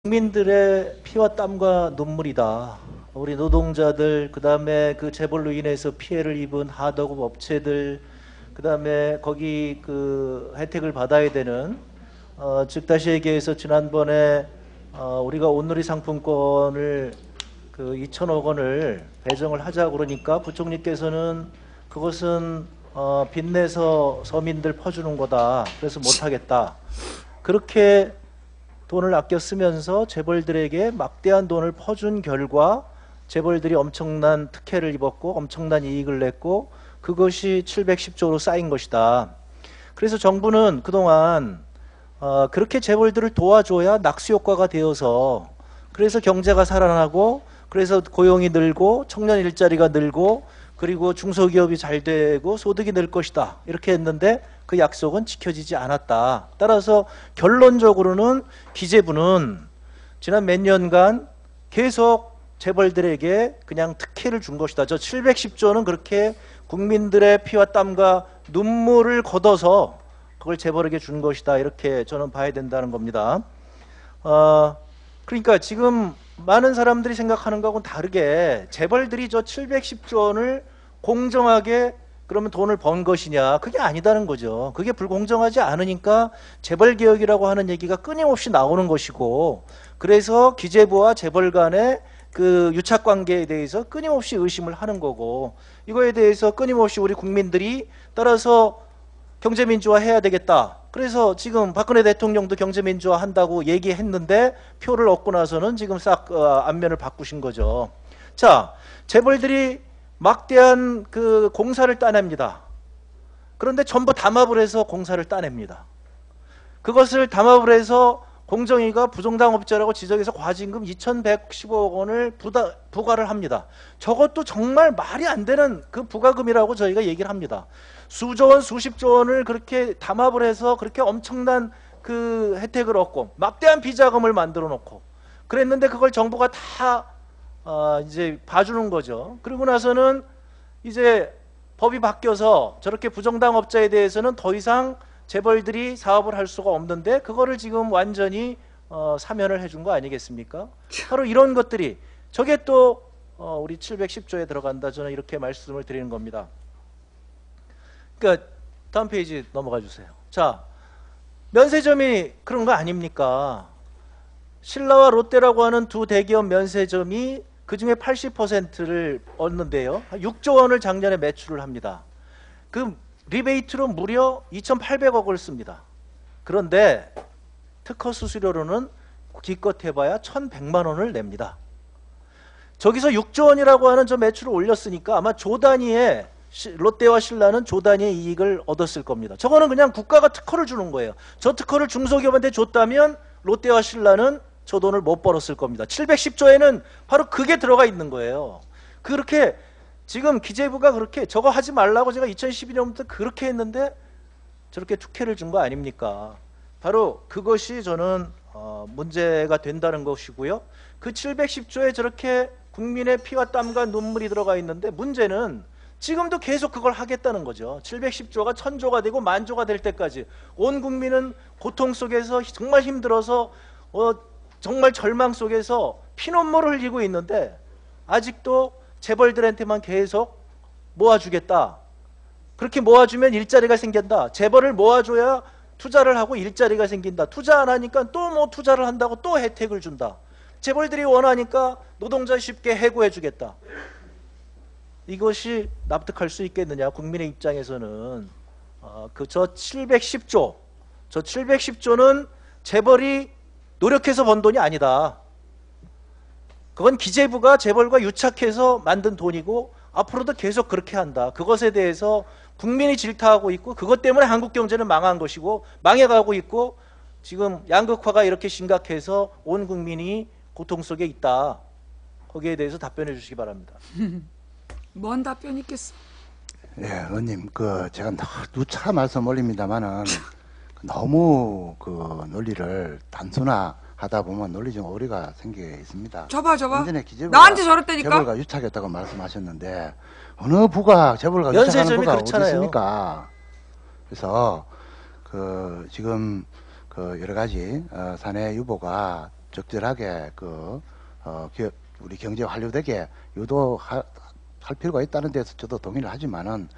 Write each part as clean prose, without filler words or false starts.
국민들의 피와 땀과 눈물이다. 우리 노동자들, 그 다음에 그 재벌로 인해서 피해를 입은 하도급 업체들, 그 다음에 거기 그 혜택을 받아야 되는, 즉 다시 얘기해서 지난번에 우리가 온누리 상품권을 그 2천억 원을 배정을 하자 그러니까 부총리께서는 그것은 빚내서 서민들 퍼주는 거다. 그래서 못하겠다. 그렇게 돈을 아껴 쓰면서 재벌들에게 막대한 돈을 퍼준 결과 재벌들이 엄청난 특혜를 입었고 엄청난 이익을 냈고 그것이 710조로 쌓인 것이다. 그래서 정부는 그동안 그렇게 재벌들을 도와줘야 낙수 효과가 되어서 그래서 경제가 살아나고 그래서 고용이 늘고 청년 일자리가 늘고 그리고 중소기업이 잘 되고 소득이 늘 것이다. 이렇게 했는데 그 약속은 지켜지지 않았다. 따라서 결론적으로는 기재부는 지난 몇 년간 계속 재벌들에게 그냥 특혜를 준 것이다. 저 710조는 그렇게 국민들의 피와 땀과 눈물을 걷어서 그걸 재벌에게 준 것이다. 이렇게 저는 봐야 된다는 겁니다. 그러니까 지금 많은 사람들이 생각하는 거하고는 다르게 재벌들이 저 710조 원을 공정하게 그러면 돈을 번 것이냐, 그게 아니다는 거죠. 그게 불공정하지 않으니까 재벌개혁이라고 하는 얘기가 끊임없이 나오는 것이고, 그래서 기재부와 재벌 간의 그 유착관계에 대해서 끊임없이 의심을 하는 거고, 이거에 대해서 끊임없이 우리 국민들이 따라서 경제민주화 해야 되겠다. 그래서 지금 박근혜 대통령도 경제민주화 한다고 얘기했는데 표를 얻고 나서는 지금 싹 안면을 바꾸신 거죠. 자, 재벌들이 막대한 그 공사를 따냅니다. 그런데 전부 담합을 해서 공사를 따냅니다. 그것을 담합을 해서 공정위가 부정당업자라고 지적해서 과징금 2,115억 원을 부과를 합니다. 저것도 정말 말이 안 되는 그 부과금이라고 저희가 얘기를 합니다. 수조 원, 수십조 원을 그렇게 담합을 해서 그렇게 엄청난 그 혜택을 얻고 막대한 비자금을 만들어 놓고 그랬는데 그걸 정부가 다 이제 봐주는 거죠. 그리고 나서는 이제 법이 바뀌어서 저렇게 부정당업자에 대해서는 더 이상 재벌들이 사업을 할 수가 없는데 그거를 지금 완전히 사면을 해준 거 아니겠습니까? 바로 이런 것들이 저게 또 우리 710조에 들어간다. 저는 이렇게 말씀을 드리는 겁니다. 그러니까 다음 페이지 넘어가 주세요. 자, 면세점이 그런 거 아닙니까? 신라와 롯데라고 하는 두 대기업 면세점이 그중에 80%를 얻는데요. 6조 원을 작년에 매출을 합니다. 그 리베이트로 무려 2,800억을 씁니다. 그런데 특허 수수료로는 기껏 해봐야 1,100만 원을 냅니다. 저기서 6조 원이라고 하는 저 매출을 올렸으니까 아마 조 단위의 롯데와 신라는 조 단위의 이익을 얻었을 겁니다. 저거는 그냥 국가가 특허를 주는 거예요. 저 특허를 중소기업한테 줬다면 롯데와 신라는 저 돈을 못 벌었을 겁니다. 710조에는 바로 그게 들어가 있는 거예요. 그렇게 지금 기재부가 그렇게 저거 하지 말라고 제가 2012년부터 그렇게 했는데 저렇게 특혜를 준 거 아닙니까? 바로 그것이 저는 문제가 된다는 것이고요. 그 710조에 저렇게 국민의 피와 땀과 눈물이 들어가 있는데 문제는 지금도 계속 그걸 하겠다는 거죠. 710조가 1,000조가 되고 10,000조가 될 때까지 온 국민은 고통 속에서 정말 힘들어서 정말 절망 속에서 피눈물을 흘리고 있는데 아직도 재벌들한테만 계속 모아주겠다. 그렇게 모아주면 일자리가 생긴다. 재벌을 모아줘야 투자를 하고 일자리가 생긴다. 투자 안 하니까 또 뭐 투자를 한다고 또 혜택을 준다. 재벌들이 원하니까 노동자 쉽게 해고해 주겠다. 이것이 납득할 수 있겠느냐. 국민의 입장에서는 저 710조는 재벌이 노력해서 번 돈이 아니다. 그건 기재부가 재벌과 유착해서 만든 돈이고 앞으로도 계속 그렇게 한다. 그것에 대해서 국민이 질타하고 있고 그것 때문에 한국 경제는 망한 것이고 망해가고 있고 지금 양극화가 이렇게 심각해서 온 국민이 고통 속에 있다. 거기에 대해서 답변해 주시기 바랍니다. 뭔 답변이 있겠어? 예, 의원님, 제가 누차 말씀 올립니다만은 너무 그 논리를 단순화하다 보면 논리적 오류가 생기게 있습니다. 줘봐. 예전에 기재부가 나한테 저랬다니까? 재벌과 유착했다고 말씀하셨는데 어느 부가 재벌과 유착하는 부가 어디 있습니까? 그래서 지금 여러 가지 사내 유보가 적절하게 우리 경제 활류되게 유도할 필요가 있다는 데서 저도 동의를 하지만은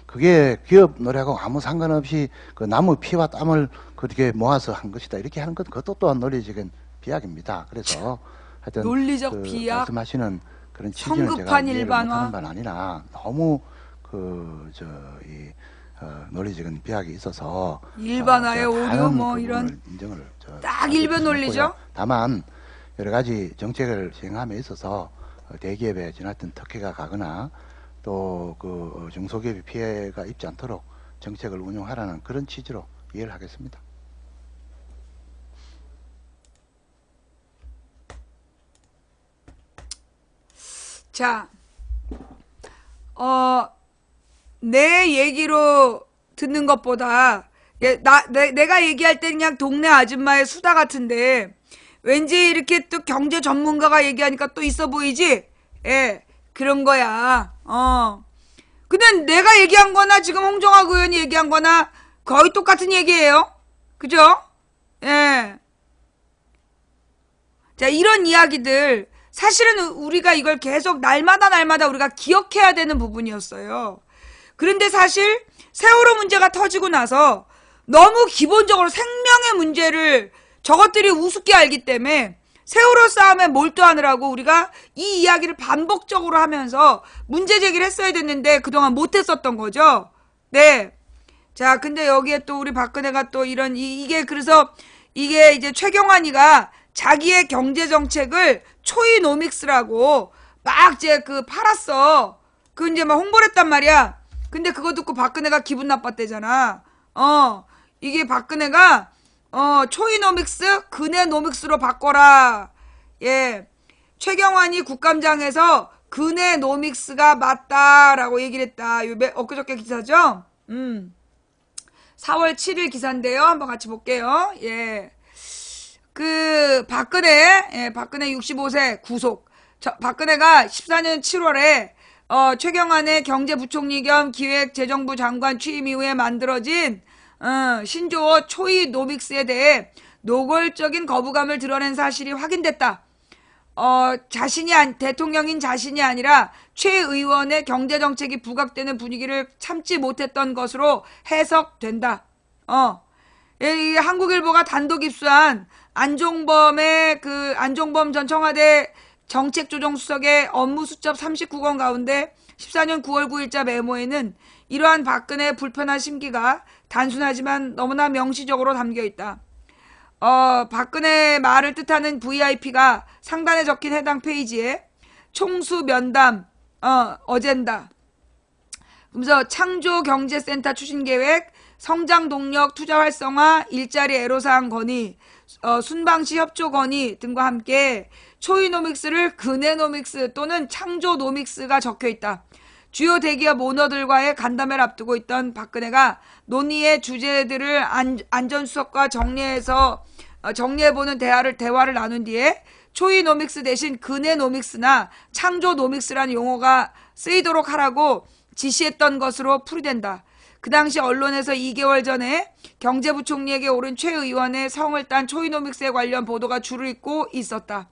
그게 기업 노력하고 아무 상관없이 그 나무 피와 땀을 그렇게 모아서 한 것이다 이렇게 하는 것 그것도 또한 논리적인 비약입니다. 그래서 하여튼 논리적 비약, 말씀하시는 그런 취지는 제가 성급한 이해를 일반화. 못하는 바는 아니라 너무 논리적인 비약이 있어서 일반화의 오류 다른 뭐 부분을 이런 인정을 딱 일변 논리죠. 다만 여러 가지 정책을 시행함에 있어서 대기업에 지나친 특혜가 가거나 또 그 중소기업이 피해가 입지 않도록 정책을 운용하라는 그런 취지로 이해를 하겠습니다. 자, 내 얘기로 듣는 것보다 내가 얘기할 때 그냥 동네 아줌마의 수다 같은데 왠지 이렇게 또 경제 전문가가 얘기하니까 또 있어 보이지? 예, 그런 거야. 근데 내가 얘기한 거나 지금 홍정학 의원이 얘기한 거나 거의 똑같은 얘기예요. 그죠? 예. 자, 이런 이야기들 사실은 우리가 이걸 계속 날마다 우리가 기억해야 되는 부분이었어요. 그런데 사실 세월호 문제가 터지고 나서 너무 기본적으로 생명의 문제를 저것들이 우습게 알기 때문에 세월호 싸움에 몰두하느라고 우리가 이 이야기를 반복적으로 하면서 문제 제기를 했어야 됐는데 그동안 못했었던 거죠. 네. 자, 근데 여기에 또 우리 박근혜가 또 이런 그래서 이게 이제 최경환이가 자기의 경제정책을 초이노믹스라고 막 이제 팔았어. 그 이제 막 홍보를 했단 말이야. 근데 그거 듣고 박근혜가 기분 나빴대잖아. 이게 박근혜가 초이노믹스 근해노믹스로 바꿔라. 예. 최경환이 국감장에서 근해노믹스가 맞다라고 얘기를 했다. 엊그저께 기사죠? 4월 7일 기사인데요. 한번 같이 볼게요. 예. 박근혜 65세 구속. 박근혜가 14년 7월에 최경환의 경제부총리 겸 기획재정부 장관 취임 이후에 만들어진 신조어 초이노믹스에 대해 노골적인 거부감을 드러낸 사실이 확인됐다. 대통령인 자신이 아니라 최 의원의 경제정책이 부각되는 분위기를 참지 못했던 것으로 해석된다. 이 한국일보가 단독 입수한 안종범 전 청와대 정책조정수석의 업무수첩 39건 가운데 14년 9월 9일자 메모에는 이러한 박근혜의 불편한 심기가 단순하지만 너무나 명시적으로 담겨있다. 박근혜 말을 뜻하는 VIP가 상단에 적힌 해당 페이지에 총수 면담, 어젠다. 그러면서 창조경제센터 추진계획, 성장동력 투자 활성화, 일자리 애로사항 건의, 순방시 협조 건의 등과 함께 초이노믹스를 근해노믹스 또는 창조노믹스가 적혀있다. 주요 대기업 오너들과의 간담회를 앞두고 있던 박근혜가 논의의 주제들을 안전수석과 정리해보는 대화를 나눈 뒤에 초이노믹스 대신 근해노믹스나 창조노믹스라는 용어가 쓰이도록 하라고 지시했던 것으로 풀이된다. 그 당시 언론에서 2개월 전에 경제부총리에게 오른 최 의원의 성을 딴 초이노믹스에 관련 보도가 줄을 잇고 있었다.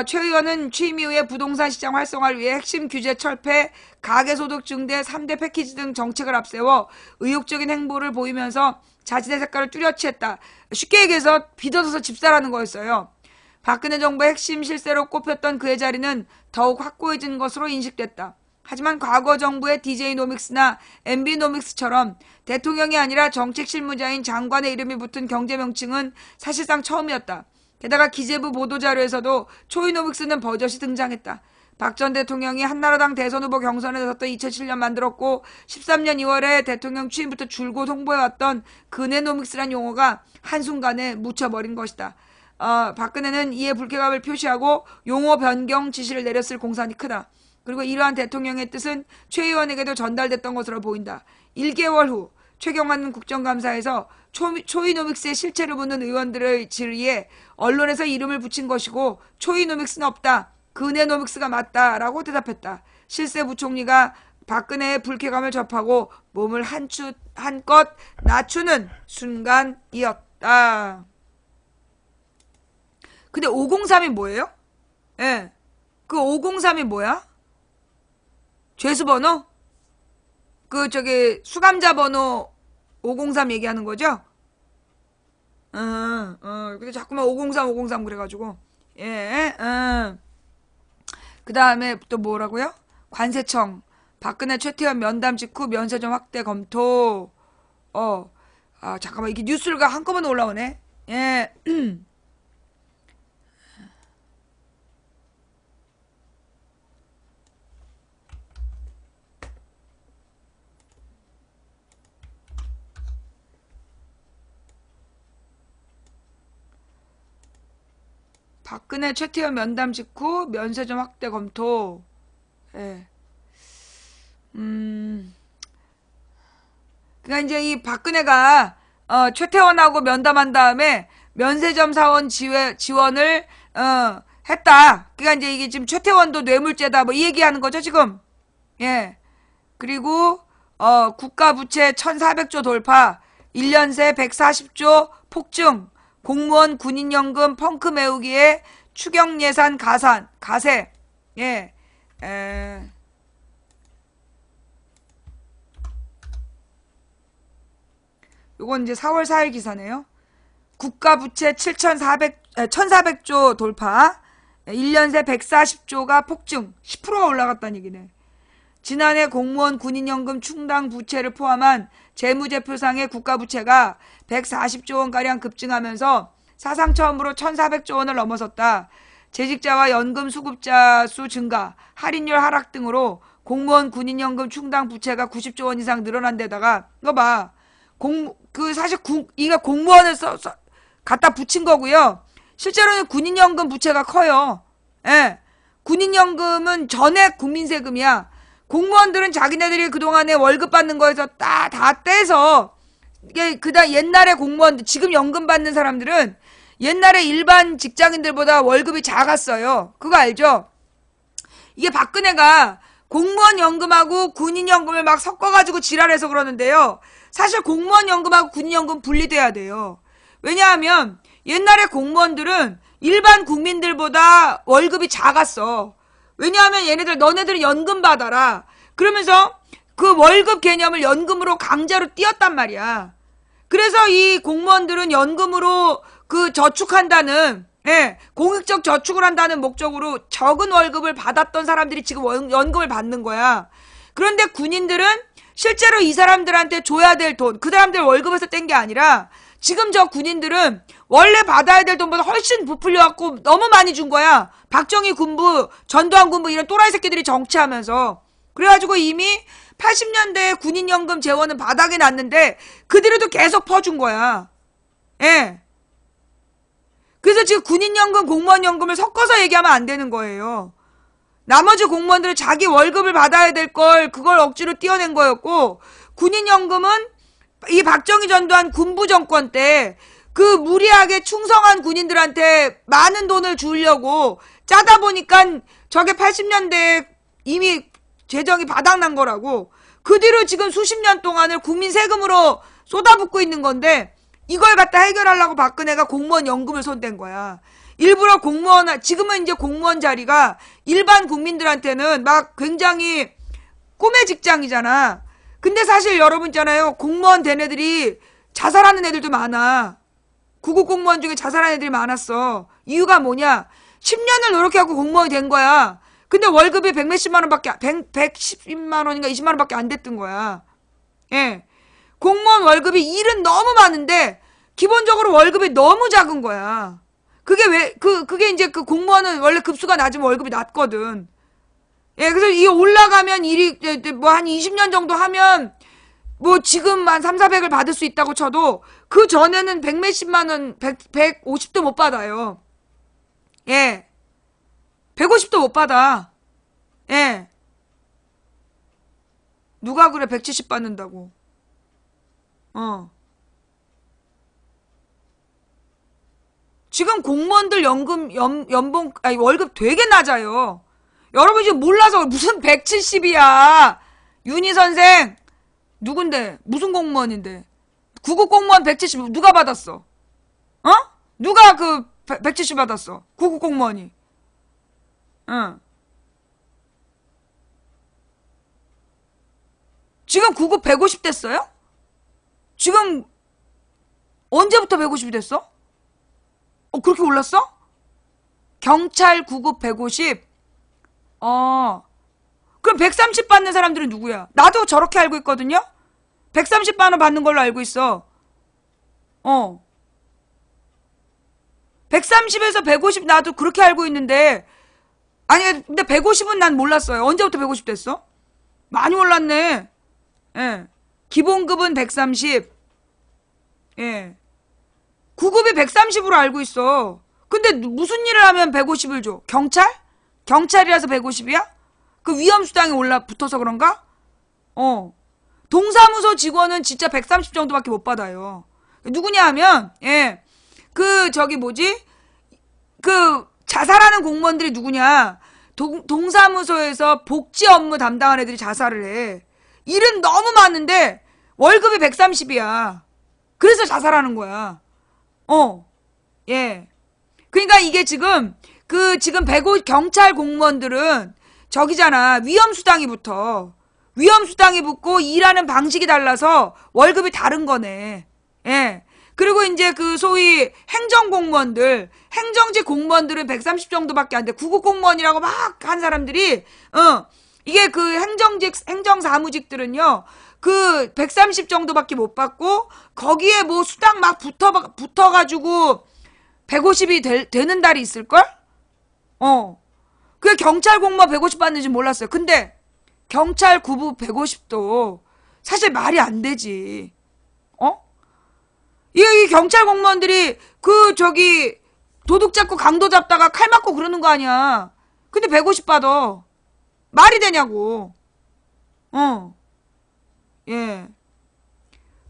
최 의원은 취임 이후에 부동산 시장 활성화를 위해 핵심 규제 철폐, 가계소득 증대 3대 패키지 등 정책을 앞세워 의욕적인 행보를 보이면서 자신의 색깔을 뚜렷이 했다. 쉽게 얘기해서 빚어서 집사라는 거였어요. 박근혜 정부의 핵심 실세로 꼽혔던 그의 자리는 더욱 확고해진 것으로 인식됐다. 하지만 과거 정부의 DJ노믹스나 MB노믹스처럼 대통령이 아니라 정책실무자인 장관의 이름이 붙은 경제 명칭은 사실상 처음이었다. 게다가 기재부 보도자료에서도 초이노믹스는 버젓이 등장했다. 박 전 대통령이 한나라당 대선 후보 경선에 나섰던 2007년 만들었고 13년 2월에 대통령 취임부터 줄곧 홍보해왔던 근해노믹스란 용어가 한순간에 묻혀버린 것이다. 박근혜는 이에 불쾌감을 표시하고 용어 변경 지시를 내렸을 공산이 크다. 그리고 이러한 대통령의 뜻은 최 의원에게도 전달됐던 것으로 보인다. 1개월 후 최경환 국정감사에서 초이노믹스의 실체를 묻는 의원들의 질의에 언론에서 이름을 붙인 것이고 초이노믹스는 없다. 근해노믹스가 맞다라고 대답했다. 실세 부총리가 박근혜의 불쾌감을 접하고 몸을 한껏 낮추는 순간이었다. 근데 503이 뭐예요? 예. 그 503이 뭐야? 죄수번호? 그 저기 수감자 번호 503 얘기하는 거죠? 근데 자꾸만 503 그래가지고 예, 그 다음에 또 뭐라고요? 관세청 박근혜 최태원 면담 직후 면세점 확대 검토. 잠깐만 이게 뉴스가 한꺼번에 올라오네. 예. 박근혜 최태원 면담 직후 면세점 확대 검토. 예. 그러니까 이제 이 박근혜가 최태원하고 면담한 다음에 면세점 사원 지원을 했다. 그러니까 이제 이게 지금 최태원도 뇌물죄다 뭐 이 얘기하는 거죠 지금. 예. 그리고 국가 부채 1,400조 돌파, 1년 새 140조 폭증, 공무원 군인연금 펑크 메우기에 추경 예산 가세. 예. 요건 이제 4월 4일 기사네요. 국가 부채 1,400조 돌파, 1년 새 140조가 폭증, 10%가 올라갔다는 얘기네. 지난해 공무원 군인연금 충당 부채를 포함한 재무제표상의 국가 부채가 140조 원가량 급증하면서 사상 처음으로 1,400조 원을 넘어섰다. 재직자와 연금 수급자 수 증가, 할인율 하락 등으로 공무원 군인연금 충당 부채가 90조 원 이상 늘어난 데다가 이거 봐. 사실 이거 공무원을 갖다 붙인 거고요. 실제로는 군인연금 부채가 커요. 예. 군인연금은 전액 국민세금이야. 공무원들은 자기네들이 그동안에 월급 받는 거에서 다 떼서 이게 그다 옛날에 공무원들 지금 연금 받는 사람들은 옛날에 일반 직장인들보다 월급이 작았어요. 그거 알죠? 이게 박근혜가 공무원 연금하고 군인 연금을 막 섞어가지고 지랄해서 그러는데요. 사실 공무원 연금하고 군인 연금 분리돼야 돼요. 왜냐하면 옛날에 공무원들은 일반 국민들보다 월급이 작았어. 왜냐하면 얘네들 너네들은 연금 받아라. 그러면서 그 월급 개념을 연금으로 강제로 띄었단 말이야. 그래서 이 공무원들은 연금으로 그 저축한다는 공익적 저축을 한다는 목적으로 적은 월급을 받았던 사람들이 지금 연금을 받는 거야. 그런데 군인들은 실제로 이 사람들한테 줘야 될 돈, 그 사람들 월급에서 뗀 게 아니라 지금 저 군인들은 원래 받아야 될 돈보다 훨씬 부풀려갖고 너무 많이 준 거야. 박정희 군부, 전두환 군부 이런 또라이 새끼들이 정치하면서. 그래가지고 이미 80년대에 군인연금 재원은 바닥에 났는데 그들도 계속 퍼준 거야. 예. 그래서 지금 군인연금, 공무원연금을 섞어서 얘기하면 안 되는 거예요. 나머지 공무원들은 자기 월급을 받아야 될 걸 그걸 억지로 띄어낸 거였고, 군인연금은 이 박정희 전두환 군부 정권 때 그 무리하게 충성한 군인들한테 많은 돈을 주려고 짜다 보니까 저게 80년대에 이미 재정이 바닥난 거라고. 그 뒤로 지금 수십 년 동안을 국민 세금으로 쏟아붓고 있는 건데 이걸 갖다 해결하려고 박근혜가 공무원 연금을 손댄 거야. 일부러 지금은 이제 공무원 자리가 일반 국민들한테는 막 굉장히 꿈의 직장이잖아. 근데 사실 여러분 있잖아요. 공무원 된 애들이 자살하는 애들도 많아. 구급 공무원 중에 자살하는 애들이 많았어. 이유가 뭐냐? 10년을 노력해갖고 공무원이 된 거야. 근데 월급이 100몇십만 원밖에, 110만 원인가 20만 원밖에 안 됐던 거야. 예. 공무원 월급이 일은 너무 많은데, 기본적으로 월급이 너무 작은 거야. 그게 이제 그 공무원은 원래 급수가 낮으면 월급이 낮거든. 예, 그래서 이게 올라가면 뭐 한 20년 정도 하면, 뭐 지금 한 3,400을 받을 수 있다고 쳐도, 그 전에는 100몇십만 원, 150도 못 받아요. 예. 150도 못 받아. 예. 누가 그래 170 받는다고. 지금 공무원들 연봉, 월급 되게 낮아요. 여러분 지금 몰라서 무슨 170이야. 윤희 선생. 누군데? 무슨 공무원인데? 구급 공무원 170 누가 받았어? 누가 170 받았어. 구급 공무원이. 응. 지금 구급 150 됐어요? 지금 언제부터 150이 됐어? 그렇게 올랐어? 경찰 구급 150? 그럼 130 받는 사람들은 누구야? 나도 저렇게 알고 있거든요? 130만 원 받는 걸로 알고 있어. 130에서 150 나도 그렇게 알고 있는데, 아니, 근데 150은 난 몰랐어요. 언제부터 150 됐어? 많이 올랐네. 예. 기본급은 130. 예. 구급이 130으로 알고 있어. 근데 무슨 일을 하면 150을 줘? 경찰? 경찰이라서 150이야? 그 위험수당이 붙어서 그런가? 동사무소 직원은 진짜 130 정도밖에 못 받아요. 누구냐 하면, 예. 자살하는 공무원들이 누구냐? 동사무소에서 복지 업무 담당하는 애들이 자살을 해. 일은 너무 많은데, 월급이 130이야. 그래서 자살하는 거야. 예. 그러니까 이게 지금 경찰 공무원들은 저기잖아. 위험수당이 붙고 일하는 방식이 달라서 월급이 다른 거네. 예. 그리고 이제 소위 행정공무원들, 행정직 공무원들은 130 정도밖에 안 돼. 구급 공무원이라고 막 한 사람들이, 이게 행정사무직들은요, 130 정도밖에 못 받고, 거기에 뭐 수당 막 붙어가지고, 150이 되는 달이 있을걸? 그 경찰 공무원 150 받는지 몰랐어요. 근데, 경찰 구급 150도 사실 말이 안 되지. 이 경찰 공무원들이 도둑 잡고 강도 잡다가 칼 맞고 그러는 거 아니야. 근데 150 받아. 말이 되냐고. 예.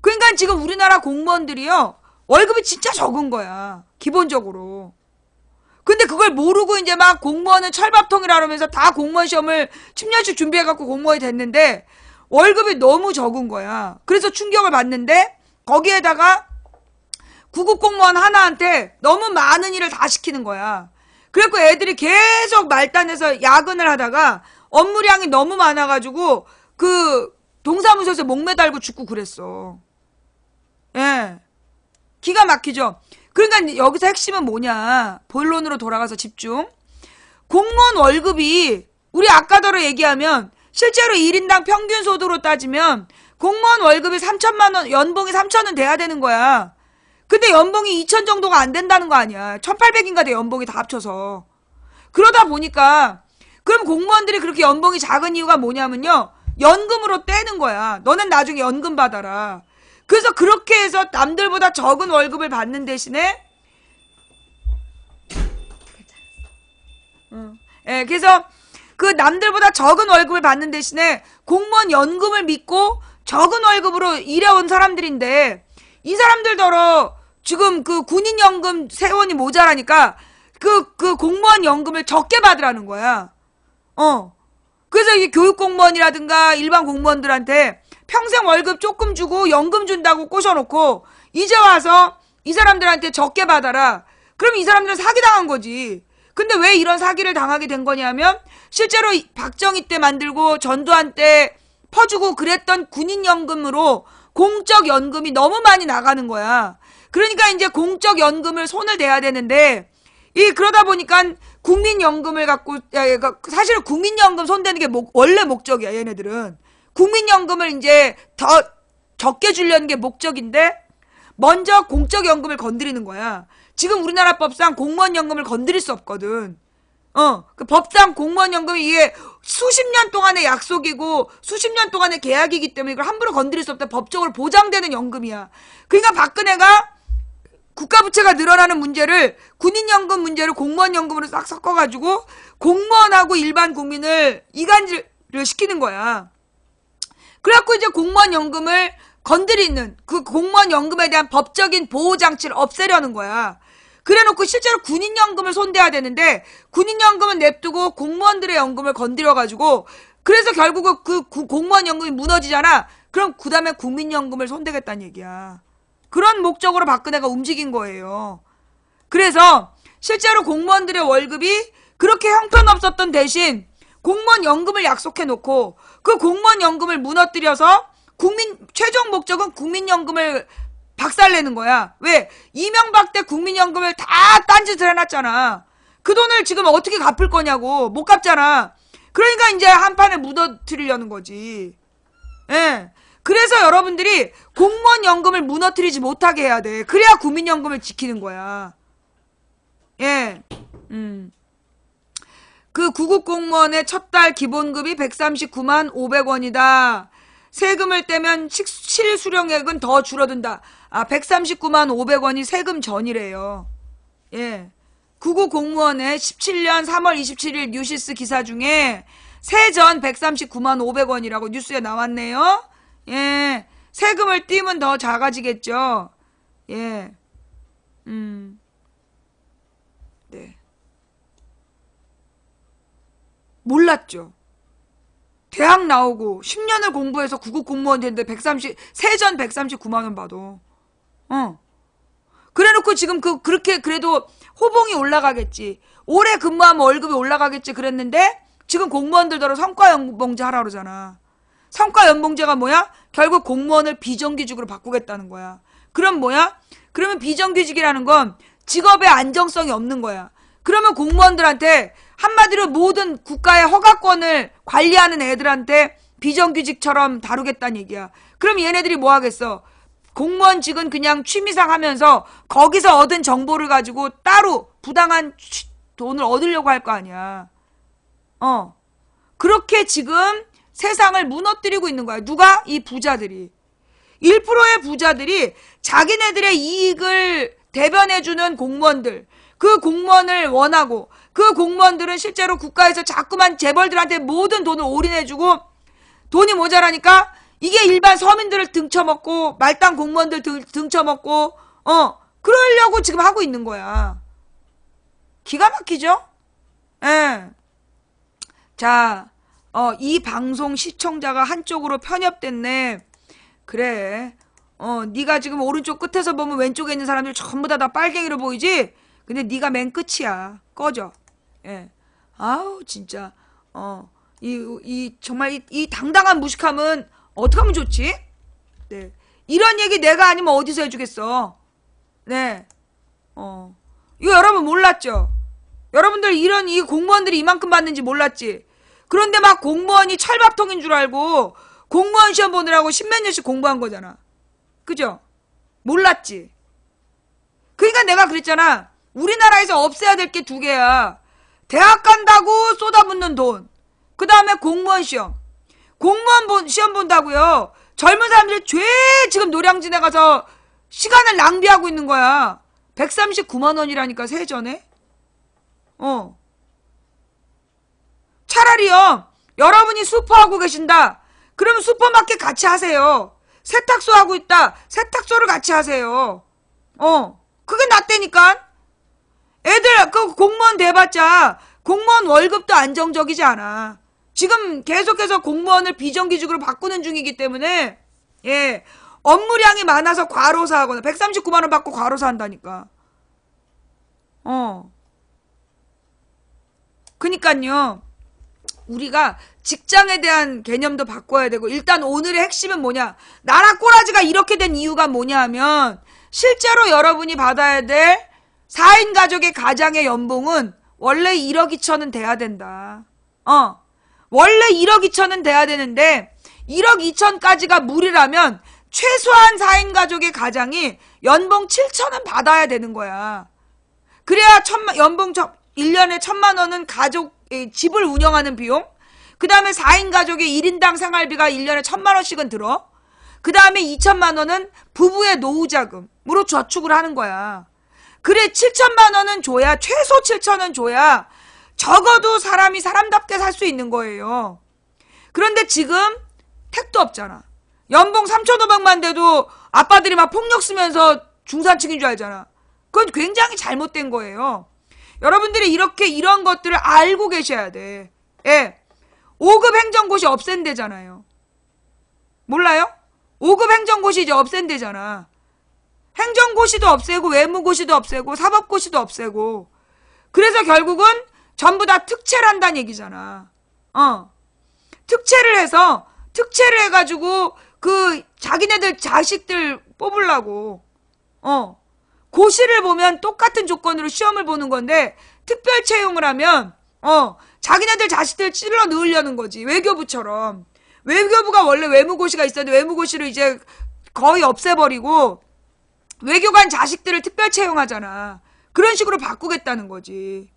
그러니까 지금 우리나라 공무원들이요, 월급이 진짜 적은 거야. 기본적으로. 근데 그걸 모르고 이제 막 공무원은 철밥통이라 그러면서 다 공무원 시험을 10년씩 준비해갖고 공무원이 됐는데, 월급이 너무 적은 거야. 그래서 충격을 받는데, 거기에다가 구급 공무원 하나한테 너무 많은 일을 다 시키는 거야. 그래갖고 애들이 계속 말단에서 야근을 하다가 업무량이 너무 많아가지고 동사무소에서 목 매달고 죽고 그랬어. 예. 기가 막히죠. 그러니까 여기서 핵심은 뭐냐. 본론으로 돌아가서 집중. 공무원 월급이 우리 아까더러 얘기하면 실제로 1인당 평균 소득으로 따지면 공무원 월급이 3천만 원, 연봉이 3천은 돼야 되는 거야. 근데 연봉이 2천 정도가 안 된다는 거 아니야. 1,800인가 돼, 연봉이 다 합쳐서. 그러다 보니까, 그럼 공무원들이 그렇게 연봉이 작은 이유가 뭐냐면요, 연금으로 떼는 거야. 너는 나중에 연금 받아라. 그래서 그렇게 해서 남들보다 적은 월급을 받는 대신에, 예, 그래서 남들보다 적은 월급을 받는 대신에 공무원 연금을 믿고 적은 월급으로 일해온 사람들인데, 이 사람들더러 지금 군인연금 세원이 모자라니까 공무원 연금을 적게 받으라는 거야. 그래서 이 교육공무원이라든가 일반 공무원들한테 평생 월급 조금 주고 연금 준다고 꼬셔놓고 이제 와서 이 사람들한테 적게 받아라. 그럼 이 사람들은 사기당한 거지. 근데 왜 이런 사기를 당하게 된 거냐면 실제로 박정희 때 만들고 전두환 때 퍼주고 그랬던 군인연금으로 공적 연금이 너무 많이 나가는 거야. 그러니까 이제 공적 연금을 손을 대야 되는데, 그러다 보니까 국민연금을 갖고, 사실은 국민연금 손대는 게 원래 목적이야, 얘네들은. 국민연금을 이제 더 적게 주려는 게 목적인데, 먼저 공적연금을 건드리는 거야. 지금 우리나라 법상 공무원연금을 건드릴 수 없거든. 법상 공무원연금이 이게 수십 년 동안의 약속이고 수십 년 동안의 계약이기 때문에 이걸 함부로 건드릴 수 없다. 법적으로 보장되는 연금이야. 그러니까 박근혜가 국가부채가 늘어나는 문제를, 군인연금 문제를 공무원연금으로 싹 섞어가지고 공무원하고 일반 국민을 이간질을 시키는 거야. 그래갖고 이제 공무원연금을 건드리는, 공무원연금에 대한 법적인 보호장치를 없애려는 거야. 그래놓고 실제로 군인연금을 손대야 되는데 군인연금은 냅두고 공무원들의 연금을 건드려가지고, 그래서 결국은 공무원연금이 무너지잖아. 그럼 그 다음에 국민연금을 손대겠다는 얘기야. 그런 목적으로 박근혜가 움직인 거예요. 그래서 실제로 공무원들의 월급이 그렇게 형편없었던 대신 공무원 연금을 약속해 놓고 그 공무원 연금을 무너뜨려서 최종 목적은 국민연금을 박살내는 거야. 왜? 이명박 때 국민연금을 다 딴짓을 해놨잖아. 그 돈을 지금 어떻게 갚을 거냐고. 못 갚잖아. 그러니까 이제 한판에 무너뜨리려는 거지. 예. 그래서 여러분들이 공무원 연금을 무너뜨리지 못하게 해야 돼. 그래야 국민연금을 지키는 거야. 예. 그 구급 공무원의 첫 달 기본급이 139만 500원이다. 세금을 떼면 실수령액은 더 줄어든다. 139만 500원이 세금 전이래요. 예. 구급 공무원의 17년 3월 27일 뉴시스 기사 중에 세전 139만 500원이라고 뉴스에 나왔네요. 예. 세금을 띄면 더 작아지겠죠. 예. 네. 몰랐죠. 대학 나오고 10년을 공부해서 구급 공무원 됐는데 세전 139만 원 봐도. 그래놓고 지금 그렇게 그래도 호봉이 올라가겠지. 오래 근무하면 월급이 올라가겠지 그랬는데 지금 공무원들더러 성과연봉제 하라 그러잖아. 성과연봉제가 뭐야? 결국 공무원을 비정규직으로 바꾸겠다는 거야. 그럼 뭐야? 그러면 비정규직이라는 건 직업의 안정성이 없는 거야. 그러면 공무원들한테 한마디로 모든 국가의 허가권을 관리하는 애들한테 비정규직처럼 다루겠다는 얘기야. 그럼 얘네들이 뭐 하겠어? 공무원직은 그냥 취미상 하면서 거기서 얻은 정보를 가지고 따로 부당한 돈을 얻으려고 할 거 아니야. 그렇게 지금 세상을 무너뜨리고 있는 거야. 누가? 이 부자들이. 1%의 부자들이 자기네들의 이익을 대변해주는 공무원들, 그 공무원을 원하고 그 공무원들은 실제로 국가에서 자꾸만 재벌들한테 모든 돈을 올인해주고 돈이 모자라니까 이게 일반 서민들을 등쳐먹고 말단 공무원들 등쳐먹고 그러려고 지금 하고 있는 거야. 기가 막히죠? 예. 자, 이 방송 시청자가 한쪽으로 편협됐네. 그래. 네가 지금 오른쪽 끝에서 보면 왼쪽에 있는 사람들 전부 다 빨갱이로 보이지? 근데 네가 맨 끝이야. 꺼져. 예. 아우 진짜. 정말 이 당당한 무식함은 어떻게 하면 좋지? 네. 이런 얘기 내가 아니면 어디서 해주겠어? 네. 이거 여러분 몰랐죠? 여러분들 이 공무원들이 이만큼 받는지 몰랐지? 그런데 막 공무원이 철밥통인 줄 알고 공무원 시험 보느라고 10몇 년씩 공부한 거잖아. 그죠? 몰랐지? 그러니까 내가 그랬잖아. 우리나라에서 없애야 될 게 2개야. 대학 간다고 쏟아붓는 돈. 그 다음에 공무원 시험. 공무원 시험 본다고요. 젊은 사람들이 지금 노량진에 가서 시간을 낭비하고 있는 거야. 139만 원이라니까 세전에. 차라리요. 여러분이 슈퍼하고 계신다. 그러면 슈퍼마켓 같이 하세요. 세탁소 하고 있다. 세탁소를 같이 하세요. 그게 낫다니까. 애들 그 공무원 돼봤자 공무원 월급도 안정적이지 않아. 지금 계속해서 공무원을 비정규직으로 바꾸는 중이기 때문에 예 업무량이 많아서 과로사하거나 139만 원 받고 과로사한다니까. 그니까요. 우리가 직장에 대한 개념도 바꿔야 되고 일단 오늘의 핵심은 뭐냐. 나라 꼬라지가 이렇게 된 이유가 뭐냐 하면 실제로 여러분이 받아야 될 4인 가족의 가장의 연봉은 원래 1억 2천은 돼야 된다. 원래 1억 2천은 돼야 되는데 1억 2천까지가 무리라면 최소한 4인 가족의 가장이 연봉 7천은 받아야 되는 거야. 그래야 연봉 1년에 1,000만 원은 집을 운영하는 비용. 그 다음에 4인 가족의 1인당 생활비가 1년에 1,000만 원씩은 들어. 그 다음에 2천만 원은 부부의 노후자금으로 저축을 하는 거야. 그래 7천만 원은 줘야 최소 7천은 줘야 적어도 사람이 사람답게 살 수 있는 거예요. 그런데 지금 택도 없잖아. 연봉 3,500만 돼도 아빠들이 막 폭력 쓰면서 중산층인 줄 알잖아. 그건 굉장히 잘못된 거예요. 여러분들이 이런 것들을 알고 계셔야 돼. 예. 5급 행정고시 없앤대잖아요. 몰라요? 5급 행정고시 이제 없앤대잖아. 행정고시도 없애고 외무고시도 없애고 사법고시도 없애고 그래서 결국은 전부 다 특채를 한다는 얘기잖아. 특채를 해가지고 그 자기네들 자식들 뽑으려고. 고시를 보면 똑같은 조건으로 시험을 보는 건데 특별 채용을 하면 자기네들 자식들 찔러 넣으려는 거지. 외교부처럼. 외교부가 원래 외무고시가 있었는데 외무고시를 이제 거의 없애버리고 외교관 자식들을 특별 채용하잖아. 그런 식으로 바꾸겠다는 거지.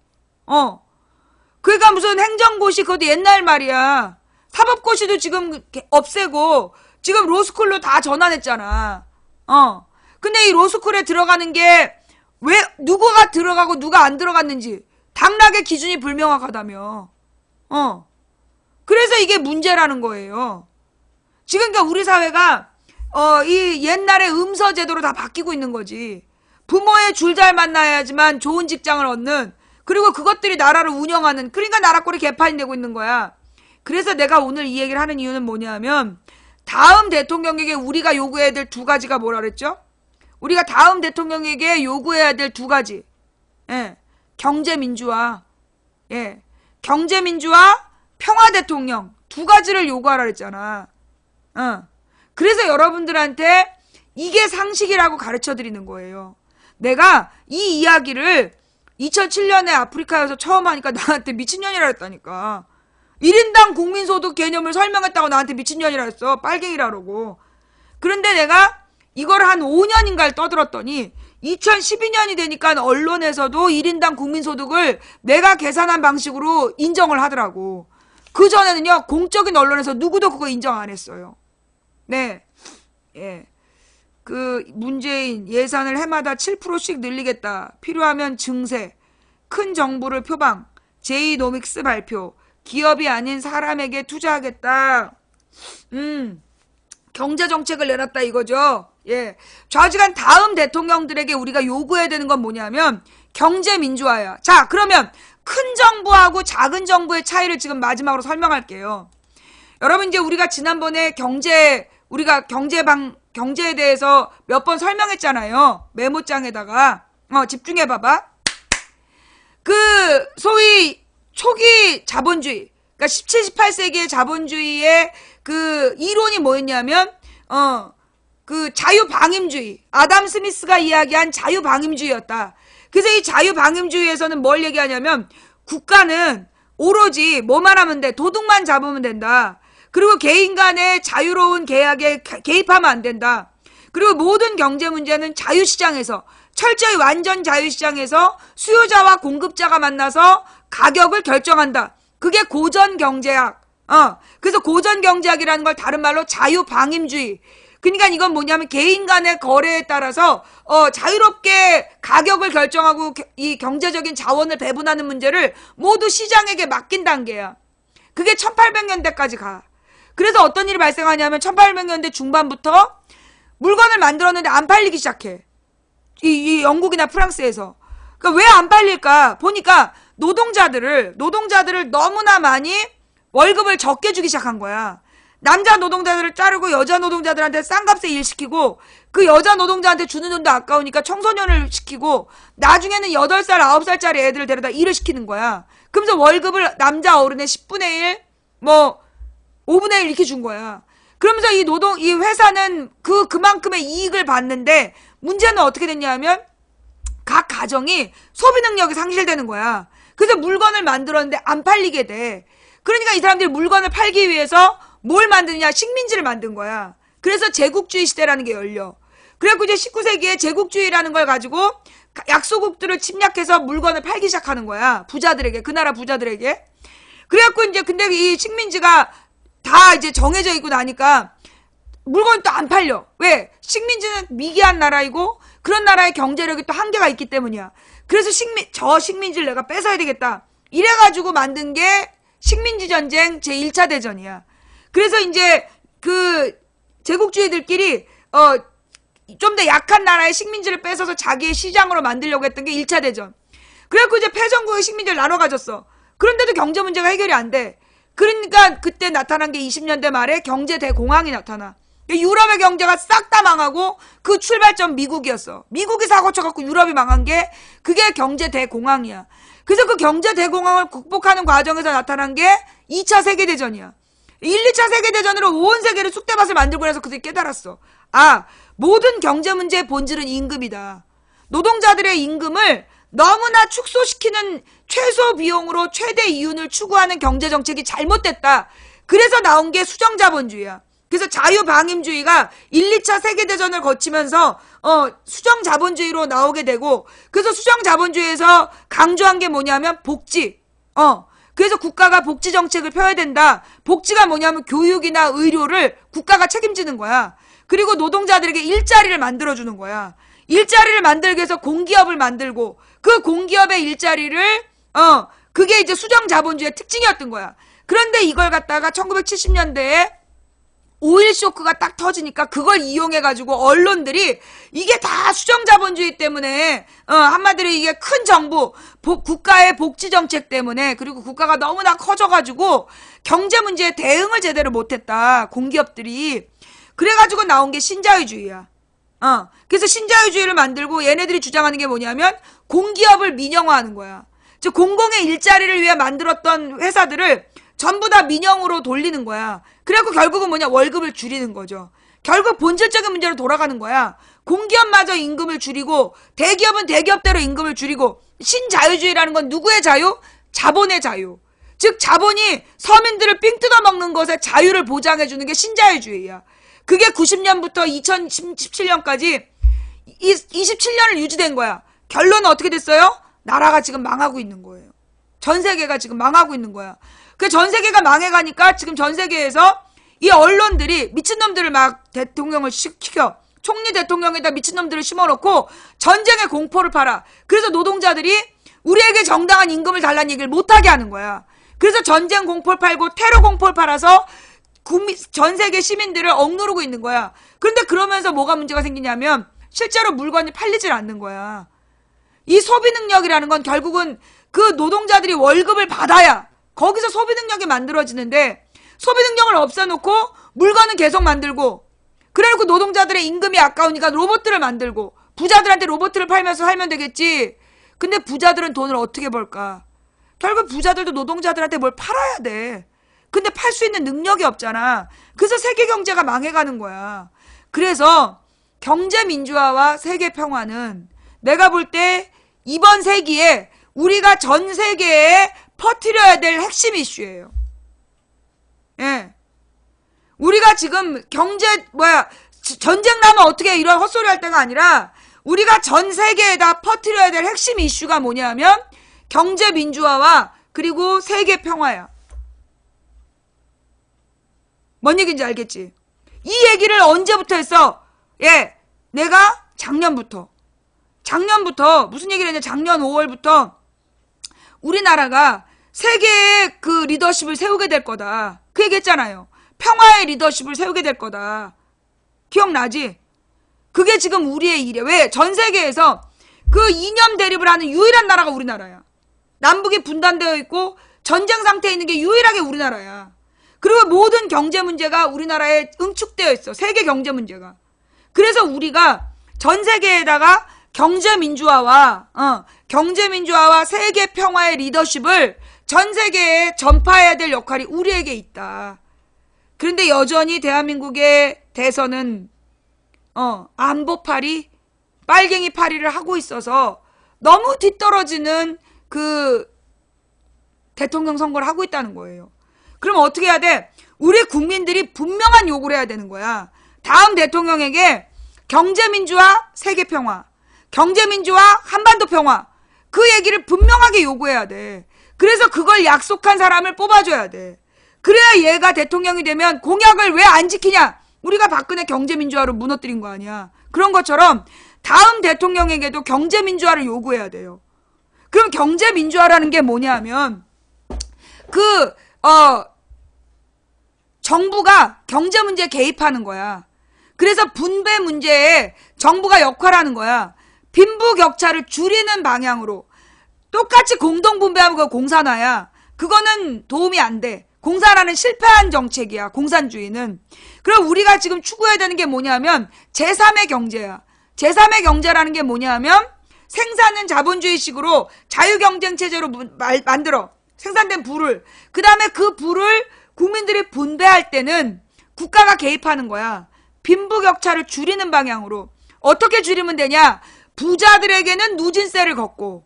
그러니까 무슨 행정고시 그것도 옛날 말이야. 사법고시도 지금 없애고 지금 로스쿨로 다 전환했잖아. 근데 이 로스쿨에 들어가는 게 왜 누구가 들어가고 누가 안 들어갔는지 당락의 기준이 불명확하다며. 그래서 이게 문제라는 거예요. 지금 그러니까 우리 사회가 이 옛날의 음서 제도로 다 바뀌고 있는 거지. 부모의 줄 잘 만나야지만 좋은 직장을 얻는, 그리고 그것들이 나라를 운영하는, 그러니까 나라꼴이 개판이 되고 있는 거야. 그래서 내가 오늘 이 얘기를 하는 이유는 뭐냐면 다음 대통령에게 우리가 요구해야 될 두 가지가 뭐라 그랬죠? 우리가 다음 대통령에게 요구해야 될 두 가지. 경제민주화. 경제민주화, 평화대통령. 두 가지를 요구하라 그랬잖아. 그래서 여러분들한테 이게 상식이라고 가르쳐 드리는 거예요. 내가 이 이야기를 2007년에 아프리카에서 처음 하니까 나한테 미친년이라 했다니까. 1인당 국민소득 개념을 설명했다고 나한테 미친년이라 했어. 빨갱이라 그러고. 그런데 내가 이걸 한 5년인가를 떠들었더니 2012년이 되니까 언론에서도 1인당 국민소득을 내가 계산한 방식으로 인정을 하더라고. 그전에는요, 공적인 언론에서 누구도 그거 인정 안 했어요. 네. 그 문재인 예산을 해마다 7%씩 늘리겠다. 필요하면 증세. 큰 정부를 표방. 제2노믹스 발표. 기업이 아닌 사람에게 투자하겠다. 경제정책을 내놨다 이거죠. 좌지간 다음 대통령들에게 우리가 요구해야 되는 건 뭐냐면 경제민주화야. 자, 그러면 큰 정부하고 작은 정부의 차이를 지금 마지막으로 설명할게요. 여러분, 이제 우리가 지난번에 우리가 경제에 대해서 몇 번 설명했잖아요. 메모장에다가. 집중해봐봐. 그, 소위 초기 자본주의. 그러니까 17, 18세기의 자본주의의 그 이론이 뭐였냐면, 그 자유방임주의. 아담 스미스가 이야기한 자유방임주의였다. 그래서 이 자유방임주의에서는 뭘 얘기하냐면, 국가는 오로지 뭐만 하면 돼. 도둑만 잡으면 된다. 그리고 개인 간의 자유로운 계약에 개입하면 안 된다. 그리고 모든 경제 문제는 자유시장에서, 철저히 완전 자유시장에서 수요자와 공급자가 만나서 가격을 결정한다. 그게 고전경제학. 그래서 고전경제학이라는 걸 다른 말로 자유방임주의. 그러니까 이건 뭐냐면 개인 간의 거래에 따라서 자유롭게 가격을 결정하고 이 경제적인 자원을 배분하는 문제를 모두 시장에게 맡긴 단계야. 그게 1800년대까지 가. 그래서 어떤 일이 발생하냐면 1800년대 중반부터 물건을 만들었는데 안 팔리기 시작해. 이 영국이나 프랑스에서. 그러니까 왜 안 팔릴까? 보니까 노동자들을 너무나 많이 월급을 적게 주기 시작한 거야. 남자 노동자들을 자르고 여자 노동자들한테 싼 값에 일 시키고, 그 여자 노동자한테 주는 돈도 아까우니까 청소년을 시키고, 나중에는 8살, 9살짜리 애들을 데려다 일을 시키는 거야. 그러면서 월급을 남자 어른의 10분의 1, 5분의 1 이렇게 준 거야. 그러면서 이 회사는 그만큼의 이익을 받는데, 문제는 어떻게 됐냐면, 각 가정이 소비 능력이 상실되는 거야. 그래서 물건을 만들었는데 안 팔리게 돼. 그러니까 이 사람들이 물건을 팔기 위해서 뭘 만드느냐? 식민지를 만든 거야. 그래서 제국주의 시대라는 게 열려. 그래갖고 이제 19세기에 제국주의라는 걸 가지고 약소국들을 침략해서 물건을 팔기 시작하는 거야. 부자들에게, 그 나라 부자들에게. 그래갖고 이제 근데 이 식민지가 다 이제 정해져 있고 나니까 물건이 또 안 팔려. 왜? 식민지는 미개한 나라이고 그런 나라의 경제력이 또 한계가 있기 때문이야. 그래서 저 식민지를 내가 뺏어야 되겠다. 이래가지고 만든 게 식민지 전쟁 제1차 대전이야. 그래서 이제 그 제국주의들끼리 좀 더 약한 나라의 식민지를 뺏어서 자기의 시장으로 만들려고 했던 게 1차 대전. 그래갖고 이제 패전국의 식민지를 나눠 가졌어. 그런데도 경제 문제가 해결이 안 돼. 그러니까 그때 나타난 게 20년대 말에 경제 대공황이 나타나. 유럽의 경제가 싹 다 망하고 그 출발점 미국이었어. 미국이 사고 쳐갖고 유럽이 망한 게 그게 경제 대공황이야. 그래서 그 경제 대공황을 극복하는 과정에서 나타난 게 2차 세계대전이야. 1, 2차 세계대전으로 온 세계를 쑥대밭을 만들고 나서 그들이 깨달았어. 아, 모든 경제 문제의 본질은 임금이다. 노동자들의 임금을 너무나 축소시키는 최소 비용으로 최대 이윤을 추구하는 경제정책이 잘못됐다. 그래서 나온 게 수정자본주의야. 그래서 자유방임주의가 1, 2차 세계대전을 거치면서 수정자본주의로 나오게 되고, 그래서 수정자본주의에서 강조한 게 뭐냐면 복지. 그래서 국가가 복지 정책을 펴야 된다. 복지가 뭐냐면 교육이나 의료를 국가가 책임지는 거야. 그리고 노동자들에게 일자리를 만들어주는 거야. 일자리를 만들기 위해서 공기업을 만들고, 그 공기업의 일자리를 그게 이제 수정자본주의의 특징이었던 거야. 그런데 이걸 갖다가 1970년대에 오일 쇼크가 딱 터지니까 그걸 이용해가지고 언론들이 이게 다 수정자본주의 때문에, 한마디로 이게 큰 정부, 국가의 복지정책 때문에, 그리고 국가가 너무나 커져가지고 경제 문제에 대응을 제대로 못했다. 공기업들이. 그래가지고 나온 게 신자유주의야. 그래서 신자유주의를 만들고 얘네들이 주장하는 게 뭐냐면 공기업을 민영화하는 거야. 즉 공공의 일자리를 위해 만들었던 회사들을 전부 다 민영으로 돌리는 거야. 그래갖고 결국은 뭐냐, 월급을 줄이는 거죠. 결국 본질적인 문제로 돌아가는 거야. 공기업마저 임금을 줄이고 대기업은 대기업대로 임금을 줄이고, 신자유주의라는 건 누구의 자유? 자본의 자유. 즉 자본이 서민들을 삥 뜯어먹는 것에 자유를 보장해주는 게 신자유주의야. 그게 90년부터 2017년까지 27년을 유지된 거야. 결론은 어떻게 됐어요? 나라가 지금 망하고 있는 거예요. 전 세계가 지금 망하고 있는 거야. 그 전 세계가 망해가니까 지금 전 세계에서 이 언론들이 미친놈들을 막 대통령을 시켜. 총리 대통령에다 미친놈들을 심어놓고 전쟁의 공포를 팔아. 그래서 노동자들이 우리에게 정당한 임금을 달라는 얘기를 못하게 하는 거야. 그래서 전쟁 공포를 팔고 테러 공포를 팔아서 전 세계 시민들을 억누르고 있는 거야. 그런데 그러면서 뭐가 문제가 생기냐면 실제로 물건이 팔리질 않는 거야. 이 소비 능력이라는 건 결국은 그 노동자들이 월급을 받아야 거기서 소비 능력이 만들어지는데, 소비 능력을 없애놓고 물건은 계속 만들고, 그래놓고 노동자들의 임금이 아까우니까 로봇들을 만들고, 부자들한테 로봇을 팔면서 살면 되겠지. 근데 부자들은 돈을 어떻게 벌까? 결국 부자들도 노동자들한테 뭘 팔아야 돼. 근데 팔 수 있는 능력이 없잖아. 그래서 세계 경제가 망해가는 거야. 그래서 경제 민주화와 세계 평화는 내가 볼 때 이번 세기에 우리가 전 세계에 퍼뜨려야 될 핵심 이슈예요. 예. 우리가 지금 전쟁 나면 어떻게 이런 헛소리 할 때가 아니라 우리가 전 세계에다 퍼뜨려야 될 핵심 이슈가 뭐냐면 경제 민주화와 그리고 세계 평화야. 뭔 얘기인지 알겠지? 이 얘기를 언제부터 했어? 예, 내가 작년부터 무슨 얘기를 했냐? 작년 5월부터 우리나라가 세계의 그 리더십을 세우게 될 거다. 그 얘기 했잖아요. 평화의 리더십을 세우게 될 거다. 기억나지? 그게 지금 우리의 일이야. 왜? 전 세계에서 그 이념 대립을 하는 유일한 나라가 우리나라야. 남북이 분단되어 있고 전쟁 상태에 있는 게 유일하게 우리나라야. 그리고 모든 경제 문제가 우리나라에 응축되어 있어. 세계 경제 문제가. 그래서 우리가 전 세계에다가 경제 민주화와 세계 평화의 리더십을 전 세계에 전파해야 될 역할이 우리에게 있다. 그런데 여전히 대한민국의 대선은 안보파리, 빨갱이파리를 하고 있어서 너무 뒤떨어지는 그 대통령 선거를 하고 있다는 거예요. 그럼 어떻게 해야 돼? 우리 국민들이 분명한 요구를 해야 되는 거야. 다음 대통령에게 경제민주화, 세계평화, 경제민주화, 한반도평화, 그 얘기를 분명하게 요구해야 돼. 그래서 그걸 약속한 사람을 뽑아줘야 돼. 그래야 얘가 대통령이 되면 공약을 왜 안 지키냐? 우리가 박근혜 경제민주화로 무너뜨린 거 아니야. 그런 것처럼 다음 대통령에게도 경제민주화를 요구해야 돼요. 그럼 경제민주화라는 게 뭐냐면 정부가 경제 문제에 개입하는 거야. 그래서 분배 문제에 정부가 역할하는 거야. 빈부격차를 줄이는 방향으로. 똑같이 공동분배하면 그거 공산화야. 그거는 도움이 안 돼. 공산화는 실패한 정책이야. 공산주의는. 그럼 우리가 지금 추구해야 되는 게 뭐냐면 제3의 경제야. 제3의 경제라는 게 뭐냐면 생산은 자본주의식으로 자유경쟁체제로 만들어 생산된 부를, 그 다음에 그 부를 국민들이 분배할 때는 국가가 개입하는 거야. 빈부격차를 줄이는 방향으로. 어떻게 줄이면 되냐? 부자들에게는 누진세를 걷고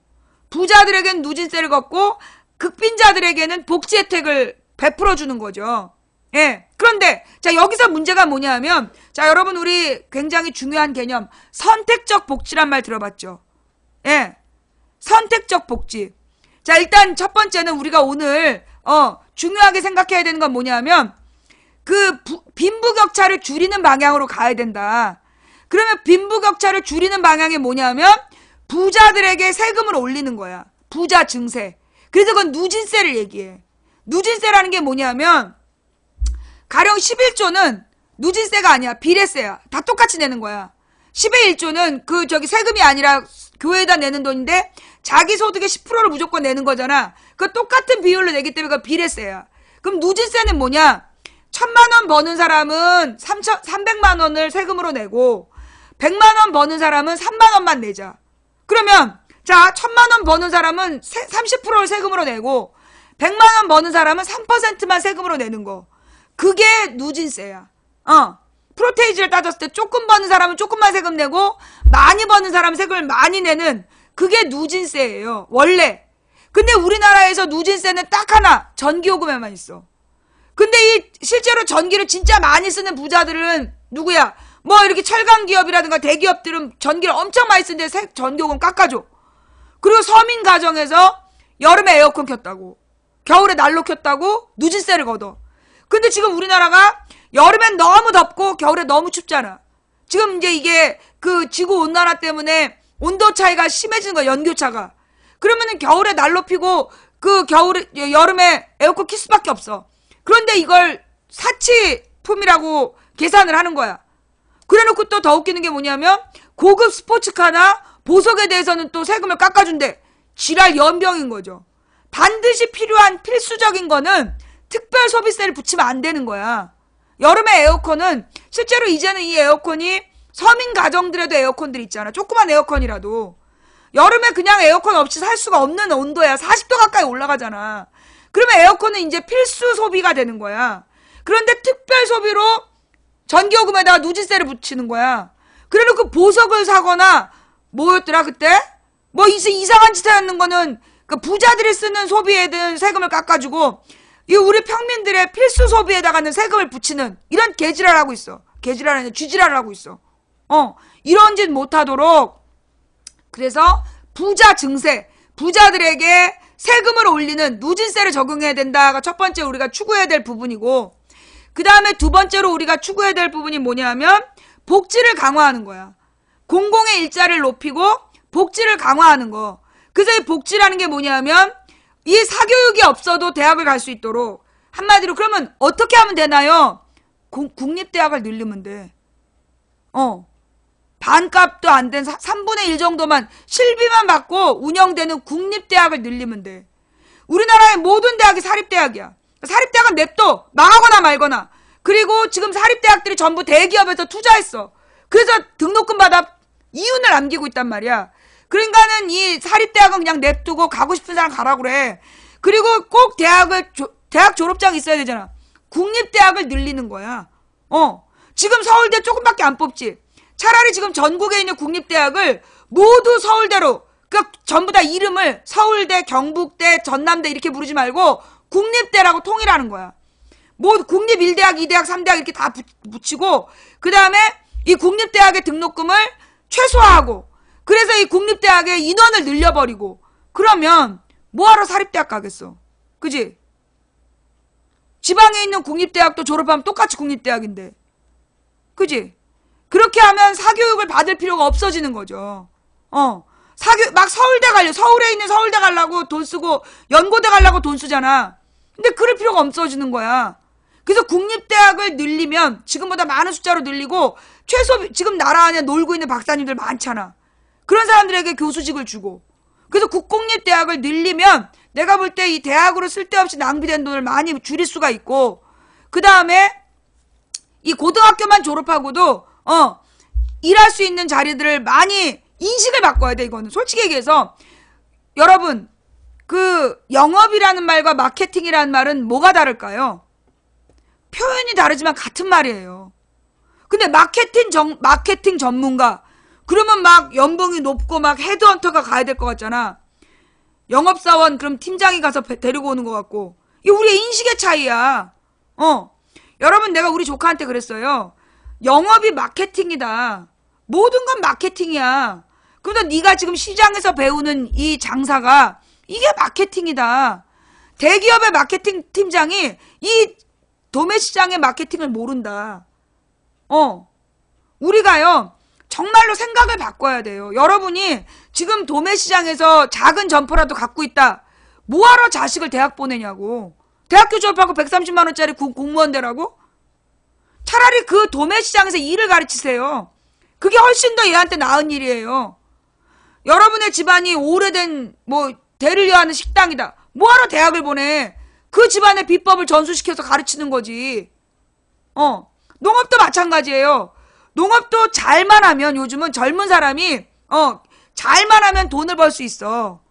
극빈자들에게는 복지 혜택을 베풀어 주는 거죠. 예. 그런데 자, 여기서 문제가 뭐냐 하면, 자, 여러분, 우리 굉장히 중요한 개념 선택적 복지란 말 들어봤죠? 예. 선택적 복지. 자, 일단 첫 번째는 우리가 오늘 중요하게 생각해야 되는 건 뭐냐 하면, 그 빈부격차를 줄이는 방향으로 가야 된다. 그러면 빈부격차를 줄이는 방향이 뭐냐 하면 부자들에게 세금을 올리는 거야. 부자 증세. 그래서 그건 누진세를 얘기해. 누진세라는 게 뭐냐면 가령 11조는 누진세가 아니야. 비례세야. 다 똑같이 내는 거야. 10의 1조는 세금이 아니라 교회에다 내는 돈인데 자기 소득의 10%를 무조건 내는 거잖아. 그 똑같은 비율로 내기 때문에 그건 비례세야. 그럼 누진세는 뭐냐? 1,000만 원 버는 사람은 300만 원을 세금으로 내고 100만 원 버는 사람은 3만 원만 내자. 그러면 자, 1,000만 원 버는 사람은 30%를 세금으로 내고 100만 원 버는 사람은 3%만 세금으로 내는 거. 그게 누진세야. 프로테이지를 따졌을 때 조금 버는 사람은 조금만 세금 내고 많이 버는 사람은 세금을 많이 내는, 그게 누진세예요. 원래. 근데 우리나라에서 누진세는 딱 하나, 전기요금에만 있어. 근데 실제로 전기를 진짜 많이 쓰는 부자들은 누구야? 뭐 이렇게 철강 기업이라든가 대기업들은 전기를 엄청 많이 쓰는데 전기요금 깎아줘. 그리고 서민 가정에서 여름에 에어컨 켰다고, 겨울에 난로 켰다고 누진세를 걷어. 근데 지금 우리나라가 여름엔 너무 덥고 겨울에 너무 춥잖아. 지금 이제 이게 그 지구 온난화 때문에 온도 차이가 심해지는 거야, 연교차가. 그러면은 겨울에 난로 피고 여름에 에어컨 킬 수밖에 없어. 그런데 이걸 사치품이라고 계산을 하는 거야. 그래놓고 또 더 웃기는 게 뭐냐면 고급 스포츠카나 보석에 대해서는 또 세금을 깎아준대. 지랄 연병인 거죠. 반드시 필요한 필수적인 거는 특별 소비세를 붙이면 안 되는 거야. 여름에 에어컨은 실제로 이제는 이 에어컨이 서민 가정들에도 에어컨들 있잖아. 조그만 에어컨이라도. 여름에 그냥 에어컨 없이 살 수가 없는 온도야. 40도 가까이 올라가잖아. 그러면 에어컨은 이제 필수 소비가 되는 거야. 그런데 특별 소비로 전기요금에다가 누진세를 붙이는 거야. 그래놓고 보석을 사거나 뭐였더라 그때? 뭐 이상한 짓 하는 거는 그 부자들이 쓰는 소비에 대한 세금을 깎아주고 이 우리 평민들의 필수 소비에다가는 세금을 붙이는 이런 개지랄을 하고 있어. 개지랄 아니라 쥐지랄을 하고 있어. 이런 짓 못하도록. 그래서 부자 증세, 부자들에게 세금을 올리는 누진세를 적용해야 된다가 첫 번째 우리가 추구해야 될 부분이고, 그 다음에 두 번째로 우리가 추구해야 될 부분이 뭐냐면 복지를 강화하는 거야. 공공의 일자리를 높이고 복지를 강화하는 거. 그래서 이 복지라는 게 뭐냐면 이 사교육이 없어도 대학을 갈 수 있도록, 한마디로 그러면 어떻게 하면 되나요? 국립대학을 늘리면 돼. 반값도 안 된 3분의 1 정도만 실비만 받고 운영되는 국립대학을 늘리면 돼. 우리나라의 모든 대학이 사립대학이야. 사립대학은 냅둬. 망하거나 말거나. 그리고 지금 사립대학들이 전부 대기업에서 투자했어. 그래서 등록금 받아 이윤을 남기고 있단 말이야. 그러니까는 이 사립대학은 그냥 냅두고 가고 싶은 사람 가라고 그래. 그리고 꼭 대학 졸업장이 있어야 되잖아. 국립대학을 늘리는 거야. 지금 서울대 조금밖에 안 뽑지. 차라리 지금 전국에 있는 국립대학을 모두 서울대로, 그러니까 전부 다 이름을 서울대, 경북대, 전남대 이렇게 부르지 말고 국립대라고 통일하는 거야. 뭐 국립 1대학, 2대학, 3대학 이렇게 다 붙이고, 그 다음에 이 국립대학의 등록금을 최소화하고, 그래서 이 국립대학의 인원을 늘려버리고, 그러면 뭐하러 사립대학 가겠어? 그지? 지방에 있는 국립대학도 졸업하면 똑같이 국립대학인데. 그지? 그렇게 하면 사교육을 받을 필요가 없어지는 거죠. 막 서울에 있는 서울대 가려고 돈 쓰고 연고대 가려고 돈 쓰잖아. 근데 그럴 필요가 없어지는 거야. 그래서 국립대학을 늘리면 지금보다 많은 숫자로 늘리고 지금 나라 안에 놀고 있는 박사님들 많잖아. 그런 사람들에게 교수직을 주고, 그래서 국공립대학을 늘리면 내가 볼 때 이 대학으로 쓸데없이 낭비된 돈을 많이 줄일 수가 있고, 그 다음에 이 고등학교만 졸업하고도 일할 수 있는 자리들을 많이 인식을 바꿔야 돼, 이거는. 솔직히 얘기해서 여러분, 그 영업이라는 말과 마케팅이라는 말은 뭐가 다를까요? 표현이 다르지만 같은 말이에요. 근데 마케팅 전문가, 그러면 막 연봉이 높고 막 헤드헌터가 가야 될 것 같잖아. 영업사원 그럼 팀장이 가서 데리고 오는 것 같고. 이게 우리의 인식의 차이야. 여러분, 내가 우리 조카한테 그랬어요. 영업이 마케팅이다. 모든 건 마케팅이야. 그러다 네가 지금 시장에서 배우는 이 장사가 이게 마케팅이다. 대기업의 마케팅 팀장이 이 도매시장의 마케팅을 모른다. 우리가요, 정말로 생각을 바꿔야 돼요. 여러분이 지금 도매시장에서 작은 점포라도 갖고 있다. 뭐하러 자식을 대학 보내냐고. 대학교 졸업하고 130만 원짜리 공무원 되라고? 차라리 그 도매시장에서 일을 가르치세요. 그게 훨씬 더 얘한테 나은 일이에요. 여러분의 집안이 오래된 대를 여하는 식당이다. 뭐하러 대학을 보내? 그 집안의 비법을 전수시켜서 가르치는 거지. 농업도 마찬가지예요. 농업도 잘만 하면, 요즘은 젊은 사람이 잘만 하면 돈을 벌 수 있어.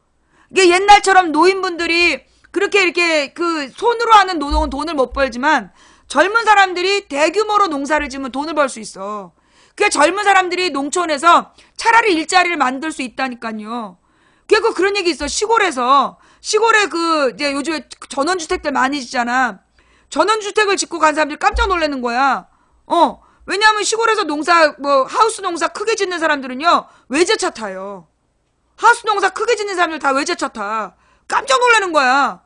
이게 옛날처럼 노인분들이 그렇게 이렇게 그 손으로 하는 노동은 돈을 못 벌지만 젊은 사람들이 대규모로 농사를 지으면 돈을 벌 수 있어. 그게 젊은 사람들이 농촌에서 차라리 일자리를 만들 수 있다니까요. 그리고 그런 얘기 있어. 시골에 이제 요즘에 전원주택들 많이 짓잖아. 전원주택을 짓고 간 사람들이 깜짝 놀라는 거야. 왜냐하면 시골에서 하우스 농사 크게 짓는 사람들은요, 외제차 타요. 하우스 농사 크게 짓는 사람들 다 외제차 타. 깜짝 놀라는 거야.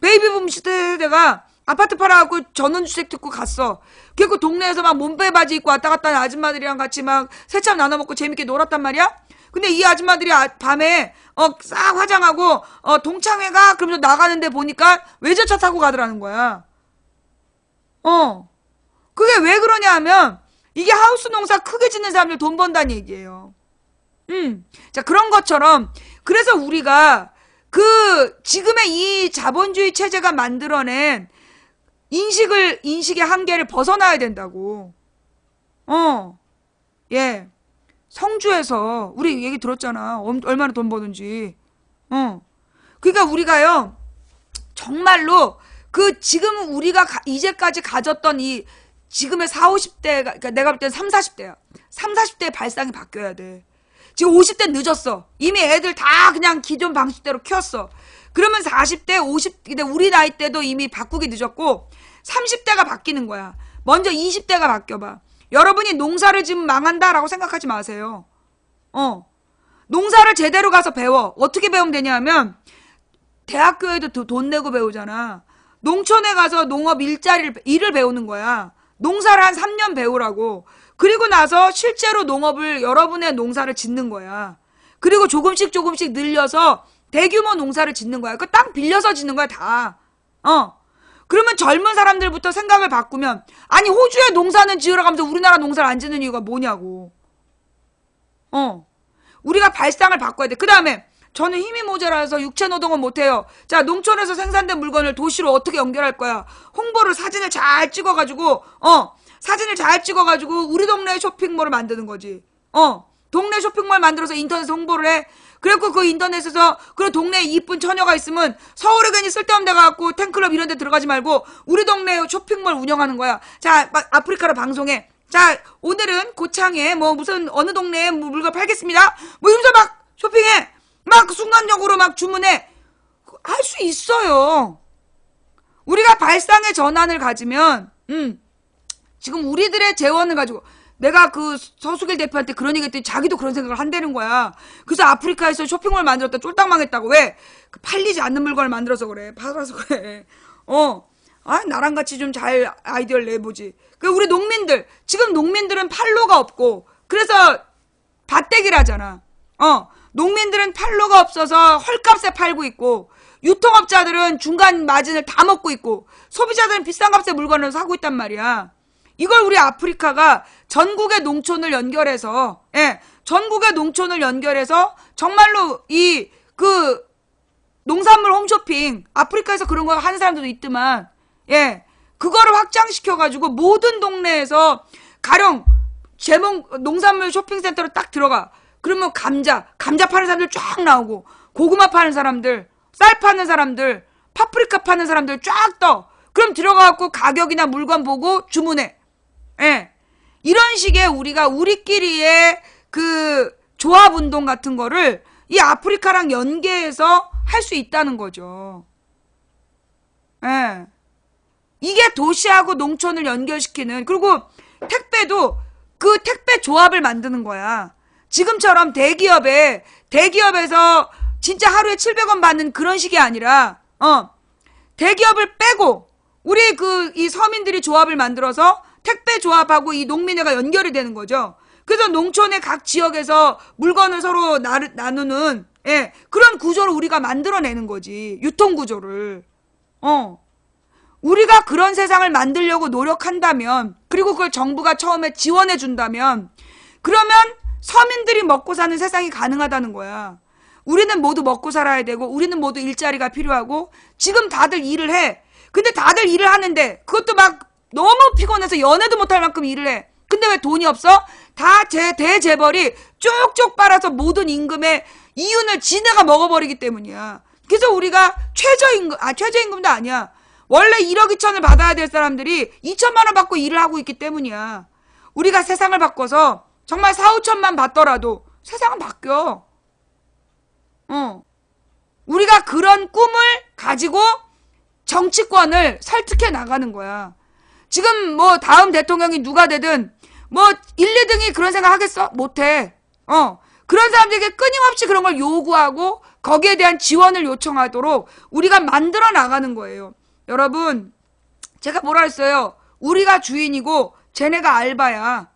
베이비붐 시대가 아파트 팔아갖고 전원주택 듣고 갔어. 그리고 동네에서 막 몸빼 바지 입고 왔다 갔다 하는 아줌마들이랑 같이 막 새참 나눠 먹고 재밌게 놀았단 말이야? 근데 이 아줌마들이 밤에 싹 화장하고 동창회 가 그러면서 나가는데 보니까 외제차 타고 가더라는 거야. 그게 왜 그러냐 하면 이게 하우스 농사 크게 짓는 사람들 돈 번다는 얘기예요. 자, 그런 것처럼 그래서 우리가 그 지금의 이 자본주의 체제가 만들어낸 인식의 한계를 벗어나야 된다고. 예. 성주에서 우리 얘기 들었잖아. 얼마나 돈 버는지. 그러니까 우리가요, 정말로 그 지금 우리가 이제까지 가졌던 이 지금의 40, 50대가, 그러니까 내가 볼 땐 30, 40대야. 30, 40대의 발상이 바뀌어야 돼. 지금 50대 늦었어. 이미 애들 다 그냥 기존 방식대로 키웠어. 그러면 40대, 50대, 우리 나이 때도 이미 바꾸기 늦었고 30대가 바뀌는 거야. 먼저 20대가 바뀌어봐. 여러분이 농사를 지으면 망한다라고 생각하지 마세요. 농사를 제대로 가서 배워. 어떻게 배우면 되냐 면 대학교에도 돈 내고 배우잖아. 농촌에 가서 농업 일을 배우는 거야. 농사를 한 3년 배우라고. 그리고 나서 실제로 여러분의 농사를 짓는 거야. 그리고 조금씩 늘려서 대규모 농사를 짓는 거야. 그 땅 빌려서 짓는 거야, 다. 그러면 젊은 사람들부터 생각을 바꾸면, 아니, 호주에 농사는 지으러 가면서 우리나라 농사를 안 짓는 이유가 뭐냐고. 우리가 발상을 바꿔야 돼. 그 다음에, 저는 힘이 모자라서 육체노동은 못해요. 자, 농촌에서 생산된 물건을 도시로 어떻게 연결할 거야? 홍보를 사진을 잘 찍어가지고 우리 동네 쇼핑몰을 만드는 거지. 동네 쇼핑몰 만들어서 인터넷에 홍보를 해. 그리고 그 인터넷에서 그 동네에 이쁜 처녀가 있으면 서울에 괜히 쓸데없는 데 가갖고 탱클럽 이런 데 들어가지 말고 우리 동네 쇼핑몰 운영하는 거야. 자, 아프리카로 방송해. 자, 오늘은 고창에 무슨 어느 동네에 물건 팔겠습니다. 이러면서 막 쇼핑해. 막 순간적으로 막 주문해. 할 수 있어요. 우리가 발상의 전환을 가지면 지금 우리들의 재원을 가지고 내가 그 서수길 대표한테 그런 얘기 했더니 자기도 그런 생각을 한다는 거야. 그래서 아프리카에서 쇼핑몰 만들었다 쫄딱 망했다고. 왜? 팔리지 않는 물건을 만들어서 그래. 팔아서 그래. 나랑 같이 좀 잘 아이디어를 내보지. 우리 농민들, 지금 농민들은 판로가 없고 그래서 밭대기를 하잖아. 농민들은 판로가 없어서 헐값에 팔고 있고 유통업자들은 중간 마진을 다 먹고 있고 소비자들은 비싼 값에 물건을 사고 있단 말이야. 이걸 우리 아프리카가 전국의 농촌을 연결해서 정말로 그 농산물 홈쇼핑, 아프리카에서 그런 거 하는 사람들도 있더만, 그거를 확장시켜가지고 모든 동네에서 가령 농산물 쇼핑센터로 딱 들어가. 그러면 감자 파는 사람들 쫙 나오고, 고구마 파는 사람들, 쌀 파는 사람들, 파프리카 파는 사람들 쫙 떠. 그럼 들어가갖고 가격이나 물건 보고 주문해. 예. 이런 식의 우리가 우리끼리의 그 조합 운동 같은 거를 이 아프리카랑 연계해서 할 수 있다는 거죠. 예. 이게 도시하고 농촌을 연결시키는, 그리고 택배도 그 택배 조합을 만드는 거야. 지금처럼 대기업에서 진짜 하루에 700원 받는 그런 식이 아니라, 대기업을 빼고 우리 이 서민들이 조합을 만들어서 택배 조합하고 이 농민회가 연결이 되는 거죠. 그래서 농촌의 각 지역에서 물건을 서로 나누는, 예, 그런 구조를 우리가 만들어내는 거지. 유통 구조를. 우리가 그런 세상을 만들려고 노력한다면, 그리고 그걸 정부가 처음에 지원해 준다면, 그러면 서민들이 먹고 사는 세상이 가능하다는 거야. 우리는 모두 먹고 살아야 되고, 우리는 모두 일자리가 필요하고, 지금 다들 일을 해. 근데 다들 일을 하는데, 그것도 막 너무 피곤해서 연애도 못할 만큼 일을 해. 근데 왜 돈이 없어? 다 대재벌이 쪽쪽 빨아서 모든 임금의 이윤을 지네가 먹어버리기 때문이야. 그래서 우리가 최저임금도 아니야. 원래 1억 2천을 받아야 될 사람들이 2천만 원 받고 일을 하고 있기 때문이야. 우리가 세상을 바꿔서 정말 4, 5천만 받더라도 세상은 바뀌어. 우리가 그런 꿈을 가지고 정치권을 설득해 나가는 거야. 지금 뭐 다음 대통령이 누가 되든 뭐 1, 2등이 그런 생각 하겠어? 못해. 그런 사람들에게 끊임없이 그런 걸 요구하고 거기에 대한 지원을 요청하도록 우리가 만들어 나가는 거예요. 여러분, 제가 뭐라 했어요? 우리가 주인이고 쟤네가 알바야.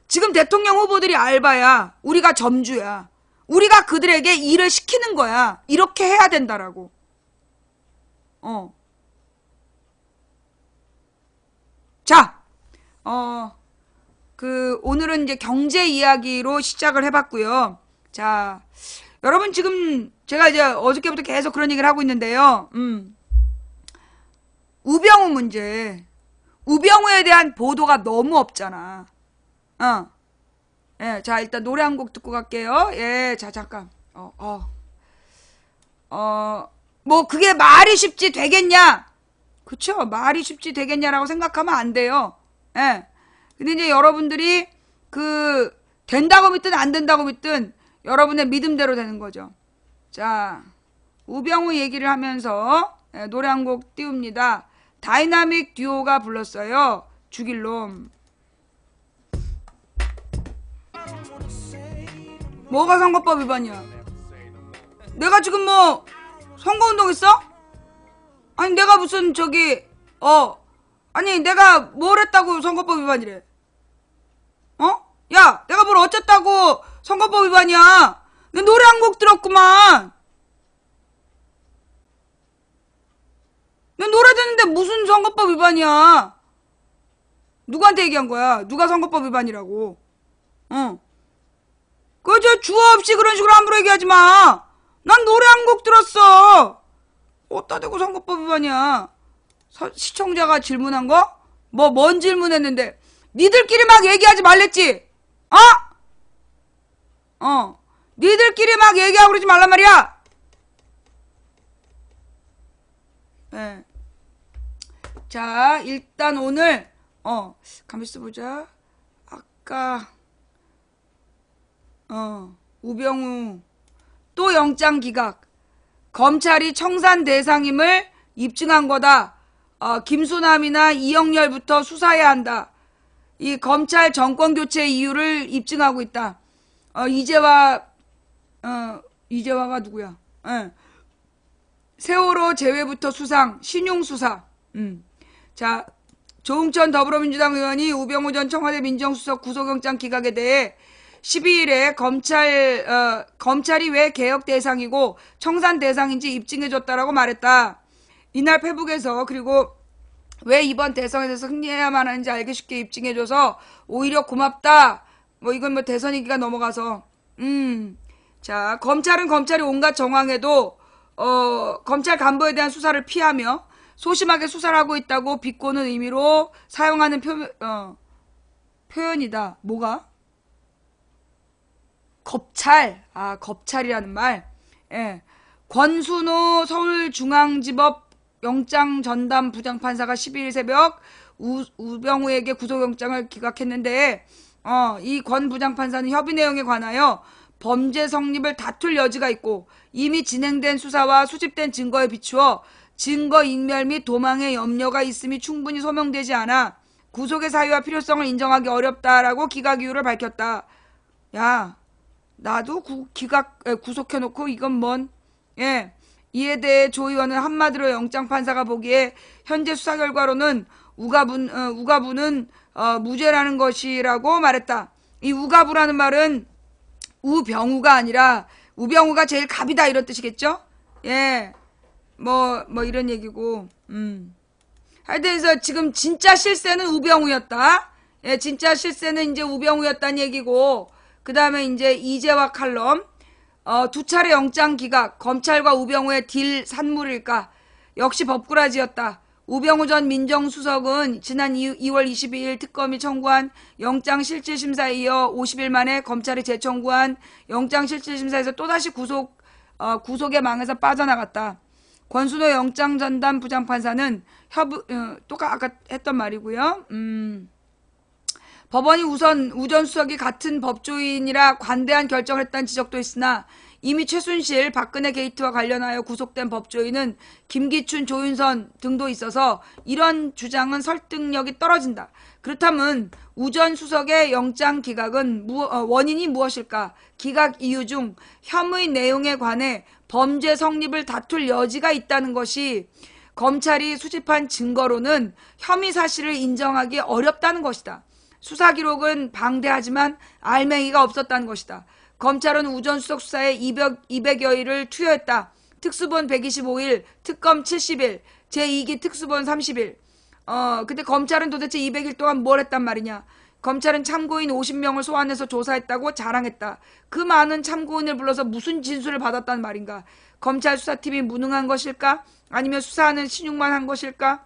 지금 대통령 후보들이 알바야. 우리가 점주야. 우리가 그들에게 일을 시키는 거야. 이렇게 해야 된다라고. 자, 오늘은 이제 경제 이야기로 시작을 해봤고요. 자, 여러분 지금 제가 이제 어저께부터 계속 그런 얘기를 하고 있는데요. 우병우 문제. 우병우에 대한 보도가 너무 없잖아. 예, 자, 일단 노래 한 곡 듣고 갈게요. 예, 자, 잠깐. 뭐, 그게 말이 쉽지 되겠냐? 그쵸? 말이 쉽지 되겠냐라고 생각하면 안 돼요. 예. 근데 이제 여러분들이 된다고 믿든 안 된다고 믿든 여러분의 믿음대로 되는 거죠. 자, 우병우 얘기를 하면서 노래 한 곡 띄웁니다. 다이나믹 듀오가 불렀어요. 죽일 놈. 뭐가 선거법 위반이야? 내가 지금 뭐 선거운동했어? 아니 내가 무슨 아니 내가 뭘 했다고 선거법 위반이래? 야, 내가 뭘 어쨌다고 선거법 위반이야? 내 노래 한 곡 들었구만. 내 노래 듣는데 무슨 선거법 위반이야? 누구한테 얘기한 거야? 누가 선거법 위반이라고? 그저 주어 없이 그런 식으로 함부로 얘기하지 마. 난 노래 한 곡 들었어. 어디다 대고 선거법 위반이야? 시청자가 질문한 거? 뭔 질문했는데? 니들끼리 막 얘기하지 말랬지? 니들끼리 막 얘기하고 그러지 말란 말이야. 네. 자, 일단 오늘 가만 있어보자. 아까 우병우 또 영장 기각. 검찰이 청산 대상임을 입증한 거다. 김수남이나 이영렬부터 수사해야 한다. 이 검찰 정권 교체 이유를 입증하고 있다. 이재화가 누구야? 세월호 제외부터 수상, 신용 수사. 자, 조응천 더불어민주당 의원이 우병우 전 청와대 민정수석 구속영장 기각에 대해 12일에 검찰이 왜 개혁 대상이고 청산 대상인지 입증해줬다라고 말했다. 이날 페북에서 그리고 왜 이번 대선에서 승리해야만 하는지 알기 쉽게 입증해줘서 오히려 고맙다. 이건 대선 얘기가 넘어가서. 자, 검찰은 검찰이 온갖 정황에도 검찰 간부에 대한 수사를 피하며 소심하게 수사를 하고 있다고 비꼬는 의미로 사용하는 표현이다. 뭐가? 겁찰이라는 말. 예. 권순호 서울중앙지법 영장전담 부장판사가 12일 새벽 우병우에게 구속영장을 기각했는데, 이 권 부장판사는 협의 내용에 관하여 범죄 성립을 다툴 여지가 있고 이미 진행된 수사와 수집된 증거에 비추어 증거 인멸 및 도망의 염려가 있음이 충분히 소명되지 않아 구속의 사유와 필요성을 인정하기 어렵다라고 기각 이유를 밝혔다. 야, 나도 구속해놓고 이건 뭔? 예. 이에 대해 조 의원은 한마디로 영장판사가 보기에 현재 수사 결과로는 우가부는 무죄라는 것이라고 말했다. 이 우가부라는 말은 우병우가 아니라 우병우가 제일 갑이다 이런 뜻이겠죠? 예. 뭐 이런 얘기고. 하여튼 지금 진짜 실세는 우병우였다. 예, 진짜 실세는 이제 우병우였다는 얘기고, 그 다음에 이제 이재화 칼럼, 두 차례 영장 기각, 검찰과 우병우의 딜 산물일까? 역시 법꾸라지였다. 우병우 전 민정수석은 지난 2월 22일 특검이 청구한 영장실질심사에 이어 50일 만에 검찰이 재청구한 영장실질심사에서 또다시 구속의 망에서 빠져나갔다. 권순호 영장전담 부장판사는 아까 했던 말이고요. 법원이 우선 우전 수석이 같은 법조인이라 관대한 결정을 했다는 지적도 있으나 이미 최순실, 박근혜 게이트와 관련하여 구속된 법조인은 김기춘, 조윤선 등도 있어서 이런 주장은 설득력이 떨어진다. 그렇다면 우전 수석의 영장 기각은 원인이 무엇일까? 기각 이유 중 혐의 내용에 관해 범죄 성립을 다툴 여지가 있다는 것이 검찰이 수집한 증거로는 혐의 사실을 인정하기 어렵다는 것이다. 수사 기록은 방대하지만 알맹이가 없었다는 것이다. 검찰은 우전 수석 수사에 200여일을 투여했다. 특수본 125일, 특검 70일, 제2기 특수본 30일. 근데 검찰은 도대체 200일 동안 뭘 했단 말이냐. 검찰은 참고인 50명을 소환해서 조사했다고 자랑했다. 그 많은 참고인을 불러서 무슨 진술을 받았단 말인가. 검찰 수사팀이 무능한 것일까? 아니면 수사하는 신용만 한 것일까?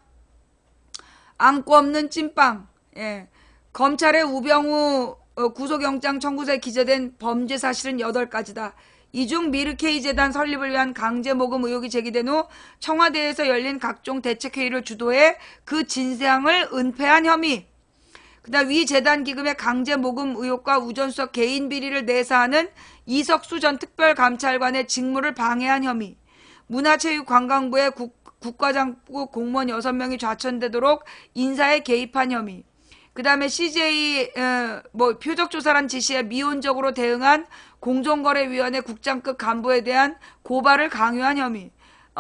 안고 없는 찐빵. 예. 검찰의 우병우 구속영장 청구서에 기재된 범죄 사실은 8가지다. 이 중 미르케이 재단 설립을 위한 강제 모금 의혹이 제기된 후 청와대에서 열린 각종 대책회의를 주도해 그 진상을 은폐한 혐의. 그다음 위 재단 기금의 강제 모금 의혹과 우전수석 개인 비리를 내사하는 이석수 전 특별감찰관의 직무를 방해한 혐의. 문화체육관광부의 국가장국 공무원 6명이 좌천되도록 인사에 개입한 혐의. 그 다음에 CJ 표적조사란 지시에 미온적으로 대응한 공정거래위원회 국장급 간부에 대한 고발을 강요한 혐의,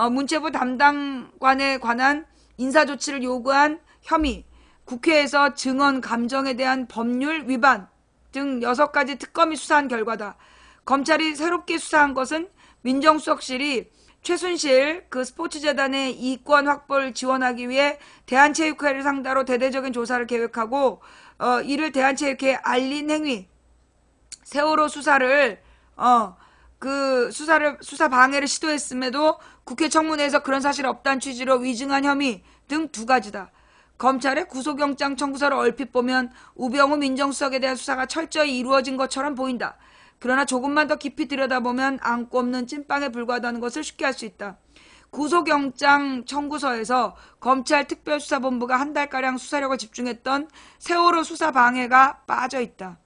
문체부 담당관에 관한 인사조치를 요구한 혐의, 국회에서 증언 감정에 대한 법률 위반 등 6가지 특검이 수사한 결과다. 검찰이 새롭게 수사한 것은 민정수석실이 최순실 스포츠재단의 이권 확보를 지원하기 위해 대한체육회를 상대로 대대적인 조사를 계획하고 이를 대한체육회에 알린 행위, 세월호 수사를 수사 방해를 시도했음에도 국회 청문회에서 그런 사실 없다는 취지로 위증한 혐의 등 2가지다. 검찰의 구속영장 청구서를 얼핏 보면 우병우 민정수석에 대한 수사가 철저히 이루어진 것처럼 보인다. 그러나 조금만 더 깊이 들여다보면 안고 없는 찐빵에 불과하다는 것을 쉽게 알 수 있다. 구속영장 청구서에서 검찰 특별수사본부가 한 달가량 수사력을 집중했던 세월호 수사 방해가 빠져있다.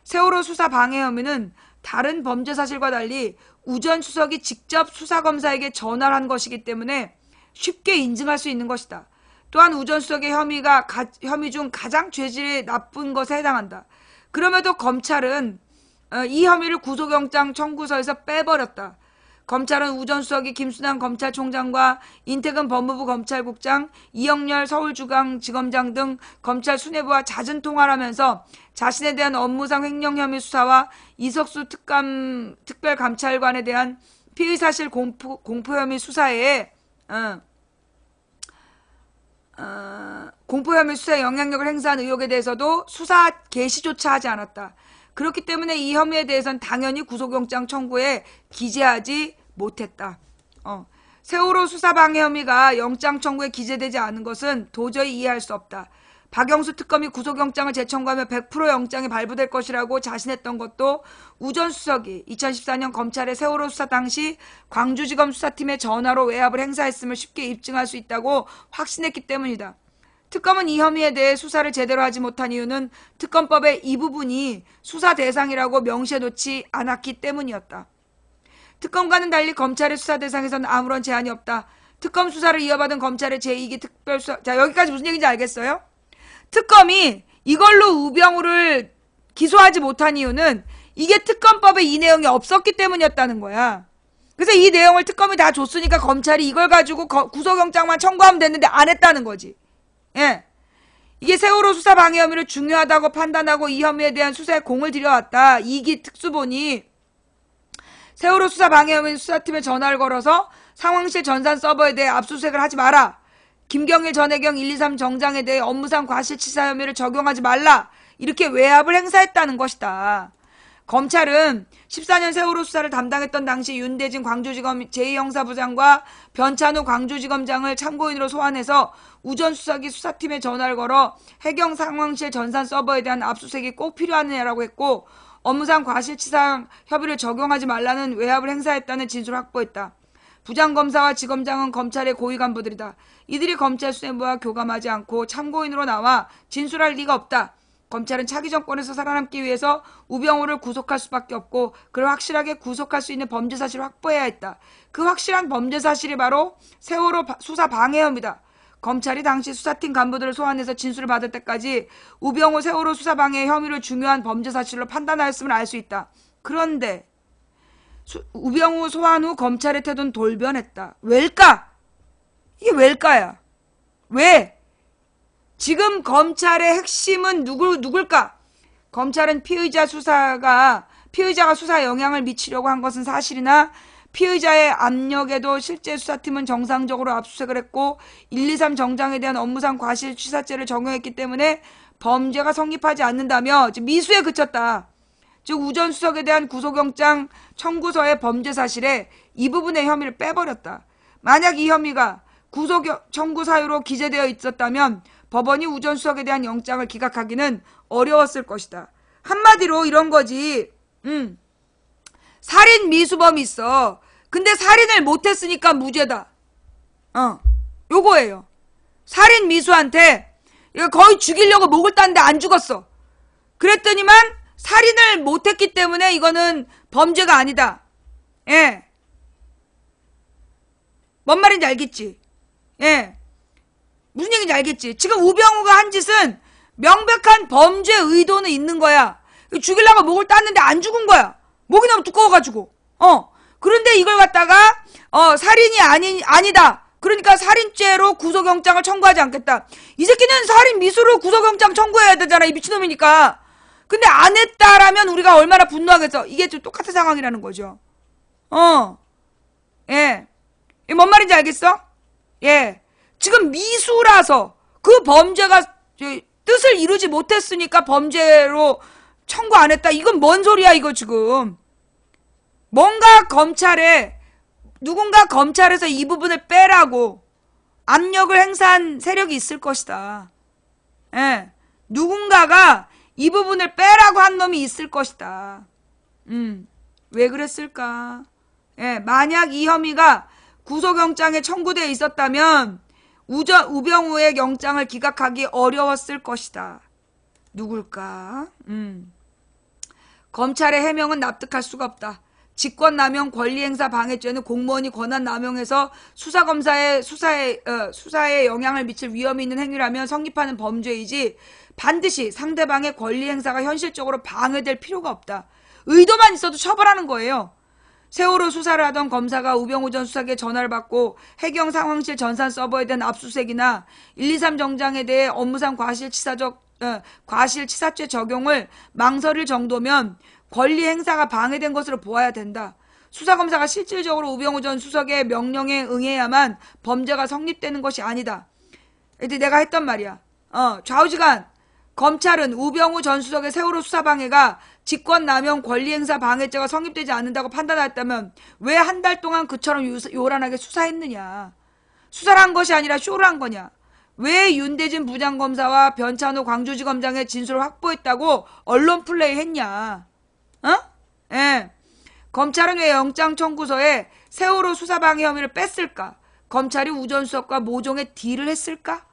세월호 수사 방해 혐의는 다른 범죄 사실과 달리 우전 수석이 직접 수사검사에게 전화를 한 것이기 때문에 쉽게 인증할 수 있는 것이다. 또한 우전 수석의 혐의 중 가장 죄질이 나쁜 것에 해당한다. 그럼에도 검찰은 이 혐의를 구속영장 청구서에서 빼버렸다. 검찰은 우전 수석이 김순환 검찰총장과 인태근 법무부 검찰국장, 이영렬 서울중앙지검장 등 검찰 수뇌부와 잦은 통화를 하면서 자신에 대한 업무상 횡령 혐의 수사와 이석수 특별감찰관에 대한 피의사실 공표 혐의 수사에 공포 혐의 수사에 영향력을 행사한 의혹에 대해서도 수사 개시조차 하지 않았다. 그렇기 때문에 이 혐의에 대해서는 당연히 구속영장 청구에 기재하지 못했다. 세월호 수사방해 혐의가 영장 청구에 기재되지 않은 것은 도저히 이해할 수 없다. 박영수 특검이 구속영장을 재청구하면 100% 영장이 발부될 것이라고 자신했던 것도 우 전 수석이 2014년 검찰의 세월호 수사 당시 광주지검 수사팀에 전화로 외압을 행사했음을 쉽게 입증할 수 있다고 확신했기 때문이다. 특검은 이 혐의에 대해 수사를 제대로 하지 못한 이유는 특검법의 이 부분이 수사 대상이라고 명시해놓지 않았기 때문이었다. 특검과는 달리 검찰의 수사 대상에서는 아무런 제한이 없다. 특검 수사를 이어받은 검찰의 제2기 특별수사, 자, 여기까지 무슨 얘기인지 알겠어요? 특검이 이걸로 우병우를 기소하지 못한 이유는 이게 특검법에 이 내용이 없었기 때문이었다는 거야. 그래서 이 내용을 특검이 다 줬으니까 검찰이 이걸 가지고 구속영장만 청구하면 됐는데 안 했다는 거지. 예. 이게 세월호 수사 방해 혐의를 중요하다고 판단하고 이 혐의에 대한 수사에 공을 들여왔다. 2기 특수본이 세월호 수사 방해 혐의 수사팀에 전화를 걸어서 상황실 전산 서버에 대해 압수수색을 하지 마라. 김경일, 전혜경 123 정장에 대해 업무상 과실치사 혐의를 적용하지 말라. 이렇게 외압을 행사했다는 것이다. 검찰은 14년 세월호 수사를 담당했던 당시 윤대진 광주지검 제2형사부장과 변찬우 광주지검장을 참고인으로 소환해서 우 전 수석이 수사팀에 전화를 걸어 해경 상황실 전산 서버에 대한 압수수색이 꼭 필요하느냐라고 했고 업무상 과실치사 협의를 적용하지 말라는 외압을 행사했다는 진술을 확보했다. 부장검사와 지검장은 검찰의 고위 간부들이다. 이들이 검찰 수뇌부와 교감하지 않고 참고인으로 나와 진술할 리가 없다. 검찰은 차기 정권에서 살아남기 위해서 우병우를 구속할 수밖에 없고 그를 확실하게 구속할 수 있는 범죄 사실을 확보해야 했다. 그 확실한 범죄 사실이 바로 세월호 수사 방해 혐의다. 검찰이 당시 수사팀 간부들을 소환해서 진술을 받을 때까지 우병우 세월호 수사 방해 혐의를 중요한 범죄 사실로 판단하였음을 알 수 있다. 그런데 우병우 소환 후 검찰의 태도는 돌변했다. 왜일까? 이게 왜일까야? 왜? 지금 검찰의 핵심은 누굴까? 검찰은 피의자가 수사에 영향을 미치려고 한 것은 사실이나 피의자의 압력에도 실제 수사팀은 정상적으로 압수수색을 했고 123 정장에 대한 업무상 과실치사죄를 적용했기 때문에 범죄가 성립하지 않는다며 미수에 그쳤다. 즉 우 전 수석에 대한 구속영장 청구서의 범죄 사실에 이 부분의 혐의를 빼버렸다. 만약 이 혐의가 구속 청구 사유로 기재되어 있었다면 법원이 우 전 수석에 대한 영장을 기각하기는 어려웠을 것이다. 한마디로 이런 거지. 살인 미수범이 있어. 근데 살인을 못했으니까 무죄다. 요거예요. 살인 미수한테 거의 죽이려고 목을 땄는데 안 죽었어. 그랬더니만 살인을 못했기 때문에 이거는 범죄가 아니다. 예. 뭔 말인지 알겠지? 예. 무슨 얘기인지 알겠지? 지금 우병우가 한 짓은 명백한 범죄 의도는 있는 거야. 죽이려고 목을 땄는데 안 죽은 거야. 목이 너무 두꺼워가지고. 그런데 이걸 갖다가 살인이 아니다. 그러니까 살인죄로 구속영장을 청구하지 않겠다. 이 새끼는 살인 미수로 구속영장 청구해야 되잖아. 이 미친놈이니까. 근데 안 했다라면 우리가 얼마나 분노하겠어. 이게 좀 똑같은 상황이라는 거죠. 예. 뭔 말인지 알겠어? 예. 지금 미수라서 그 범죄가 뜻을 이루지 못했으니까 범죄로 청구 안 했다. 이건 뭔 소리야 이거 지금. 누군가 검찰에서 이 부분을 빼라고 압력을 행사한 세력이 있을 것이다. 예. 누군가가 이 부분을 빼라고 한 놈이 있을 것이다. 왜 그랬을까? 예. 만약 이 혐의가 구속영장에 청구되어 있었다면 우병우의 영장을 기각하기 어려웠을 것이다. 누굴까? 검찰의 해명은 납득할 수가 없다. 직권남용 권리행사 방해죄는 공무원이 권한 남용해서 수사검사의 수사에 영향을 미칠 위험이 있는 행위라면 성립하는 범죄이지 반드시 상대방의 권리행사가 현실적으로 방해될 필요가 없다. 의도만 있어도 처벌하는 거예요. 세월호 수사를 하던 검사가 우병우 전 수석의 전화를 받고 해경 상황실 전산 서버에 대한 압수수색이나 123 정장에 대해 업무상 과실치사죄 적용을 망설일 정도면 권리 행사가 방해된 것으로 보아야 된다. 수사검사가 실질적으로 우병우 전 수석의 명령에 응해야만 범죄가 성립되는 것이 아니다. 이때 내가 했단 말이야. 좌우지간 검찰은 우병우 전 수석의 세월호 수사 방해가 직권남용 권리행사 방해죄가 성립되지 않는다고 판단하였다면 왜 한 달 동안 그처럼 요란하게 수사했느냐. 수사를 한 것이 아니라 쇼를 한 거냐. 왜 윤대진 부장검사와 변찬호 광주지검장의 진술을 확보했다고 언론 플레이 했냐? 어? 예. 검찰은 왜 영장 청구서에 세월호 수사방해 혐의를 뺐을까? 검찰이 우전수석과 모종의 딜을 했을까?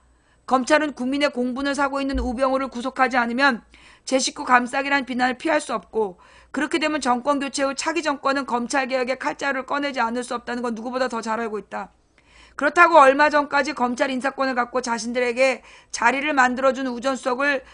검찰은 국민의 공분을 사고 있는 우병우를 구속하지 않으면 제 식구 감싸기란 비난을 피할 수 없고, 그렇게 되면 정권 교체 후 차기 정권은 검찰개혁의 칼자루를 꺼내지 않을 수 없다는 건 누구보다 더 잘 알고 있다. 그렇다고 얼마 전까지 검찰 인사권을 갖고 자신들에게 자리를 만들어준 우전수석을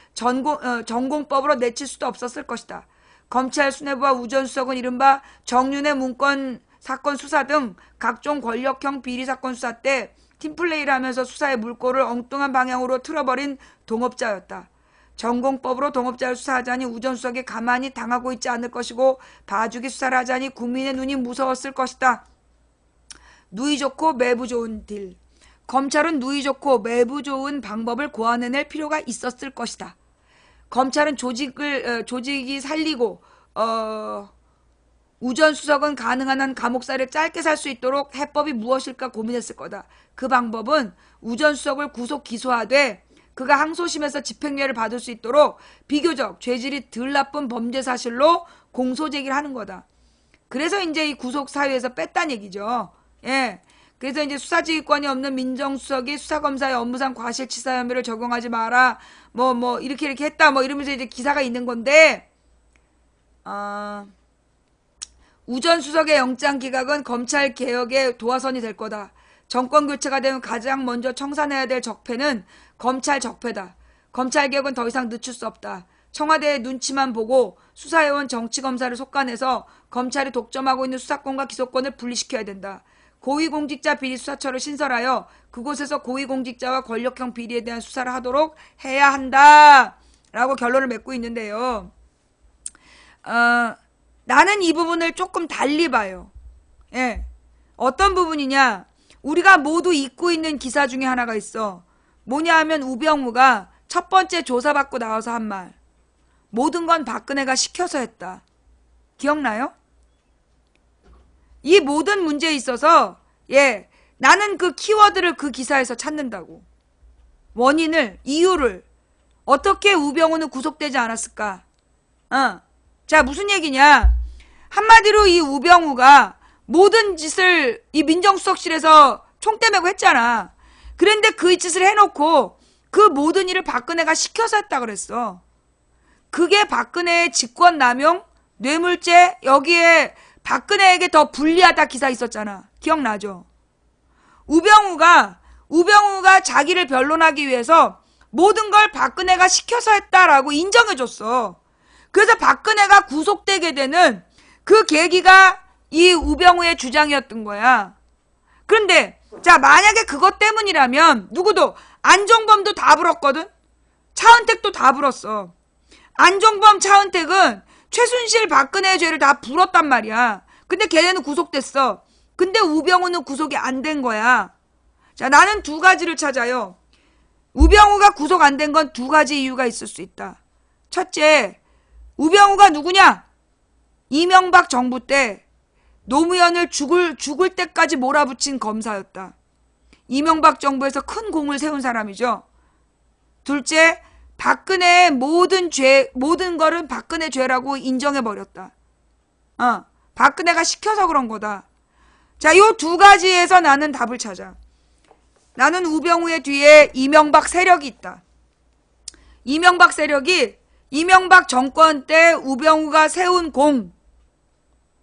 전공법으로 내칠 수도 없었을 것이다. 검찰 수뇌부와 우전수석은 이른바 정윤회 문건 사건 수사 등 각종 권력형 비리 사건 수사 때 팀플레이를 하면서 수사의 물꼬를 엉뚱한 방향으로 틀어버린 동업자였다. 전공법으로 동업자를 수사하자니 우전수석이 가만히 당하고 있지 않을 것이고, 봐주기 수사를 하자니 국민의 눈이 무서웠을 것이다. 누이 좋고 매부 좋은 딜. 검찰은 누이 좋고 매부 좋은 방법을 고안해낼 필요가 있었을 것이다. 검찰은 조직이 살리고 우전수석은 가능한 한 감옥살이를 짧게 살 수 있도록 해법이 무엇일까 고민했을 거다. 그 방법은 우전수석을 구속 기소하되 그가 항소심에서 집행유예를 받을 수 있도록 비교적 죄질이 덜 나쁜 범죄 사실로 공소제기를 하는 거다. 그래서 이제 이 구속 사유에서 뺐다는 얘기죠. 예. 그래서 이제 수사지휘권이 없는 민정수석이 수사검사의 업무상 과실치사 혐의를 적용하지 마라. 이렇게 했다. 이러면서 이제 기사가 있는 건데, 우전수석의 영장 기각은 검찰 개혁의 도화선이 될 거다. 정권 교체가 되면 가장 먼저 청산해야 될 적폐는 검찰 적폐다. 검찰 개혁은 더 이상 늦출 수 없다. 청와대의 눈치만 보고 수사해온 정치검사를 속아내서 검찰이 독점하고 있는 수사권과 기소권을 분리시켜야 된다. 고위공직자 비리 수사처를 신설하여 그곳에서 고위공직자와 권력형 비리에 대한 수사를 하도록 해야 한다. 라고 결론을 맺고 있는데요. 나는 이 부분을 조금 달리 봐요. 예. 어떤 부분이냐? 우리가 모두 잊고 있는 기사 중에 하나가 있어. 뭐냐 하면 우병우가 첫 번째 조사받고 나와서 한 말. 모든 건 박근혜가 시켜서 했다. 기억나요? 이 모든 문제에 있어서 나는 그 키워드를 그 기사에서 찾는다고. 원인을, 이유를. 어떻게 우병우는 구속되지 않았을까? 자, 무슨 얘기냐? 한마디로 이 우병우가 모든 짓을 이 민정수석실에서 총대 메고 했잖아. 그런데 그 짓을 해놓고 그 모든 일을 박근혜가 시켜서 했다 그랬어. 그게 박근혜의 직권남용, 뇌물죄, 여기에 박근혜에게 더 불리하다 기사 있었잖아. 기억나죠? 우병우가 자기를 변론하기 위해서 모든 걸 박근혜가 시켜서 했다라고 인정해줬어. 그래서 박근혜가 구속되게 되는 그 계기가 이 우병우의 주장이었던 거야. 그런데 자, 만약에 그것 때문이라면 누구도 안종범도 다 불었거든. 차은택도 다 불었어. 안종범, 차은택은 최순실, 박근혜의 죄를 다 불었단 말이야. 근데 걔네는 구속됐어. 근데 우병우는 구속이 안 된 거야. 자, 나는 두 가지를 찾아요. 우병우가 구속 안 된 건 두 가지 이유가 있을 수 있다. 첫째, 우병우가 누구냐? 이명박 정부 때 노무현을 죽을 때까지 몰아붙인 검사였다. 이명박 정부에서 큰 공을 세운 사람이죠. 둘째, 박근혜의 모든 거는 박근혜 죄라고 인정해버렸다. 박근혜가 시켜서 그런 거다. 자, 요 두 가지에서 나는 답을 찾아. 나는 우병우의 뒤에 이명박 세력이 있다. 이명박 세력이 이명박 정권 때 우병우가 세운 공,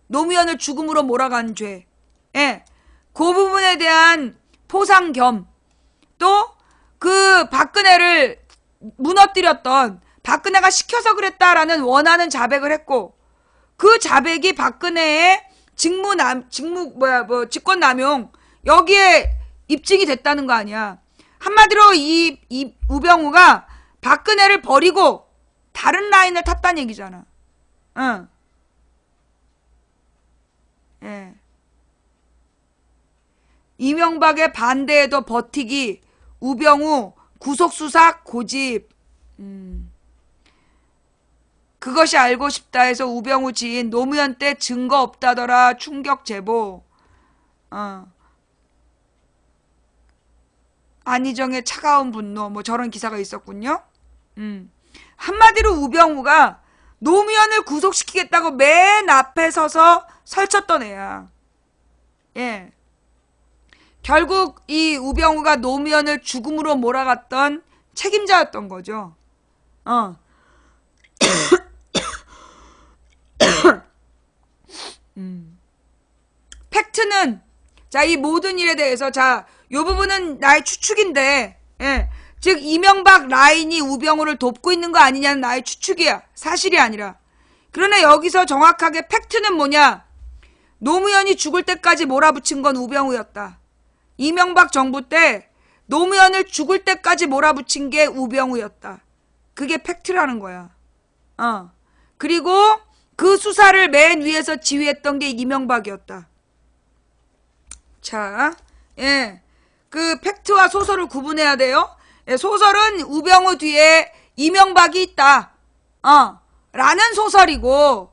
노무현을 죽음으로 몰아간 죄, 그 부분에 대한 포상 겸, 또 그 박근혜를 무너뜨렸던, 박근혜가 시켜서 그랬다라는 원하는 자백을 했고, 그 자백이 박근혜의 직권남용, 여기에 입증이 됐다는 거 아니야. 한마디로 이 우병우가 박근혜를 버리고 다른 라인을 탔다는 얘기잖아. 이명박의 반대에도 버티기, 우병우 구속수사 고집. 그것이 알고 싶다 해서 우병우 지인 노무현 때 증거 없다더라 충격 제보. 안희정의 차가운 분노 뭐 저런 기사가 있었군요. 한마디로 우병우가 노무현을 구속시키겠다고 맨 앞에 서서 설쳤던 애야. 예. 결국 이 우병우가 노무현을 죽음으로 몰아갔던 책임자였던 거죠. 팩트는 자, 이 모든 일에 대해서 자, 요 부분은 나의 추측인데, 예. 즉 이명박 라인이 우병우를 돕고 있는 거 아니냐는 나의 추측이야. 사실이 아니라. 그러나 여기서 정확하게 팩트는 뭐냐? 노무현이 죽을 때까지 몰아붙인 건 우병우였다. 이명박 정부 때 노무현을 죽을 때까지 몰아붙인 게 우병우였다. 그게 팩트라는 거야. 그리고 그 수사를 맨 위에서 지휘했던 게 이명박이었다. 자, 예. 그 팩트와 소설을 구분해야 돼요. 예, 소설은 우병우 뒤에 이명박이 있다. 라는 소설이고,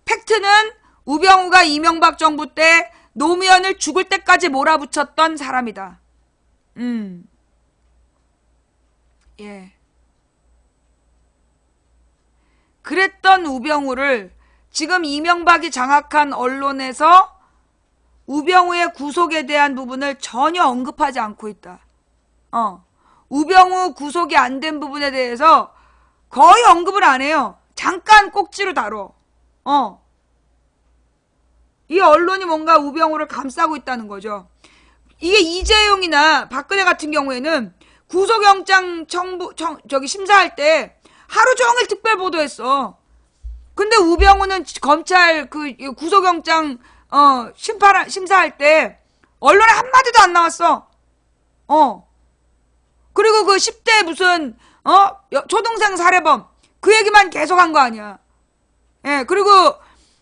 팩트는 우병우가 이명박 정부 때 노무현을 죽을 때까지 몰아붙였던 사람이다. 예. 그랬던 우병우를 지금 이명박이 장악한 언론에서 우병우의 구속에 대한 부분을 전혀 언급하지 않고 있다. 우병우 구속이 안 된 부분에 대해서 거의 언급을 안 해요. 잠깐 꼭지로 다뤄. 이 언론이 뭔가 우병우를 감싸고 있다는 거죠. 이게 이재용이나 박근혜 같은 경우에는 구속영장 심사할 때 하루 종일 특별 보도했어. 근데 우병우는 검찰 그 구속영장 심사할 때 언론에 한마디도 안 나왔어. 그리고 그 10대 무슨 초등생 살해범 그 얘기만 계속 한 거 아니야. 예, 그리고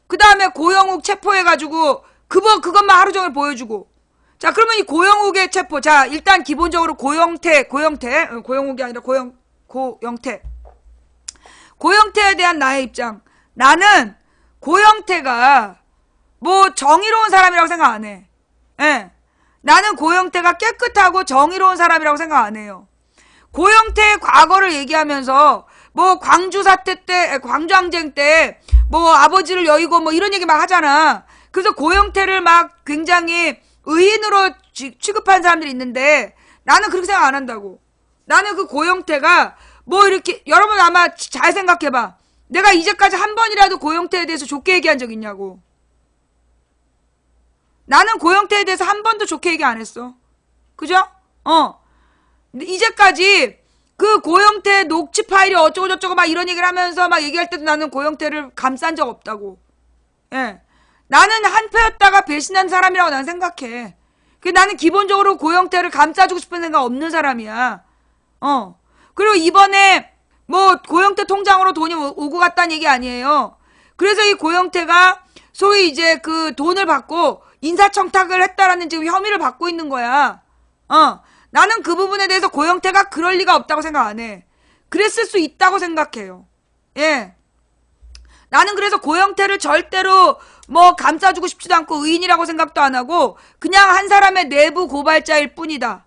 그 다음에 고영욱 체포해가지고 그것만 하루 종일 보여주고. 자, 그러면 이 고영욱의 체포. 자, 일단 기본적으로 고영욱이 아니라 고영태. 고영태에 대한 나의 입장. 나는 고영태가 뭐 정의로운 사람이라고 생각 안 해. 예. 나는 고영태가 깨끗하고 정의로운 사람이라고 생각 안 해요. 고영태의 과거를 얘기하면서 뭐 광주 사태 때, 광주항쟁 때 뭐 아버지를 여의고 뭐 이런 얘기 막 하잖아. 그래서 고영태를 막 굉장히 의인으로 취급한 사람들이 있는데 나는 그렇게 생각 안 한다고. 나는 그 고영태가 뭐 이렇게 여러분 아마 잘 생각해봐. 내가 이제까지 한 번이라도 고영태에 대해서 좋게 얘기한 적 있냐고. 나는 고영태에 대해서 한 번도 좋게 얘기 안 했어. 그죠? 근데 이제까지 그 고영태 녹취 파일이 어쩌고저쩌고 막 이런 얘기를 하면서 막 얘기할 때도 나는 고영태를 감싼 적 없다고. 예. 나는 한패였다가 배신한 사람이라고 난 생각해. 나는 기본적으로 고영태를 감싸주고 싶은 생각 없는 사람이야. 그리고 이번에 뭐 고영태 통장으로 돈이 오고 갔다는 얘기 아니에요. 그래서 이 고영태가 소위 이제 그 돈을 받고 인사청탁을 했다라는 지금 혐의를 받고 있는 거야. 나는 그 부분에 대해서 고영태가 그럴 리가 없다고 생각 안 해. 그랬을 수 있다고 생각해요. 예. 나는 그래서 고영태를 절대로 뭐 감싸주고 싶지도 않고 의인이라고 생각도 안 하고 그냥 한 사람의 내부 고발자일 뿐이다.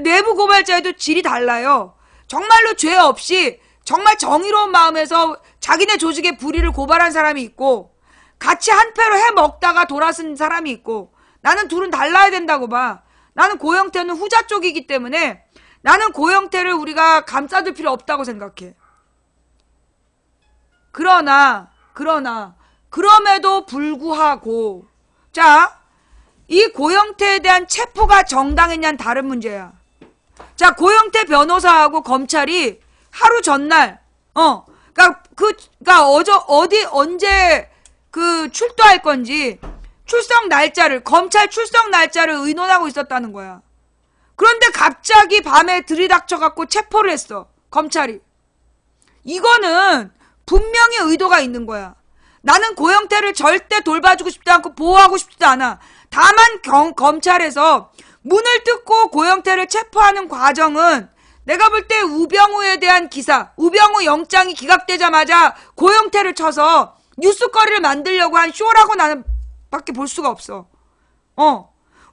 내부 고발자에도 질이 달라요. 정말로 죄 없이 정말 정의로운 마음에서 자기네 조직의 불의를 고발한 사람이 있고 같이 한 패로 해 먹다가 돌아선 사람이 있고 나는 둘은 달라야 된다고 봐. 나는 고영태는 후자 쪽이기 때문에 나는 고영태를 우리가 감싸줄 필요 없다고 생각해. 그럼에도 불구하고 자, 이 고영태에 대한 체포가 정당했냐는 다른 문제야. 자, 고영태 변호사하고 검찰이 하루 전날 언제 그 출두할 건지 검찰 출석 날짜를 의논하고 있었다는 거야. 그런데 갑자기 밤에 들이닥쳐갖고 체포를 했어. 검찰이. 이거는 분명히 의도가 있는 거야. 나는 고영태를 절대 돌봐주고 싶지 않고 보호하고 싶지도 않아. 다만 검찰에서 문을 뜯고 고영태를 체포하는 과정은 내가 볼 때 우병우에 대한 기사, 우병우 영장이 기각되자마자 고영태를 쳐서 뉴스거리를 만들려고 한 쇼라고 나는 밖에 볼 수가 없어.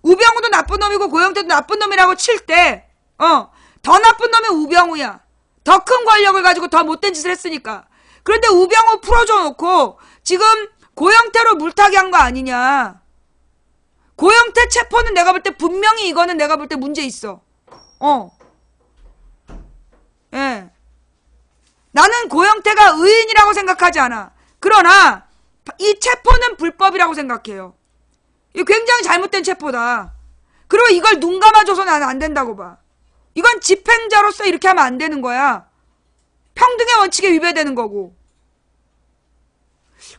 우병우도 나쁜 놈이고 고영태도 나쁜 놈이라고 칠 때, 더 나쁜 놈이 우병우야. 더 큰 권력을 가지고 더 못된 짓을 했으니까. 그런데 우병우 풀어줘 놓고 지금 고영태로 물타기 한 거 아니냐. 고영태 체포는 내가 볼 때 분명히 이거는 내가 볼 때 문제 있어. 예. 나는 고영태가 의인이라고 생각하지 않아. 그러나 이 체포는 불법이라고 생각해요. 이 굉장히 잘못된 체포다. 그리고 이걸 눈 감아줘서는 나는 안 된다고 봐. 이건 집행자로서 이렇게 하면 안 되는 거야. 평등의 원칙에 위배되는 거고.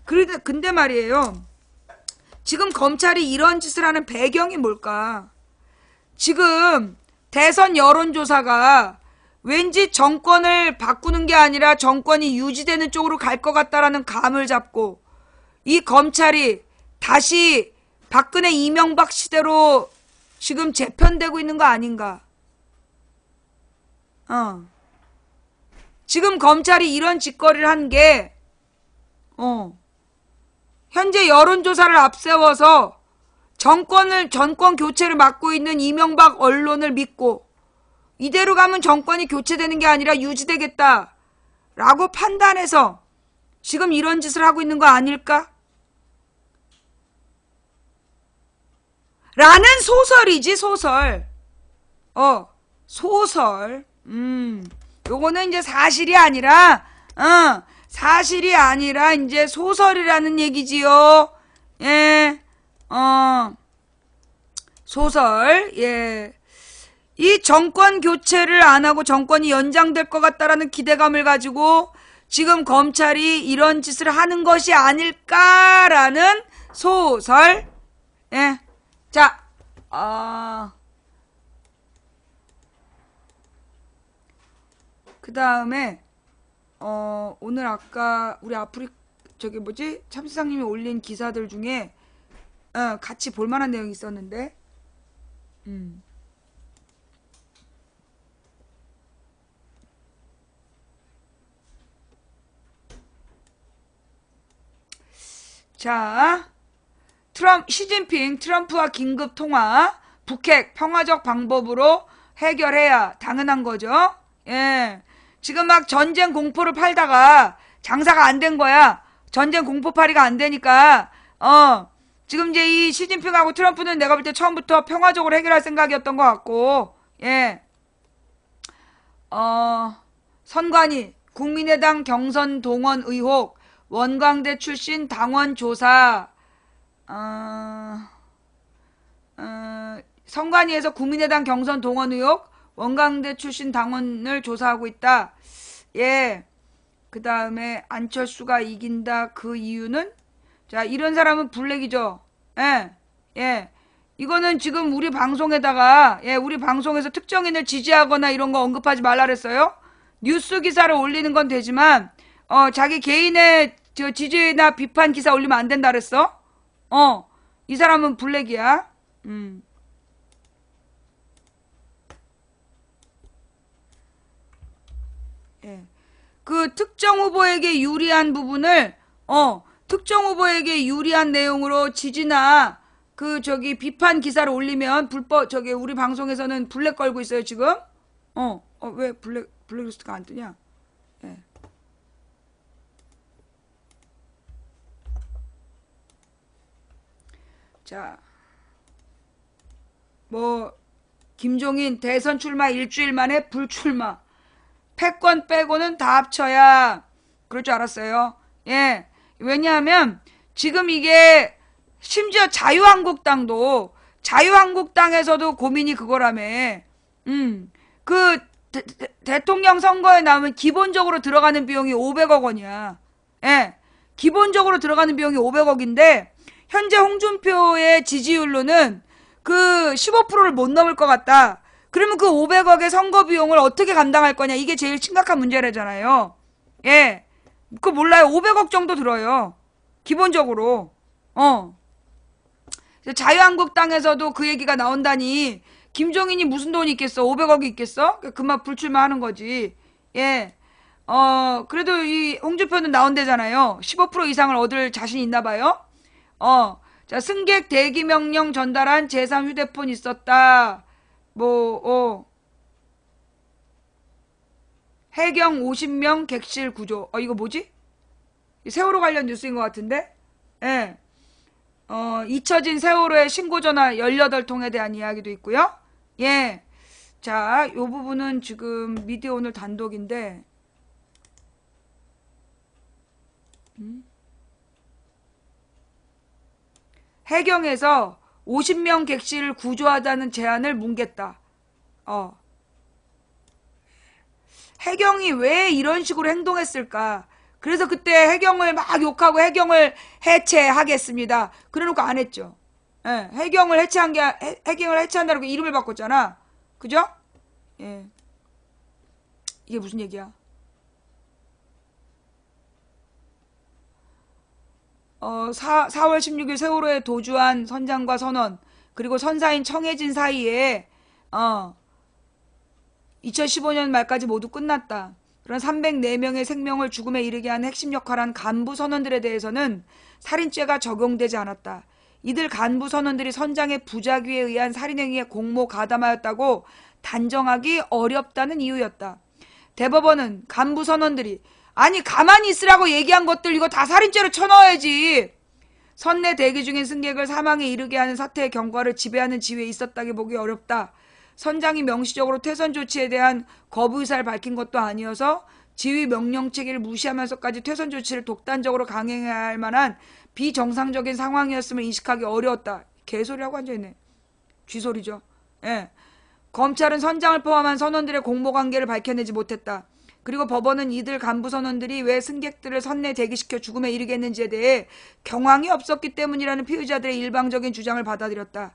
근데 말이에요. 지금 검찰이 이런 짓을 하는 배경이 뭘까? 지금 대선 여론조사가 왠지 정권을 바꾸는 게 아니라 정권이 유지되는 쪽으로 갈 것 같다라는 감을 잡고 이 검찰이 다시 박근혜 이명박 시대로 지금 재편되고 있는 거 아닌가? 지금 검찰이 이런 짓거리를 한 게 현재 여론조사를 앞세워서 정권 교체를 맡고 있는 이명박 언론을 믿고 이대로 가면 정권이 교체되는 게 아니라 유지되겠다라고 판단해서 지금 이런 짓을 하고 있는 거 아닐까? 라는 소설이지, 소설. 소설. 요거는 이제 사실이 아니라 이제 소설이라는 얘기지요. 예. 소설. 예. 이 정권 교체를 안 하고 정권이 연장될 것 같다라는 기대감을 가지고 지금 검찰이 이런 짓을 하는 것이 아닐까라는 소설. 예. 자, 그 다음에, 오늘 아까 우리 참시장님이 올린 기사들 중에, 같이 볼만한 내용이 있었는데, 자, 시진핑 트럼프와 긴급 통화, 북핵 평화적 방법으로 해결해야 당연한 거죠. 예. 지금 막 전쟁 공포를 팔다가 장사가 안 된 거야. 전쟁 공포팔이가 안 되니까, 지금 이제 이 시진핑하고 트럼프는 내가 볼 때 처음부터 평화적으로 해결할 생각이었던 것 같고, 예. 선관위, 국민의당 경선 동원 의혹, 원광대 출신 당원 조사, 선관위에서 국민의당 경선 동원 의혹, 원광대 출신 당원을 조사하고 있다. 예. 그 다음에 안철수가 이긴다. 그 이유는? 자, 이런 사람은 블랙이죠. 예. 예. 이거는 지금 우리 방송에다가, 우리 방송에서 특정인을 지지하거나 이런 거 언급하지 말라 그랬어요. 뉴스 기사를 올리는 건 되지만, 자기 개인의 지지나 비판 기사 올리면 안 된다 그랬어. 이 사람은 블랙이야. 예. 그 특정 후보에게 유리한 부분을, 특정 후보에게 유리한 내용으로 지지나 비판 기사를 올리면 우리 방송에서는 블랙 걸고 있어요, 지금. 왜 블랙리스트가 안 뜨냐? 예. 자, 김종인 대선 출마 일주일 만에 불출마. 패권 빼고는 다 합쳐야 그럴 줄 알았어요. 예. 왜냐하면 지금 이게 심지어 자유한국당에서도 고민이 그거라며. 대통령 선거에 나오면 기본적으로 들어가는 비용이 500억 원이야. 예. 기본적으로 들어가는 비용이 500억인데 현재 홍준표의 지지율로는 그 15%를 못 넘을 것 같다. 그러면 그 500억의 선거 비용을 어떻게 감당할 거냐. 이게 제일 심각한 문제라잖아요. 예. 그거 몰라요. 500억 정도 들어요. 기본적으로. 자유한국당에서도 그 얘기가 나온다니 김종인이 무슨 돈이 있겠어? 500억이 있겠어? 그만 불출마하는 거지. 예. 그래도 이 홍준표는 나온대잖아요. 15% 이상을 얻을 자신이 있나 봐요. 자, 승객 대기 명령 전달한 제3 휴대폰 있었다. 해경 50명 객실 구조. 이거 뭐지? 세월호 관련 뉴스인 것 같은데? 예. 잊혀진 세월호의 신고전화 18통에 대한 이야기도 있고요. 예. 자, 요 부분은 지금 미디어 오늘 단독인데, 해경에서 50명 객실을 구조하자는 제안을 뭉갰다. 해경이 왜 이런 식으로 행동했을까? 그래서 그때 해경을 막 욕하고 해경을 해체하겠습니다. 그래놓고 안 했죠. 예, 해경을 해체한다고 이름을 바꿨잖아. 그죠? 예. 이게 무슨 얘기야? 4월 16일 세월호에 도주한 선장과 선원, 그리고 선사인 청해진 사이에 2015년 말까지 모두 끝났다. 그런 304명의 생명을 죽음에 이르게 한 핵심 역할한 간부 선원들에 대해서는 살인죄가 적용되지 않았다. 이들 간부 선원들이 선장의 부작위에 의한 살인행위에 공모 가담하였다고 단정하기 어렵다는 이유였다. 대법원은 간부 선원들이 아니 가만히 있으라고 얘기한 것들 이거 다 살인죄로 쳐넣어야지. 선내 대기 중인 승객을 사망에 이르게 하는 사태의 경과를 지배하는 지위에 있었다기 보기 어렵다. 선장이 명시적으로 퇴선 조치에 대한 거부 의사를 밝힌 것도 아니어서 지휘 명령 체계를 무시하면서까지 퇴선 조치를 독단적으로 강행해야 할 만한 비정상적인 상황이었음을 인식하기 어려웠다. 개소리라고 앉아있네. 쥐소리죠. 예. 검찰은 선장을 포함한 선원들의 공모관계를 밝혀내지 못했다. 그리고 법원은 이들 간부 선원들이 왜 승객들을 선내 대기시켜 죽음에 이르게 했는지에 대해 경황이 없었기 때문이라는 피의자들의 일방적인 주장을 받아들였다.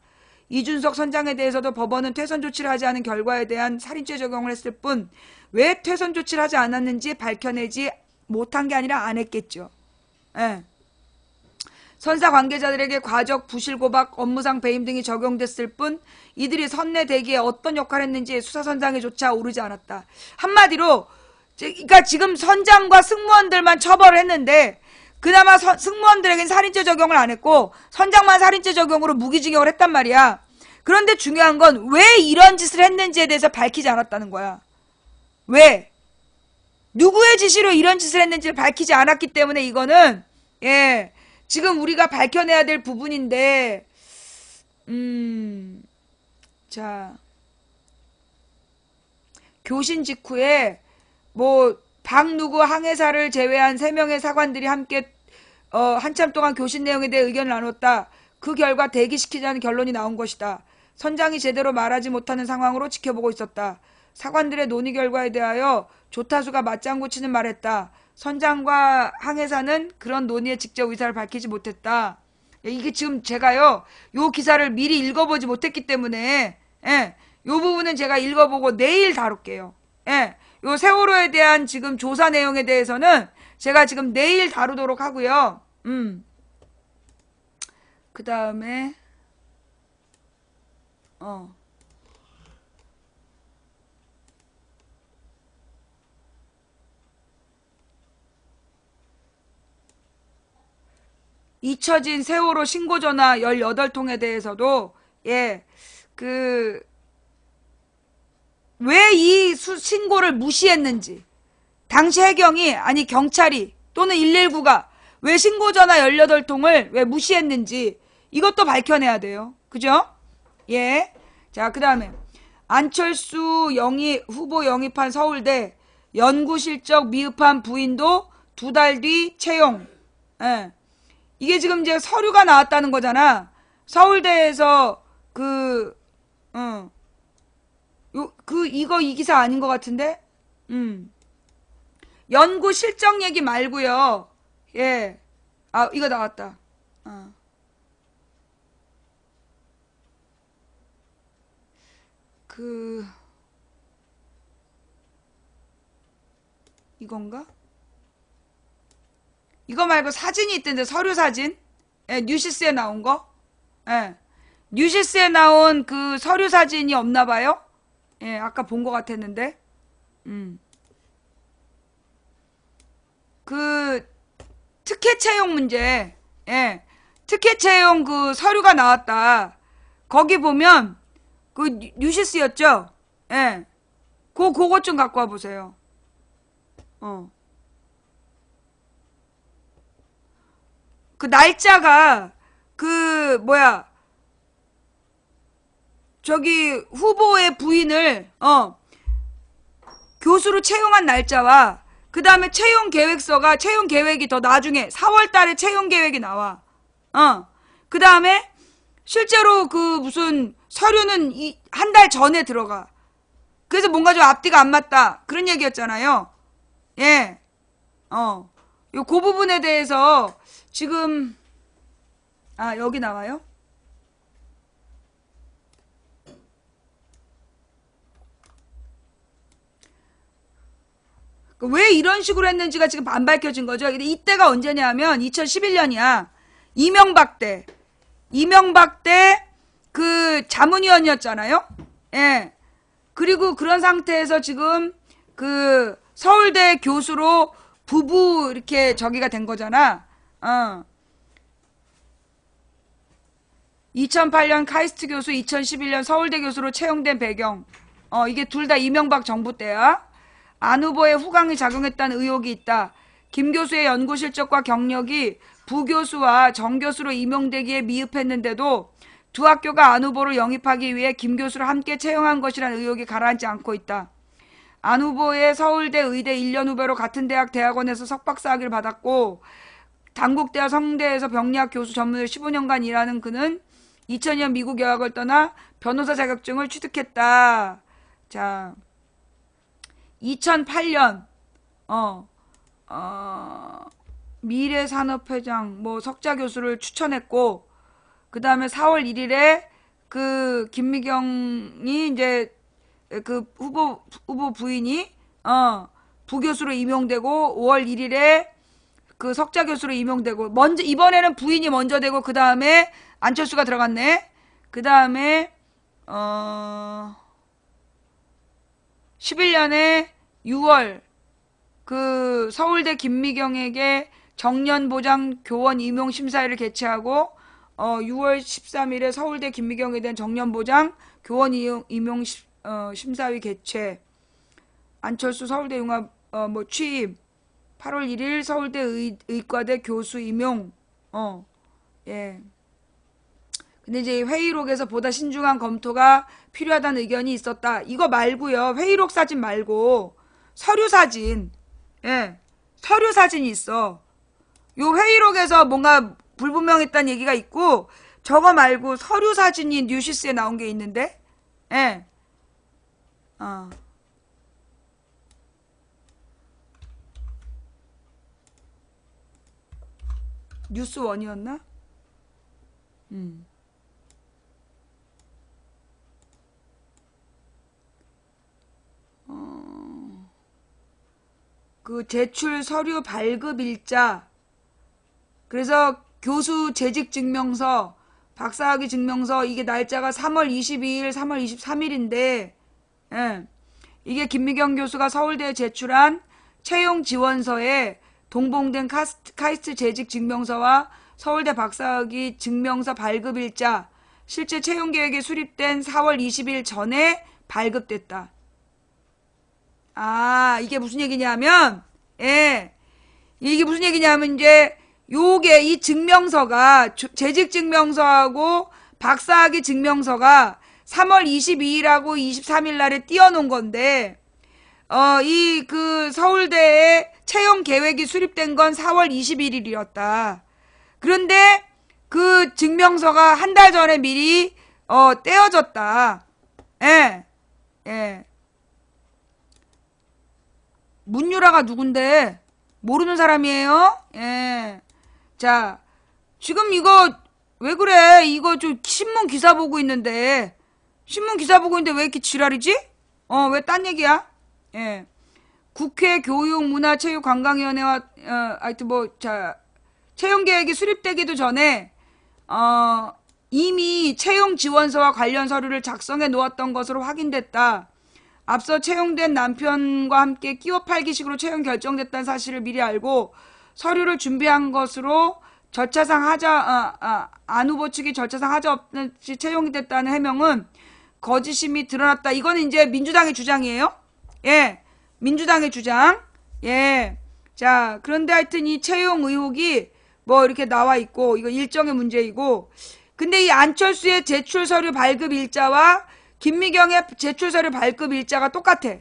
이준석 선장에 대해서도 법원은 퇴선 조치를 하지 않은 결과에 대한 살인죄 적용을 했을 뿐 왜 퇴선 조치를 하지 않았는지 밝혀내지 못한 게 아니라 안 했겠죠. 예. 선사 관계자들에게 과적, 부실 고박, 업무상 배임 등이 적용됐을 뿐 이들이 선내 대기에 어떤 역할을 했는지 수사선장에조차 오르지 않았다. 한마디로 그러니까 지금 선장과 승무원들만 처벌을 했는데 그나마 승무원들에겐 살인죄 적용을 안 했고 선장만 살인죄 적용으로 무기징역을 했단 말이야. 그런데 중요한 건 왜 이런 짓을 했는지에 대해서 밝히지 않았다는 거야. 왜? 누구의 지시로 이런 짓을 했는지를 밝히지 않았기 때문에 이거는 지금 우리가 밝혀내야 될 부분인데 자 교신 직후에 박누구 항해사를 제외한 3명의 사관들이 함께 한참 동안 교신 내용에 대해 의견을 나눴다. 그 결과 대기시키자는 결론이 나온 것이다. 선장이 제대로 말하지 못하는 상황으로 지켜보고 있었다. 사관들의 논의 결과에 대하여 조타수가 맞장구 치는 말을 했다. 선장과 항해사는 그런 논의에 직접 의사를 밝히지 못했다. 이게 지금 제가요 요 기사를 미리 읽어보지 못했기 때문에 요 부분은 제가 읽어보고 내일 다룰게요. 요 세월호에 대한 지금 조사 내용에 대해서는 제가 지금 내일 다루도록 하고요. 그 다음에 '잊혀진 세월호 신고전화 18통에 대해서도 왜 이 신고를 무시했는지, 당시 해경이 아니 경찰이 또는 119가 왜 신고전화 18통을 왜 무시했는지 이것도 밝혀내야 돼요. 그죠? 자, 그 다음에 안철수 후보 영입한 서울대 연구실적 미흡한 부인도 2달 뒤 채용. 이게 지금 이제 서류가 나왔다는 거잖아. 서울대에서 이 기사 아닌 것 같은데? 연구 실적 얘기 말고요. 이거 나왔다. 이건가? 이거 말고 사진이 있던데, 서류 사진. 뉴시스에 나온 거. 뉴시스에 나온 그 서류 사진이 없나 봐요. 아까 본 것 같았는데. 특혜 채용 문제. 특혜 채용 그 서류가 나왔다. 거기 보면 그 뉴시스였죠? 예. 그것 좀 갖고 와 보세요. 그 날짜가 저기 후보의 부인을 교수로 채용한 날짜와 그 다음에 채용 계획이 더 나중에 4월 달에 채용 계획이 나와. 그 다음에 실제로 그 무슨 서류는 한 달 전에 들어가. 그래서 뭔가 좀 앞뒤가 안 맞다. 그런 얘기였잖아요. 예. 그 부분에 대해서 지금, 여기 나와요? 왜 이런 식으로 했는지가 지금 안 밝혀진 거죠. 근데 이때가 언제냐면 2011년이야. 이명박 때 그 자문위원이었잖아요. 예. 그리고 그런 상태에서 지금 그 서울대 교수로 부부 이렇게 저기가 된 거잖아. 2008년 카이스트 교수, 2011년 서울대 교수로 채용된 배경. 이게 둘 다 이명박 정부 때야. 안 후보의 후광이 작용했다는 의혹이 있다. 김 교수의 연구 실적과 경력이 부 교수와 정 교수로 임용되기에 미흡했는데도 두 학교가 안 후보를 영입하기 위해 김 교수를 함께 채용한 것이라는 의혹이 가라앉지 않고 있다. 안 후보의 서울대 의대 1년 후배로 같은 대학원에서 석박사 학위를 받았고 당국대와 성대에서 병리학 교수 전문으로 15년간 일하는 그는 2000년 미국 유학을 떠나 변호사 자격증을 취득했다. 자, 2008년 미래산업회장 석자 교수를 추천했고 그 다음에 4월 1일에 그 김미경이 이제 그 후보 부인이 부교수로 임용되고 5월 1일에 그 석자 교수로 임용되고 이번에는 부인이 먼저 되고 그 다음에 안철수가 들어갔네. 그 다음에 11년에 6월 그 서울대 김미경에게 정년보장 교원 임용 심사회를 개최하고 6월 13일에 서울대 김미경에 대한 정년보장 교원 임용 심사위 개최. 안철수 서울대 융합 취임. 8월 1일 서울대 의과대 교수 임용. 예. 근데 이제 회의록에서 보다 신중한 검토가 필요하다는 의견이 있었다. 이거 말고요. 회의록 사진 말고 서류 사진. 예. 서류 사진이 있어. 요 회의록에서 뭔가 불분명했다는 얘기가 있고 저거 말고 서류 사진이 뉴시스에 나온 게 있는데. 예. 뉴스원이었나? 그 제출 서류 발급 일자. 그래서 교수 재직 증명서, 박사학위 증명서 이게 날짜가 3월 22일, 3월 23일인데 예. 이게 김미경 교수가 서울대에 제출한 채용 지원서에 동봉된 카이스트 재직 증명서와 서울대 박사학위 증명서 발급 일자, 실제 채용 계획이 수립된 4월 20일 전에 발급됐다. 이게 무슨 얘기냐면, 예. 이게 무슨 얘기냐면, 이제, 요게, 이 증명서가, 재직 증명서하고 박사학위 증명서가 3월 22일하고 23일 날에 띄워놓은 건데, 이 그 서울대에 채용 계획이 수립된 건 4월 21일이었다. 그런데 그 증명서가 한 달 전에 미리, 떼어졌다. 예. 예. 문유라가 누군데? 모르는 사람이에요? 예. 자, 지금 이거, 왜 그래? 이거 좀 신문 기사 보고 있는데. 왜 이렇게 지랄이지? 왜 딴 얘기야? 예. 국회 교육문화체육관광위원회와, 하여튼 채용 계획이 수립되기도 전에, 이미 채용 지원서와 관련 서류를 작성해 놓았던 것으로 확인됐다. 앞서 채용된 남편과 함께 끼워 팔기식으로 채용 결정됐다는 사실을 미리 알고 서류를 준비한 것으로 절차상 안 후보 측이 절차상 하자 없이 채용이 됐다는 해명은 거짓임이 드러났다. 이거는 이제 민주당의 주장이에요. 예, 민주당의 주장. 예, 자, 그런데 하여튼 이 채용 의혹이 뭐 이렇게 나와 있고, 이거 일정의 문제이고, 근데 이 안철수의 제출 서류 발급 일자와 김미경의 제출 서류 발급 일자가 똑같아.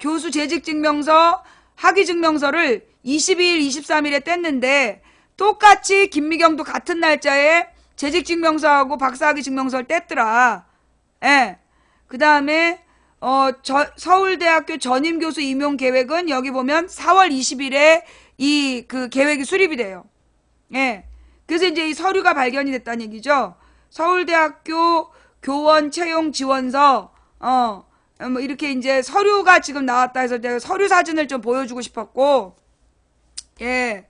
교수 재직증명서, 학위증명서를 22일, 23일에 뗐는데, 똑같이 김미경도 같은 날짜에 재직증명서하고 박사학위 증명서를 뗐더라. 예. 그 다음에, 서울대학교 전임교수 임용 계획은 여기 보면 4월 20일에 이 그 계획이 수립이 돼요. 예. 그래서 이제 이 서류가 발견이 됐다는 얘기죠. 서울대학교 교원 채용 지원서, 뭐 이렇게 이제 서류가 지금 나왔다 해서 내가 서류 사진을 좀 보여주고 싶었고, 예.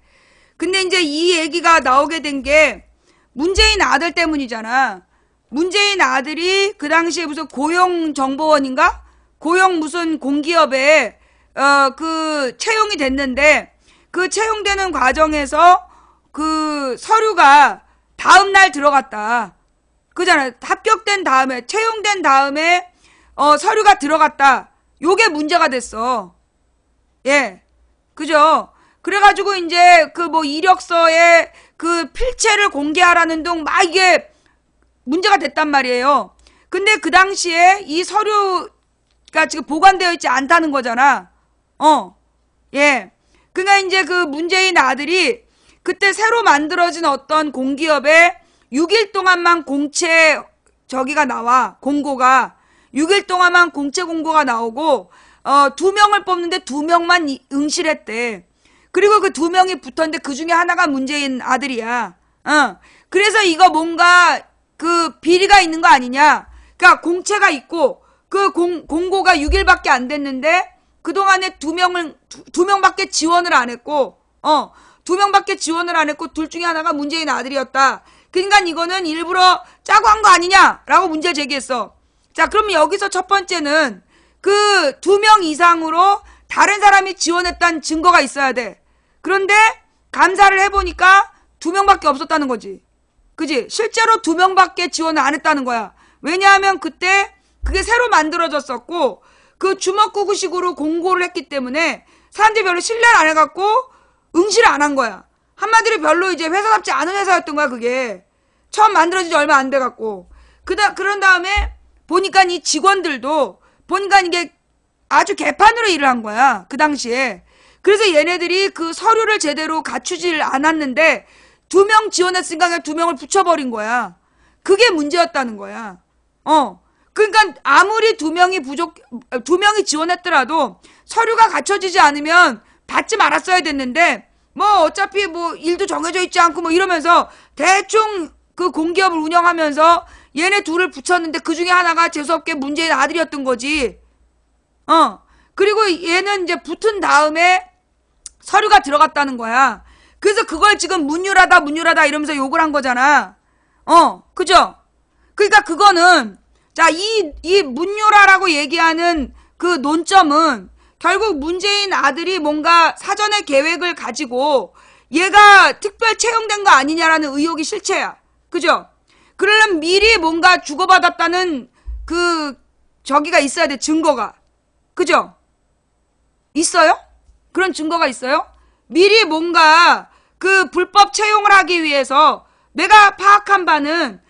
근데 이제 이 얘기가 나오게 된 게 문재인 아들 때문이잖아. 문재인 아들이 그 당시에 무슨 고용정보원인가? 고용 무슨 공기업에, 그 채용이 됐는데, 그 채용되는 과정에서 그 서류가 다음날 들어갔다. 그잖아. 합격된 다음에, 채용된 다음에, 서류가 들어갔다. 요게 문제가 됐어. 예. 그죠? 그래가지고 이제 그 뭐 이력서에 그 필체를 공개하라는 등 막 이게 문제가 됐단 말이에요. 근데 그 당시에 이 서류가 지금 보관되어 있지 않다는 거잖아. 예. 그러니까 이제 그 문재인 아들이 그때 새로 만들어진 어떤 공기업에 6일 동안만 공채 저기가 나와. 공고가. 6일 동안만 공채 공고가 나오고 2명을 뽑는데 2명만 응실했대. 그리고 그 2명이 붙었는데 그 중에 하나가 문재인 아들이야. 그래서 이거 뭔가 그 비리가 있는 거 아니냐. 그러니까 공채가 있고 그 공고가 6일밖에 안 됐는데 그동안에 2명밖에 지원을 안 했고 2명밖에 지원을 안 했고 둘 중에 하나가 문재인 아들이었다. 그러니까 이거는 일부러 짜고 한 거 아니냐라고 문제를 제기했어. 자, 그러면 여기서 첫 번째는 그 2명 이상으로 다른 사람이 지원했다는 증거가 있어야 돼. 그런데 감사를 해보니까 2명밖에 없었다는 거지. 그지? 실제로 2명밖에 지원을 안 했다는 거야. 왜냐하면 그때 그게 새로 만들어졌었고 그 주먹구구식으로 공고를 했기 때문에 사람들이 별로 신뢰를 안 해갖고 응시를 안 한 거야. 한마디로 별로 이제 회사답지 않은 회사였던 거야, 그게. 처음 만들어진 지 얼마 안 돼갖고. 그런 다음에 보니까 이 직원들도 보니까 이게 아주 개판으로 일을 한 거야. 그 당시에. 그래서 얘네들이 그 서류를 제대로 갖추질 않았는데 2명 지원했으니까 그냥 2명을 붙여버린 거야. 그게 문제였다는 거야. 그러니까 아무리 2명이 지원했더라도 서류가 갖춰지지 않으면 받지 말았어야 됐는데 뭐 어차피 뭐 일도 정해져 있지 않고 뭐 이러면서 대충 그 공기업을 운영하면서 얘네 둘을 붙였는데 그 중에 하나가 재수없게 문재인 아들이었던 거지. 그리고 얘는 이제 붙은 다음에 서류가 들어갔다는 거야. 그래서 그걸 지금 문율하다 이러면서 욕을 한 거잖아. 그죠? 그러니까 그거는 자, 이 문율하라고 얘기하는 그 논점은 결국 문재인 아들이 뭔가 사전에 계획을 가지고 얘가 특별 채용된 거 아니냐라는 의혹이 실체야. 그죠? 그러려면 미리 뭔가 주고받았다는 그 저기가 있어야 돼. 증거가. 그죠? 있어요? 그런 증거가 있어요? 미리 뭔가 그 불법 채용을 하기 위해서 내가 파악한 바는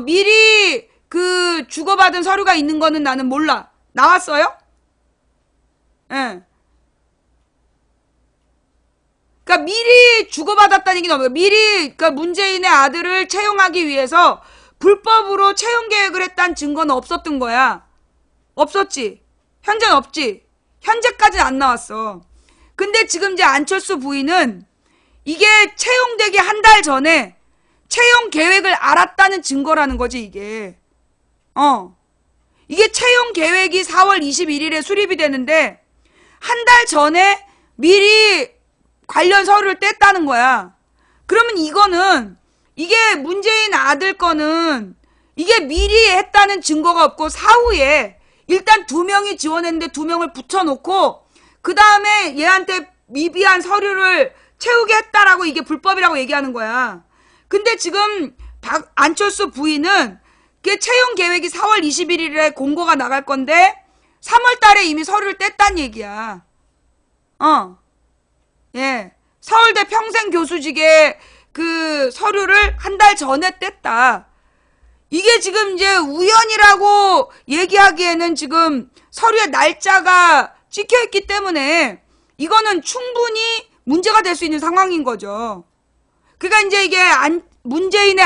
미리 그 주고받은 서류가 있는 거는 나는 몰라. 나왔어요? 예. 그러니까 미리 주고받았다는 얘기는 없어요. 미리 그러니까 문재인의 아들을 채용하기 위해서 불법으로 채용 계획을 했다는 증거는 없었던 거야. 없었지. 현재는 없지. 현재까지는 안 나왔어. 근데 지금 이제 안철수 부인은 이게 채용되기 한 달 전에 채용 계획을 알았다는 증거라는 거지, 이게. 이게 채용 계획이 4월 21일에 수립이 되는데 한 달 전에 미리 관련 서류를 뗐다는 거야. 그러면 이거는 이게 문재인 아들 거는 이게 미리 했다는 증거가 없고 사후에 일단 2명이 지원했는데 2명을 붙여놓고 그 다음에 얘한테 미비한 서류를 채우게 했다라고 이게 불법이라고 얘기하는 거야. 근데 지금 안철수 부인은 그 채용 계획이 4월 21일에 공고가 나갈 건데 3월 달에 이미 서류를 뗐단 얘기야. 예. 서울대 평생교수직에 그 서류를 한 달 전에 뗐다. 이게 지금 이제 우연이라고 얘기하기에는 지금 서류에 날짜가 찍혀있기 때문에 이거는 충분히 문제가 될 수 있는 상황인 거죠. 그러니까 이제 이게 문재인의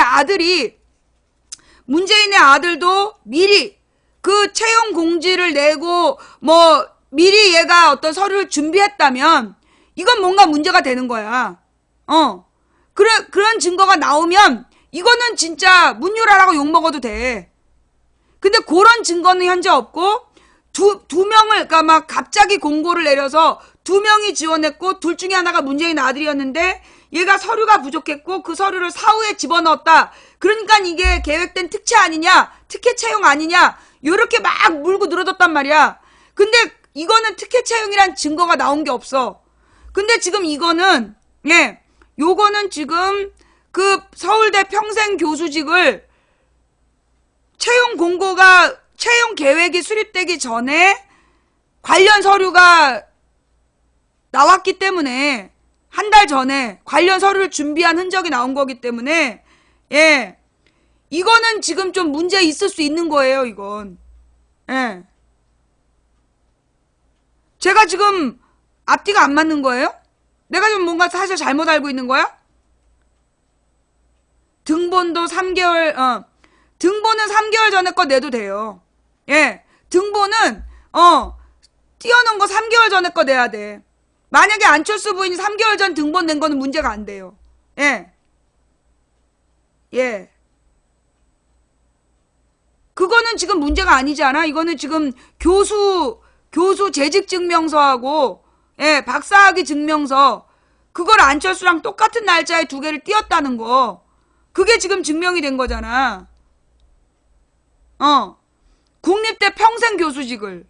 아들도 미리 그 채용 공지를 내고 뭐 미리 얘가 어떤 서류를 준비했다면 이건 뭔가 문제가 되는 거야. 그런 증거가 나오면 이거는 진짜 문유라라고 욕먹어도 돼. 근데 그런 증거는 현재 없고 두 명을 그러니까 막 갑자기 공고를 내려서 2명이 지원했고 둘 중에 하나가 문재인 아들이었는데 얘가 서류가 부족했고 그 서류를 사후에 집어넣었다. 그러니까 이게 계획된 특채 아니냐, 특혜 채용 아니냐 요렇게 막 물고 늘어졌단 말이야. 근데 이거는 특혜 채용이란 증거가 나온 게 없어. 근데 지금 이거는 요거는 지금 그 서울대 평생교수직을 채용 계획이 수립되기 전에 관련 서류가 나왔기 때문에 한 달 전에 관련 서류를 준비한 흔적이 나온 거기 때문에 이거는 지금 좀 문제 있을 수 있는 거예요. 이건 제가 지금 앞뒤가 안 맞는 거예요? 내가 좀 뭔가 사실 잘못 알고 있는 거야? 등본도 3개월 등본은 3개월 전에 거 내도 돼요. 등본은 띄워놓은 거 3개월 전에 거 내야 돼. 만약에 안철수 부인이 3개월 전 등본 낸 거는 문제가 안 돼요. 그거는 지금 문제가 아니지 않아? 이거는 지금 교수 재직 증명서하고 박사학위 증명서 그걸 안철수랑 똑같은 날짜에 2개를 띄웠다는 거. 그게 지금 증명이 된 거잖아. 국립대 평생교수직을.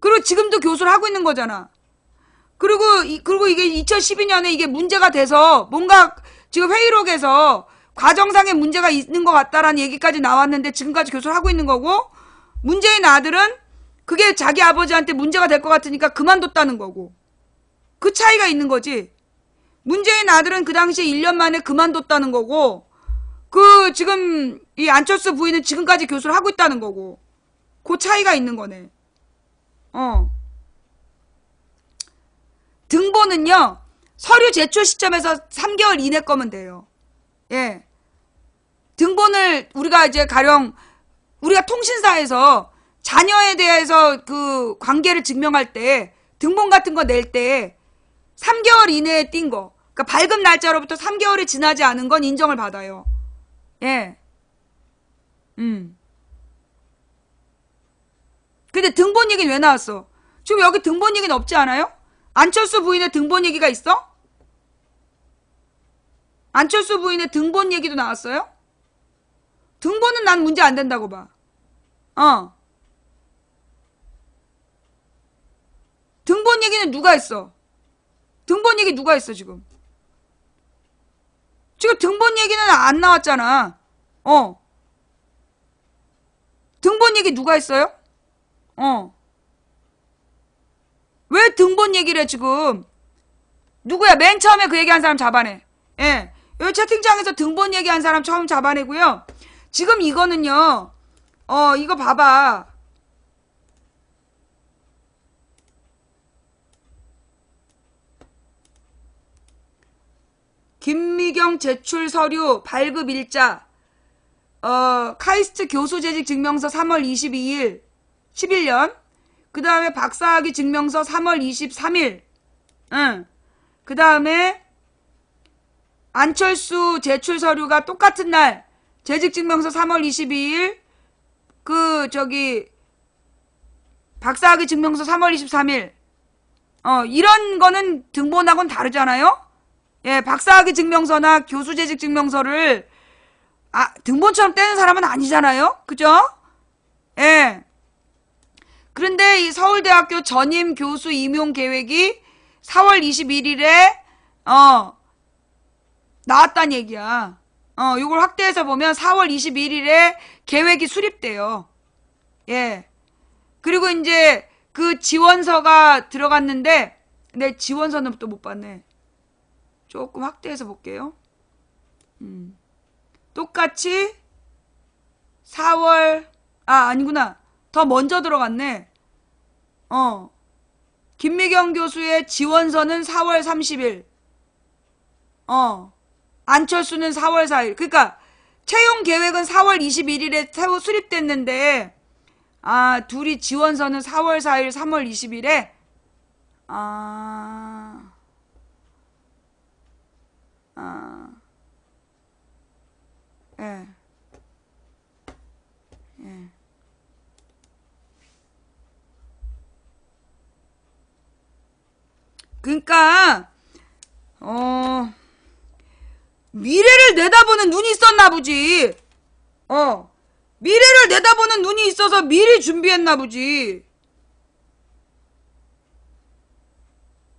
그리고 지금도 교수를 하고 있는 거잖아. 그리고 이게 2012년에 이게 문제가 돼서 뭔가 지금 회의록에서 과정상의 문제가 있는 것 같다라는 얘기까지 나왔는데 지금까지 교수를 하고 있는 거고 문재인 아들은 그게 자기 아버지한테 문제가 될 것 같으니까 그만뒀다는 거고. 그 차이가 있는 거지. 문재인 아들은 그 당시에 1년 만에 그만뒀다는 거고 지금 이 안철수 부인은 지금까지 교수를 하고 있다는 거고. 그 차이가 있는 거네. 등본은요. 서류 제출 시점에서 3개월 이내 거면 돼요. 등본을 우리가 이제 가령 우리가 통신사에서 자녀에 대해서 그 관계를 증명할 때 등본 같은 거 낼 때 3개월 이내에 띈 거. 그러니까 발급 날짜로부터 3개월이 지나지 않은 건 인정을 받아요. 근데 등본 얘기는 왜 나왔어? 지금 여기 등본 얘기는 없지 않아요? 안철수 부인의 등본 얘기가 있어? 안철수 부인의 등본 얘기도 나왔어요? 등본은 난 문제 안 된다고 봐. 등본 얘기는 누가 했어? 등본 얘기 누가 했어 지금? 지금 등본 얘기는 안 나왔잖아. 등본 얘기 누가 했어요? 왜 등본 얘기를 해 지금? 누구야? 맨 처음에 그 얘기한 사람 잡아내. 여기 채팅창에서 등본 얘기한 사람 처음 잡아내고요. 지금 이거는요. 이거 봐봐. 김미경 제출 서류 발급 일자. 카이스트 교수 재직 증명서 3월 22일 11년. 그 다음에 박사학위 증명서 3월 23일. 그 다음에 안철수 제출 서류가 똑같은 날. 재직 증명서 3월 22일. 박사학위 증명서 3월 23일. 이런 거는 등본하고는 다르잖아요? 박사학위 증명서나 교수 재직 증명서를 등본처럼 떼는 사람은 아니잖아요? 그죠? 그런데 이 서울대학교 전임 교수 임용 계획이 4월 21일에 나왔단 얘기야. 요걸 확대해서 보면 4월 21일에 계획이 수립돼요. 예. 그리고 이제 그 지원서가 들어갔는데, 내 지원서는 또 못 봤네. 조금 확대해서 볼게요. 똑같이 4월, 아니구나. 더 먼저 들어갔네. 김미경 교수의 지원서는 4월 30일. 안철수는 4월 4일. 그러니까 채용 계획은 4월 21일에 수립됐는데, 둘이 지원서는 4월 4일, 3월 20일에, 예. 예. 그러니까 미래를 내다보는 눈이 있었나 보지. 미래를 내다보는 눈이 있어서 미리 준비했나 보지.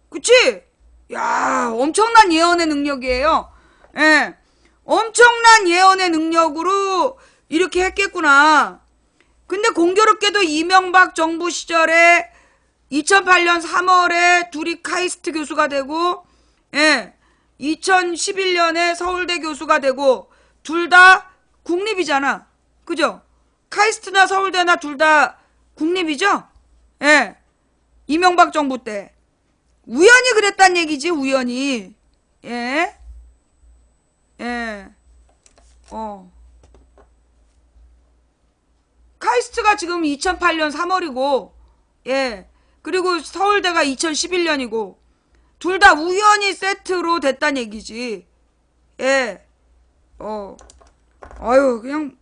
그치? 야, 엄청난 예언의 능력이에요. 예. 엄청난 예언의 능력으로 이렇게 했겠구나. 근데 공교롭게도 이명박 정부 시절에 2008년 3월에 둘이 카이스트 교수가 되고, 예. 2011년에 서울대 교수가 되고, 둘 다 국립이잖아. 그죠? 카이스트나 서울대나 둘 다 국립이죠? 예. 이명박 정부 때. 우연히 그랬단 얘기지, 우연히. 예. 예. 카이스트가 지금 2008년 3월이고, 예. 그리고 서울대가 2011년이고, 둘 다 우연히 세트로 됐단 얘기지. 예. 그냥,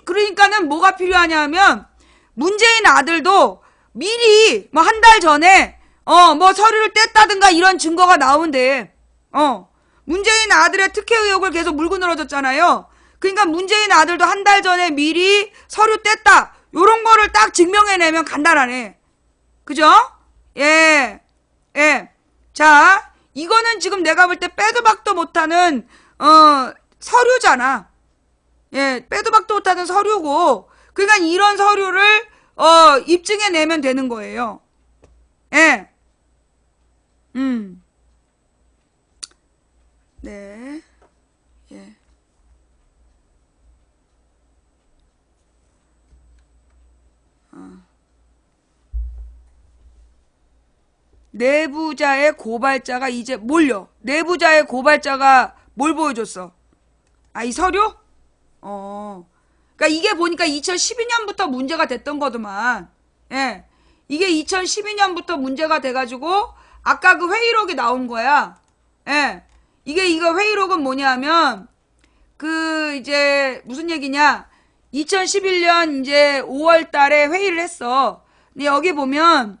그러니까는 뭐가 필요하냐면, 문재인 아들도 미리, 뭐 한 달 전에, 뭐 서류를 뗐다든가 이런 증거가 나오면 돼. 문재인 아들의 특혜 의혹을 계속 물고 늘어졌잖아요. 그러니까 문재인 아들도 한 달 전에 미리 서류 뗐다. 요런 거를 딱 증명해내면 간단하네. 그죠? 예. 예. 자, 이거는 지금 내가 볼 때 빼도 박도 못하는, 서류잖아. 예, 빼도 박도 못하는 서류고, 그러니까 이런 서류를, 입증해내면 되는 거예요. 예. 네. 예. 내부자의 고발자가 이제 몰려. 내부자의 고발자가 뭘 보여줬어? 이 서류? 그러니까 이게 보니까 2012년부터 문제가 됐던 거더만. 예. 이게 2012년부터 문제가 돼가지고 아까 그 회의록이 나온 거야. 예. 이거 회의록은 뭐냐면 이제 무슨 얘기냐? 2011년 이제 5월 달에 회의를 했어. 근데 여기 보면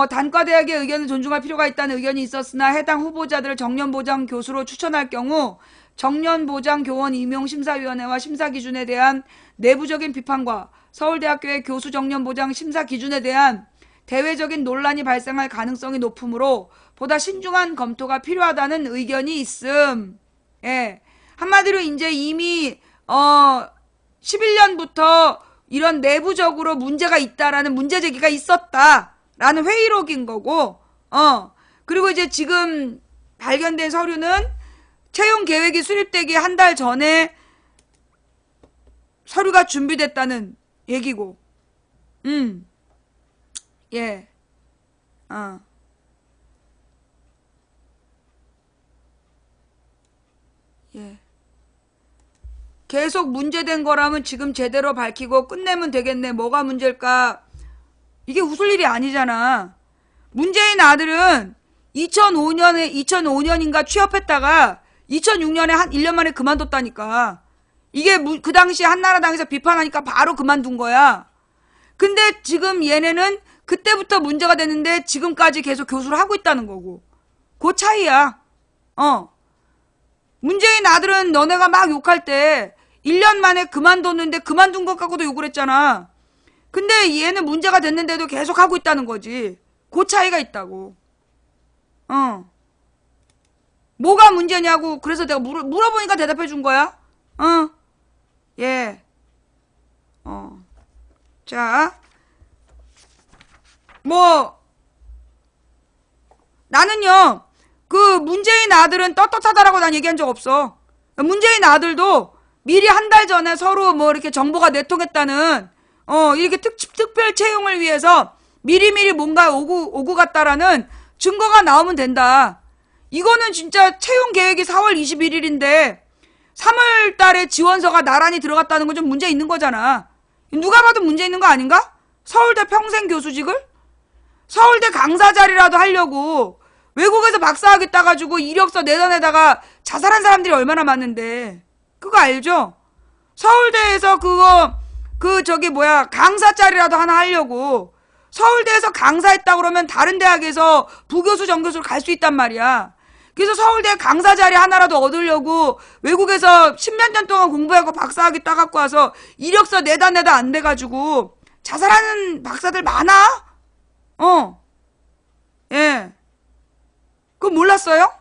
단과대학의 의견을 존중할 필요가 있다는 의견이 있었으나 해당 후보자들을 정년보장 교수로 추천할 경우 정년보장 교원 임용심사위원회와 심사기준에 대한 내부적인 비판과 서울대학교의 교수 정년보장 심사기준에 대한 대외적인 논란이 발생할 가능성이 높으므로 보다 신중한 검토가 필요하다는 의견이 있음. 예. 한마디로 이제 이미 11년부터 이런 내부적으로 문제가 있다라는 문제 제기가 있었다라는 회의록인 거고, 그리고 이제 지금 발견된 서류는 채용 계획이 수립되기 한 달 전에 서류가 준비됐다는 얘기고, 예, 예. 계속 문제된 거라면 지금 제대로 밝히고 끝내면 되겠네. 뭐가 문제일까? 이게 웃을 일이 아니잖아. 문재인 아들은 2005년인가 취업했다가 2006년에 한 1년 만에 그만뒀다니까. 이게 그 당시 한나라당에서 비판하니까 바로 그만둔 거야. 근데 지금 얘네는 그때부터 문제가 됐는데 지금까지 계속 교수를 하고 있다는 거고. 그 차이야. 문재인 아들은 너네가 막 욕할 때 1년 만에 그만뒀는데 그만둔 것 갖고도 욕을 했잖아. 근데 얘는 문제가 됐는데도 계속 하고 있다는 거지. 그 차이가 있다고. 뭐가 문제냐고. 그래서 내가 물어보니까 대답해 준 거야. 예. 자, 뭐 나는요, 그 문재인 아들은 떳떳하다라고 난 얘기한 적 없어. 문재인 아들도 미리 한 달 전에 서로 뭐 이렇게 정보가 내통했다는, 이렇게 특별 채용을 위해서 미리미리 뭔가 오고 갔다라는 증거가 나오면 된다. 이거는 진짜 채용 계획이 4월 21일인데 3월 달에 지원서가 나란히 들어갔다는 건 좀 문제 있는 거잖아. 누가 봐도 문제 있는 거 아닌가? 서울대 평생 교수직을? 서울대 강사 자리라도 하려고 외국에서 박사학위 따가지고 이력서 내다내다가 자살한 사람들이 얼마나 많은데. 그거 알죠? 서울대에서 강사 자리라도 하나 하려고 서울대에서 강사했다 그러면 다른 대학에서 부교수 정교수로 갈 수 있단 말이야. 그래서 서울대 강사 자리 하나라도 얻으려고 외국에서 10몇 년 동안 공부하고 박사학위 따갖고 와서 이력서 내다 안 돼가지고 자살하는 박사들 많아? 예. 그거 몰랐어요?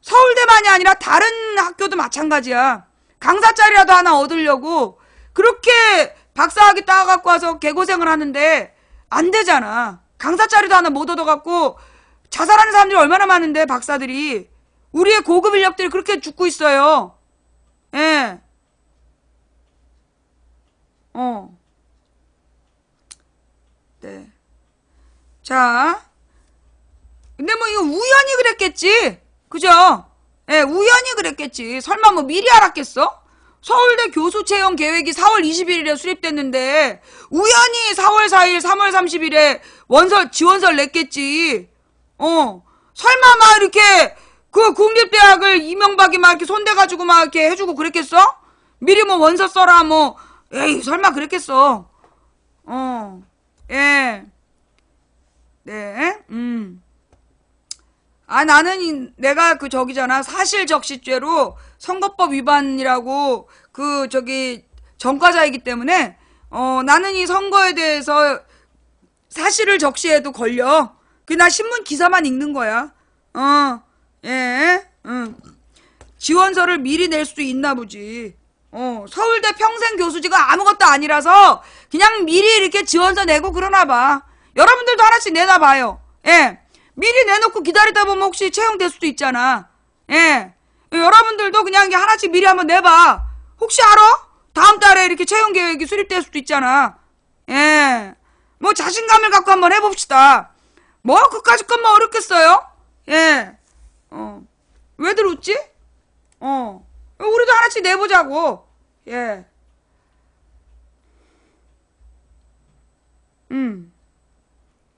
서울대만이 아니라 다른 학교도 마찬가지야. 강사 자리라도 하나 얻으려고 그렇게 박사학위 따갖고 와서 개고생을 하는데 안 되잖아. 강사 자리도 하나 못 얻어갖고 자살하는 사람들이 얼마나 많은데, 박사들이. 우리의 고급 인력들이 그렇게 죽고 있어요. 예. 네. 자. 근데 뭐 이거 우연히 그랬겠지. 그죠? 예, 우연히 그랬겠지. 설마 뭐 미리 알았겠어? 서울대 교수 채용 계획이 4월 21일에 수립됐는데 우연히 4월 4일, 3월 30일에 지원서를 냈겠지. 설마 막 이렇게 그 국립대학을 이명박이 막 이렇게 손대가지고 막 이렇게 해주고 그랬겠어? 미리 뭐 원서 써라 뭐. 에이, 설마 그랬겠어. 예. 네. 나는 내가 사실적시죄로 선거법 위반이라고 전과자이기 때문에 나는 이 선거에 대해서 사실을 적시해도 걸려. 나 신문 기사만 읽는 거야. 예. 지원서를 미리 낼 수도 있나 보지. 서울대 평생 교수직은 아무것도 아니라서 그냥 미리 이렇게 지원서 내고 그러나 봐. 여러분들도 하나씩 내놔 봐요. 예. 미리 내놓고 기다리다 보면 혹시 채용될 수도 있잖아. 예. 여러분들도 그냥 하나씩 미리 한번 내봐. 혹시 알아? 다음 달에 이렇게 채용 계획이 수립될 수도 있잖아. 예. 뭐 자신감을 갖고 한번 해봅시다. 뭐 그까짓 것만 어렵겠어요? 예. 왜들 웃지? 우리도 하나씩 내보자고. 예.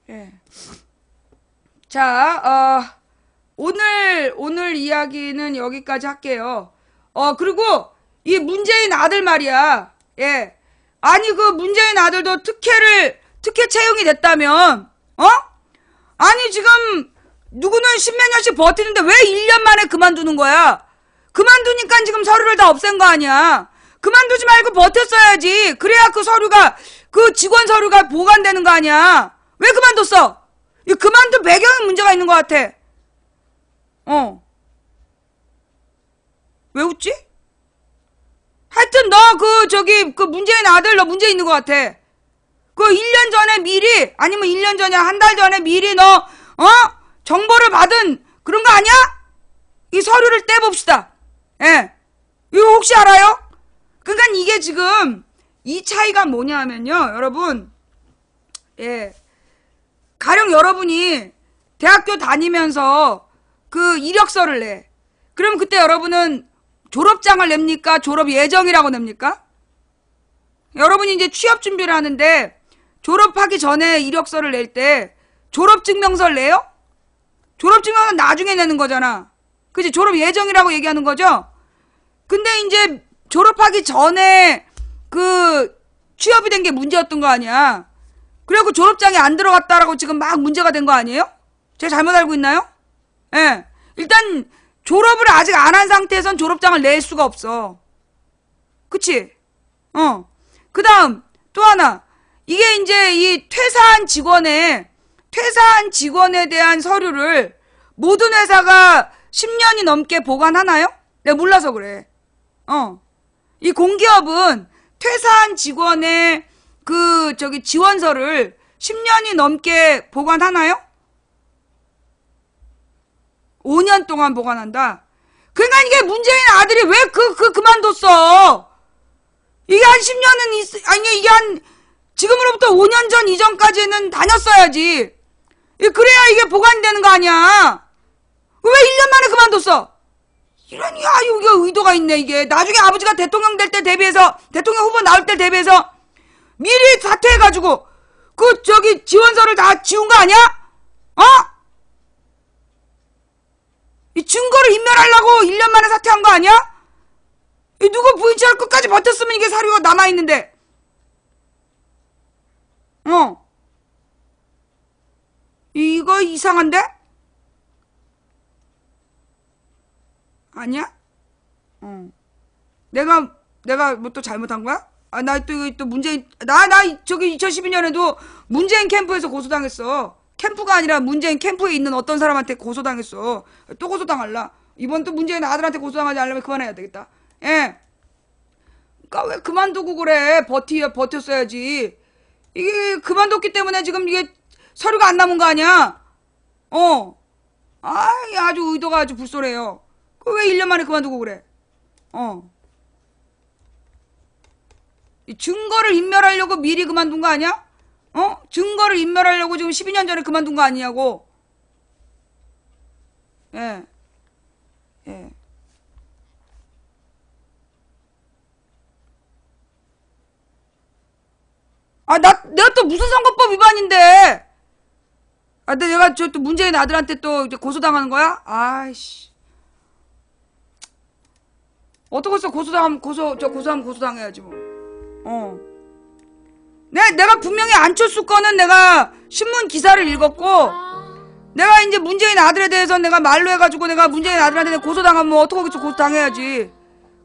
예. 자, 오늘 이야기는 여기까지 할게요. 그리고 이 문재인 아들 말이야. 예. 아니 그 문재인 아들도 특혜 채용이 됐다면, 아니 지금 누구는 십몇 년씩 버티는데 왜 1년 만에 그만두는 거야? 그만두니까 지금 서류를 다 없앤 거 아니야. 그만두지 말고 버텼어야지. 그래야 그 직원 서류가 보관되는 거 아니야. 왜 그만뒀어? 이 그만둔 배경에 문제가 있는 것 같아. 왜 웃지? 하여튼 너 그 문재인 아들 너 문제 있는 것 같아. 그 1년 전에 미리, 아니면 1년 전이야, 한 달 전에 미리 너 정보를 받은 그런 거 아니야? 이 서류를 떼봅시다. 예. 이거 혹시 알아요? 그러니까 이게 지금 이 차이가 뭐냐 하면요, 여러분. 예. 가령 여러분이 대학교 다니면서 그 이력서를 내. 그럼 그때 여러분은 졸업장을 냅니까? 졸업 예정이라고 냅니까? 여러분이 이제 취업 준비를 하는데 졸업하기 전에 이력서를 낼 때 졸업증명서를 내요? 졸업증명서는 나중에 내는 거잖아. 그치? 졸업 예정이라고 얘기하는 거죠? 근데 이제 졸업하기 전에 그 취업이 된 게 문제였던 거 아니야. 그리고 졸업장이 안 들어갔다라고 지금 막 문제가 된 거 아니에요? 제가 잘못 알고 있나요? 예. 일단 졸업을 아직 안 한 상태에선 졸업장을 낼 수가 없어. 그치? 그 다음 또 하나. 이게 이제 이 퇴사한 직원의 퇴사한 직원에 대한 서류를 모든 회사가 10년이 넘게 보관하나요? 내가 몰라서 그래. 이 공기업은 퇴사한 직원의 지원서를 10년이 넘게 보관하나요? 5년 동안 보관한다. 그러니까 이게 문재인 아들이 왜 그만뒀어? 이게 한 10년은 아니 이게 한 지금으로부터 5년 전 이전까지는 다녔어야지. 그래야 이게 보관이 되는 거 아니야. 왜 1년 만에 그만뒀어? 이런 이게 의도가 있네. 이게 나중에 아버지가 대통령 될 때 대비해서 대통령 후보 나올 때 대비해서 미리 사퇴해가지고 지원서를 다 지운 거 아니야? 이 증거를 인멸하려고 1년 만에 사퇴한 거 아니야? 이 누구 부인처럼 끝까지 버텼으면 이게 사료가 남아있는데. 이거 이상한데? 아니야? 내가 뭐 또 잘못한 거야? 나 또 문재인, 저기 2012년에도 문재인 캠프에서 고소당했어. 캠프가 아니라 문재인 캠프에 있는 어떤 사람한테 고소당했어. 또 고소당할라. 이번 또 문재인 아들한테 고소당하지 않으면 그만해야 되겠다. 예. 그니까 왜 그만두고 그래. 버텼어야지. 이게 그만뒀기 때문에 지금 이게 서류가 안 남은 거 아니야? 아주 의도가 아주 불쏘래요. 왜 1년 만에 그만두고 그래? 이 증거를 인멸하려고 미리 그만둔 거 아니야? 증거를 인멸하려고 지금 12년 전에 그만둔 거 아니냐고. 예. 내가 또 무슨 선거법 위반인데. 내가 또 문재인 아들한테 또 이제 고소당하는 거야? 아이씨. 어떡했어? 고소하면 고소당해야지 뭐. 내가 분명히 안철수 거는 내가 신문 기사를 읽었고, 내가 이제 문재인 아들에 대해서 내가 말로 해가지고 내가 문재인 아들한테 고소당하면 뭐 어떡하겠어? 고소당해야지.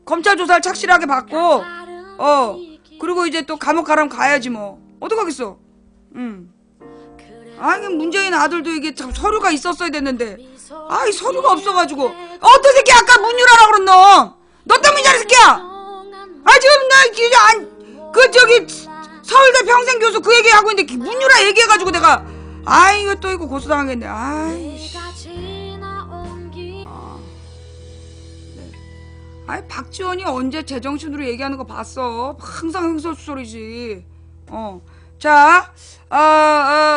검찰 조사를 착실하게 받고, 그리고 이제 또 감옥 가라면 가야지 뭐. 어떡하겠어? 이게 문재인 아들도 이게 참 서류가 있었어야 됐는데, 이 서류가 없어가지고. 어떤 새끼 아까 문유라라 그런 너 때문이잖아, 이 새끼야! 지금 서울대 평생교수 그 얘기하고 있는데 문유라 얘기해가지고 내가 이거 또 이거 고소당하겠네. 박지원이 언제 제정신으로 얘기하는 거 봤어? 항상 흥설수설이지. 자,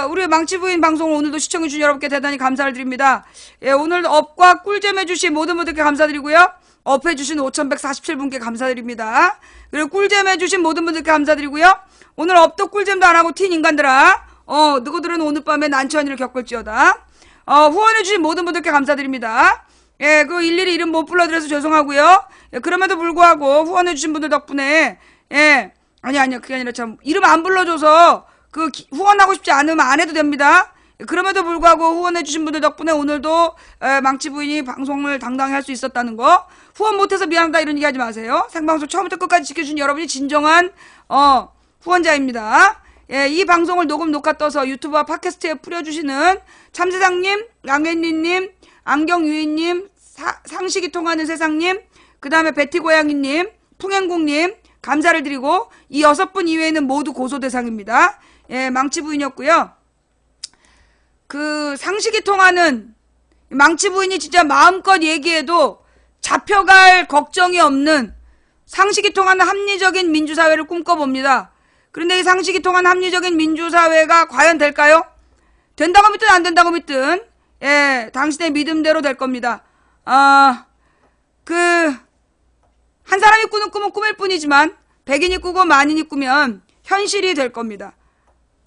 우리 망치부인 방송 오늘도 시청해주신 여러분께 대단히 감사를 드립니다. 예, 오늘 업과 꿀잼 해주신 모든 분들께 감사드리고요. 업 해주신 5147분께 감사드립니다. 그리고 꿀잼 해주신 모든 분들께 감사드리고요. 오늘 업도 꿀잼도 안 하고 튄 인간들아, 너희들은 오늘 밤에 난처한 일을 겪을지어다. 후원해주신 모든 분들께 감사드립니다. 예, 일일이 이름 못 불러드려서 죄송하고요. 예, 그럼에도 불구하고 후원해주신 분들 덕분에, 예, 아니야, 그게 아니라 참, 이름 안 불러줘서, 후원하고 싶지 않으면 안 해도 됩니다. 예, 그럼에도 불구하고 후원해주신 분들 덕분에 오늘도, 망치부인이 방송을 당당히 할 수 있었다는 거, 후원 못해서 미안하다 이런 얘기 하지 마세요. 생방송 처음부터 끝까지 지켜준 여러분이 진정한, 후원자입니다. 예, 이 방송을 녹화 떠서 유튜브와 팟캐스트에 뿌려주시는 참세상님, 양현리님, 안경유인님, 상식이 통하는 세상님, 그 다음에 베티고양이님, 풍행국님, 감사를 드리고, 이 6분 이외에는 모두 고소 대상입니다. 예, 망치부인이었고요. 상식이 통하는, 망치부인이 진짜 마음껏 얘기해도 잡혀갈 걱정이 없는 상식이 통하는 합리적인 민주사회를 꿈꿔봅니다. 그런데 이 상식이 통한 합리적인 민주사회가 과연 될까요? 된다고 믿든 안 된다고 믿든, 예, 당신의 믿음대로 될 겁니다. 한 사람이 꾸는 꿈은 꿈일 뿐이지만, 100인이 꾸고 만인이 꾸면 현실이 될 겁니다.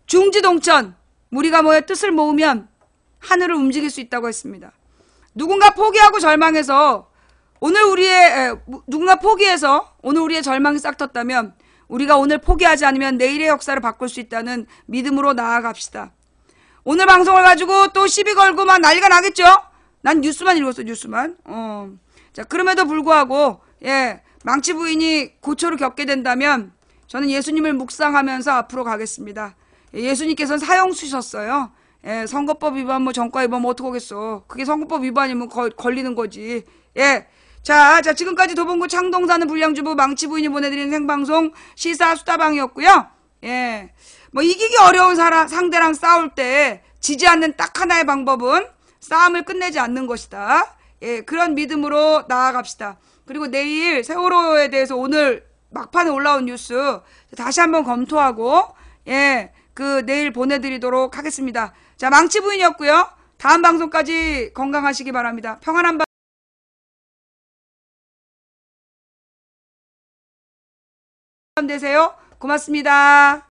중지동천, 우리가 모여 뜻을 모으면 하늘을 움직일 수 있다고 했습니다. 누군가 포기해서 오늘 우리의 절망이 싹 텄다면, 우리가 오늘 포기하지 않으면 내일의 역사를 바꿀 수 있다는 믿음으로 나아갑시다. 오늘 방송을 가지고 또 시비 걸고 막 난리가 나겠죠? 난 뉴스만 읽었어, 뉴스만. 자, 그럼에도 불구하고, 예, 망치부인이 고초를 겪게 된다면, 저는 예수님을 묵상하면서 앞으로 가겠습니다. 예수님께서는 사형수셨어요. 예, 선거법 위반, 뭐 정과 위반 뭐 어떡하겠어. 그게 선거법 위반이면 걸리는 거지. 예. 자, 지금까지 도봉구 창동사는 불량주부 망치 부인이 보내드리는 생방송 시사 수다방이었고요. 예. 뭐 이기기 어려운 상대랑 싸울 때 지지 않는 딱 하나의 방법은 싸움을 끝내지 않는 것이다. 예, 그런 믿음으로 나아갑시다. 그리고 내일 세월호에 대해서 오늘 막판에 올라온 뉴스 다시 한번 검토하고, 예, 내일 보내드리도록 하겠습니다. 자, 망치 부인이었고요. 다음 방송까지 건강하시기 바랍니다. 평안한 밤 되세요. 고맙습니다.